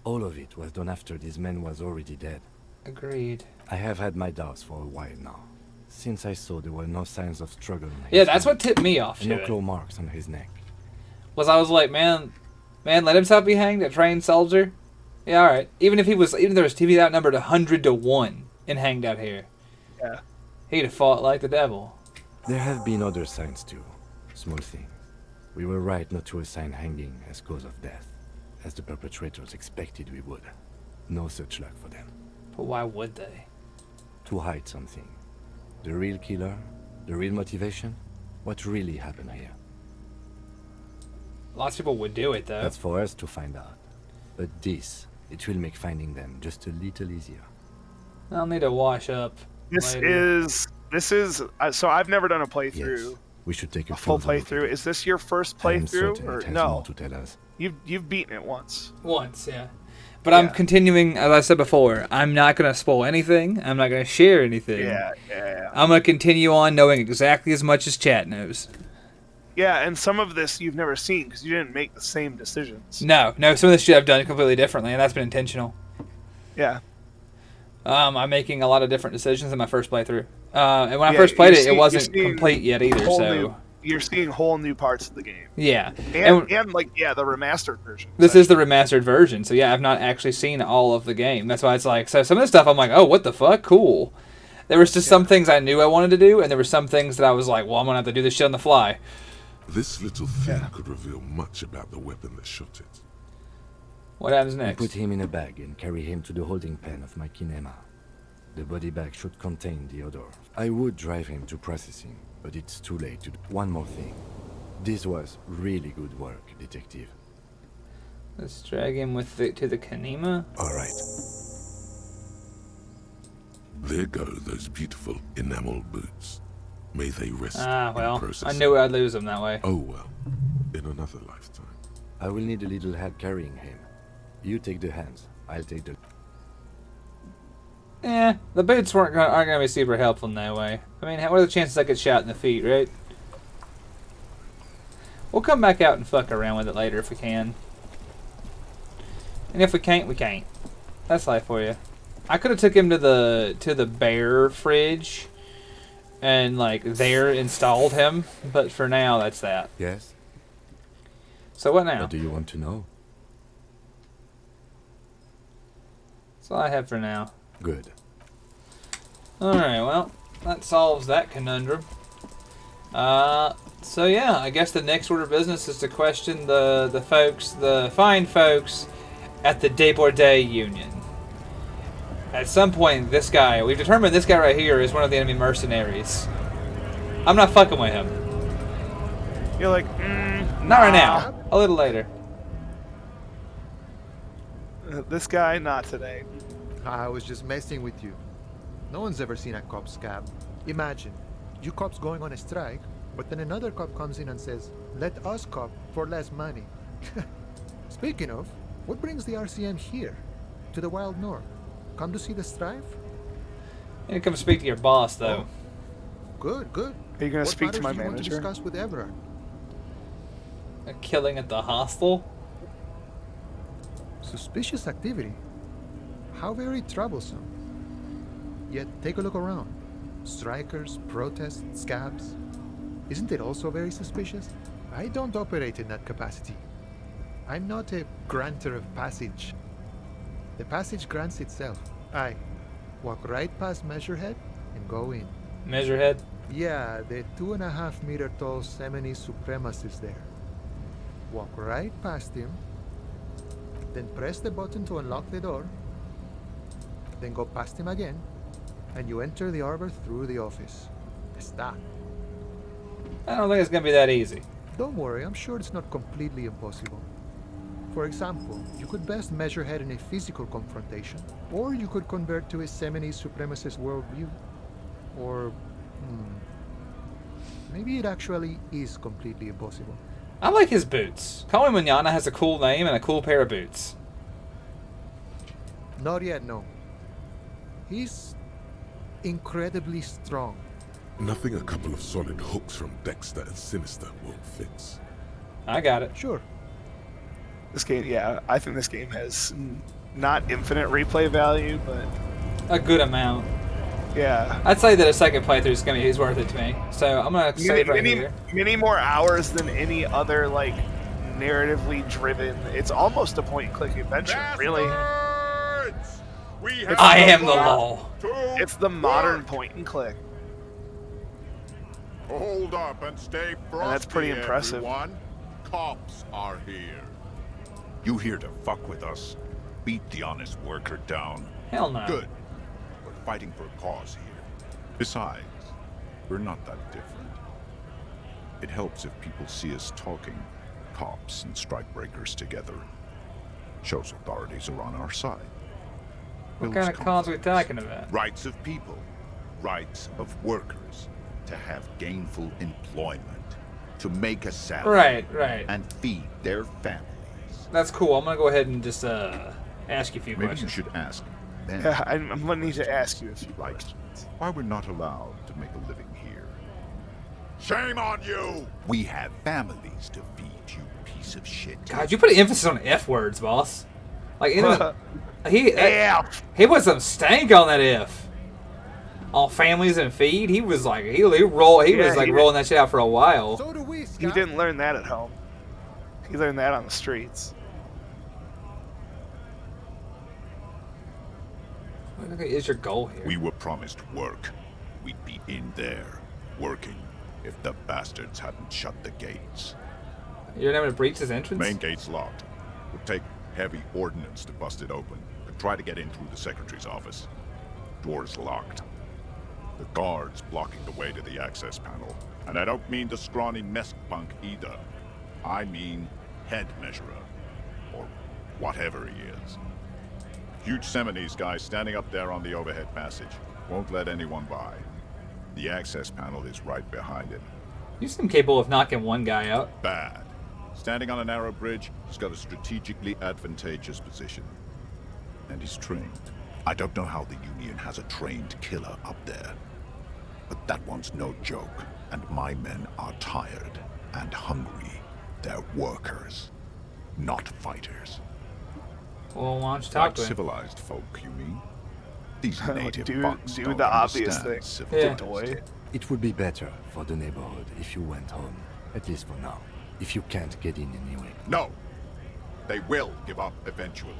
All of it was done after this man was already dead. Agreed. I have had my doubts for a while now. Since I saw there were no signs of struggle on his Yeah, that's hand, what tipped me off and to no it. claw marks on his neck. Was I was like, man, let himself be hanged, a trained soldier? Yeah, alright. Even if there was TV outnumbered 100-1 and hanged out here. Yeah. He'd have fought like the devil. There have been other signs too. Small things. We were right not to assign hanging as cause of death, as the perpetrators expected we would. No such luck for them. But why would they? To hide something. The real killer? The real motivation? What really happened here? Lots of people would do it, though. That's for us to find out. But this, it will make finding them just a little easier. I'll need to wash up This later. is so I've never done a playthrough. Yes, we should take a Full closer look at playthrough. it. Is this your first I am playthrough certain or it has no? more to tell us. You've beaten it once. Once, yeah. But I'm continuing, as I said before, I'm not going to spoil anything. I'm not going to share anything. Yeah. I'm going to continue on knowing exactly as much as chat knows. Yeah, and some of this you've never seen because you didn't make the same decisions. No, some of this shit I've done completely differently, and that's been intentional. Yeah. I'm making a lot of different decisions in my first playthrough. And when I first played it, it wasn't complete yet either, so... You're seeing whole new parts of the game. Yeah. And the remastered version. This is the remastered version, so yeah, I've not actually seen all of the game. That's why it's like, so some of the stuff I'm like, oh, what the fuck? Cool. There was just some things I knew I wanted to do, and there were some things that I was like, well, I'm going to have to do this shit on the fly. This little thing could reveal much about the weapon that shot it. What happens next? Put him in a bag and carry him to the holding pen of my kinema. The body bag should contain the odor. I would drive him to processing, but it's too late to do. One more thing. This was really good work, detective. Let's drag him to the Kanema. All right. There go those beautiful enamel boots. May they rest Well, in processing. I knew I'd lose him that way. Oh well, in another lifetime. I will need a little help carrying him. You take the hands. I'll take the... The boots aren't going to be super helpful in that way. I mean, what are the chances I get shot in the feet, right? We'll come back out and fuck around with it later if we can. And if we can't, we can't. That's life for you. I could have took him to the bear fridge and like there installed him, but for now that's that. Yes? So what now? What do you want to know? That's all I have for now. Good. Alright, well, that solves that conundrum. So yeah, I guess the next order of business is to question the fine folks at the Deborday Union. At some point, we've determined this guy right here is one of the enemy mercenaries. I'm not fucking with him. You're like, Not right now. A little later. This guy, not today. I was just messing with you. No one's ever seen a cop scab. Imagine, you cops going on a strike, but then another cop comes in and says, let us cop for less money. Speaking of, what brings the RCM here? To the Wild North? Come to see the strife? You come speak to your boss, though. Good, good. Are you going to What speak to matters my do you want to manager? discuss with Everard? A killing at the hostel? Suspicious activity. How very troublesome. Yet take a look around. Strikers, protests, scabs. Isn't it also very suspicious? I don't operate in that capacity. I'm not a granter of passage. The passage grants itself. I walk right past Measurehead and go in. Measurehead? Yeah, the 2.5 meter tall Semini supremacist there. Walk right past him, then press the button to unlock the door, then go past him again, and you enter the arbor through the office. Está. I don't think it's gonna be that easy. Don't worry, I'm sure it's not completely impossible. For example, you could best Measurehead in a physical confrontation, or you could convert to a Semini supremacist worldview. Or, maybe it actually is completely impossible. I like his boots. Call Me Manana has a cool name and a cool pair of boots. Not yet, no. He's incredibly strong. Nothing a couple of solid hooks from Dexter and Sinister won't fix. I got it. Sure. This game, yeah, I think this game has not infinite replay value, but A good amount. yeah. I'd say that a second playthrough is worth it to me. So I'm gonna save right here. Many more hours than any other like narratively driven. It's almost a point-and-click adventure, really. I am the law. It's the modern point-and-click. Hold up and stay frosty, that's pretty impressive. Everyone. Cops are here. You here to fuck with us? Beat the honest worker down. Hell no. Good. We're fighting for a cause here. Besides, we're not that different. It helps if people see us talking, cops and strikebreakers together. Shows authorities are on our side. What Builds kind of cause are we talking about? Rights of people, rights of workers, to have gainful employment, to make a salary, Right. and feed their families. That's cool. I'm gonna go ahead and just ask you a few Maybe questions. you should ask them. Yeah, I'm gonna need to ask you a few Like, questions. why we're not allowed to make a living here. Shame on you! We have families to feed, you piece of shit. God, you put emphasis on F words, boss. Like he put some stank on that F. On families and feed, he was like he was rolling that shit out for a while. So do we, He Scott. didn't learn that at home. He learned that on the streets. What is your goal here? We were promised work. We'd be in there, working, if the bastards hadn't shut the gates. You're never to breach his entrance? Main gate's locked. Would take heavy ordnance to bust it open. Could try to get in through the secretary's office. Door's locked. The guard's blocking the way to the access panel. And I don't mean the scrawny mess punk either. I mean head measurer. Or whatever he is. Huge Semines guy standing up there on the overhead passage. Won't let anyone by. The access panel is right behind him. You seem capable of knocking one guy out. Bad. Standing on a narrow bridge, he's got a strategically advantageous position. And he's trained. I don't know how the Union has a trained killer up there. But that one's no joke. And my men are tired and hungry. They're workers, not fighters. Well, why don't you talk Like to him? civilized folk, you mean? These native do fucks the don't obvious understand thing. civilized. Toy. It would be better for the neighborhood if you went home, at least for now. If you can't get in anyway. No! They will give up eventually.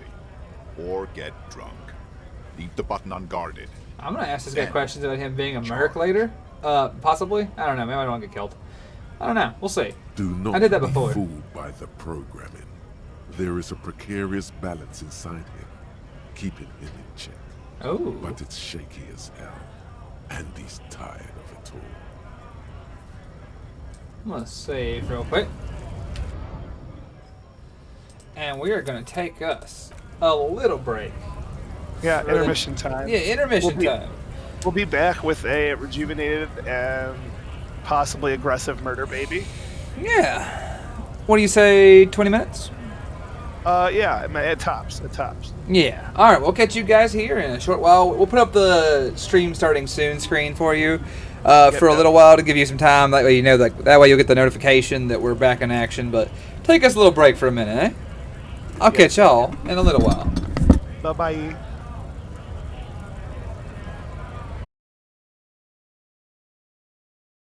Or get drunk. Leave the button unguarded. I'm gonna ask this guy questions about him being a merc later. Possibly. I don't know. Maybe I don't want to get killed. I don't know. We'll see. Do not I did that be before. fooled by the programming. There is a precarious balance inside him. Keep it in check. Oh. But it's shaky as hell. And he's tired of it all. I'm gonna save real quick. And we are gonna take us a little break. Yeah, intermission time. Yeah, intermission time. We'll be back with a rejuvenated and possibly aggressive murder baby. Yeah. What do you say, 20 minutes? Yeah, at tops. Yeah. All right, we'll catch you guys here in a short while. We'll put up the stream starting soon screen for you for a little while to give you some time. That way, that way you'll get the notification that we're back in action. But take us a little break for a minute, eh? I'll catch y'all in a little while. Bye-bye.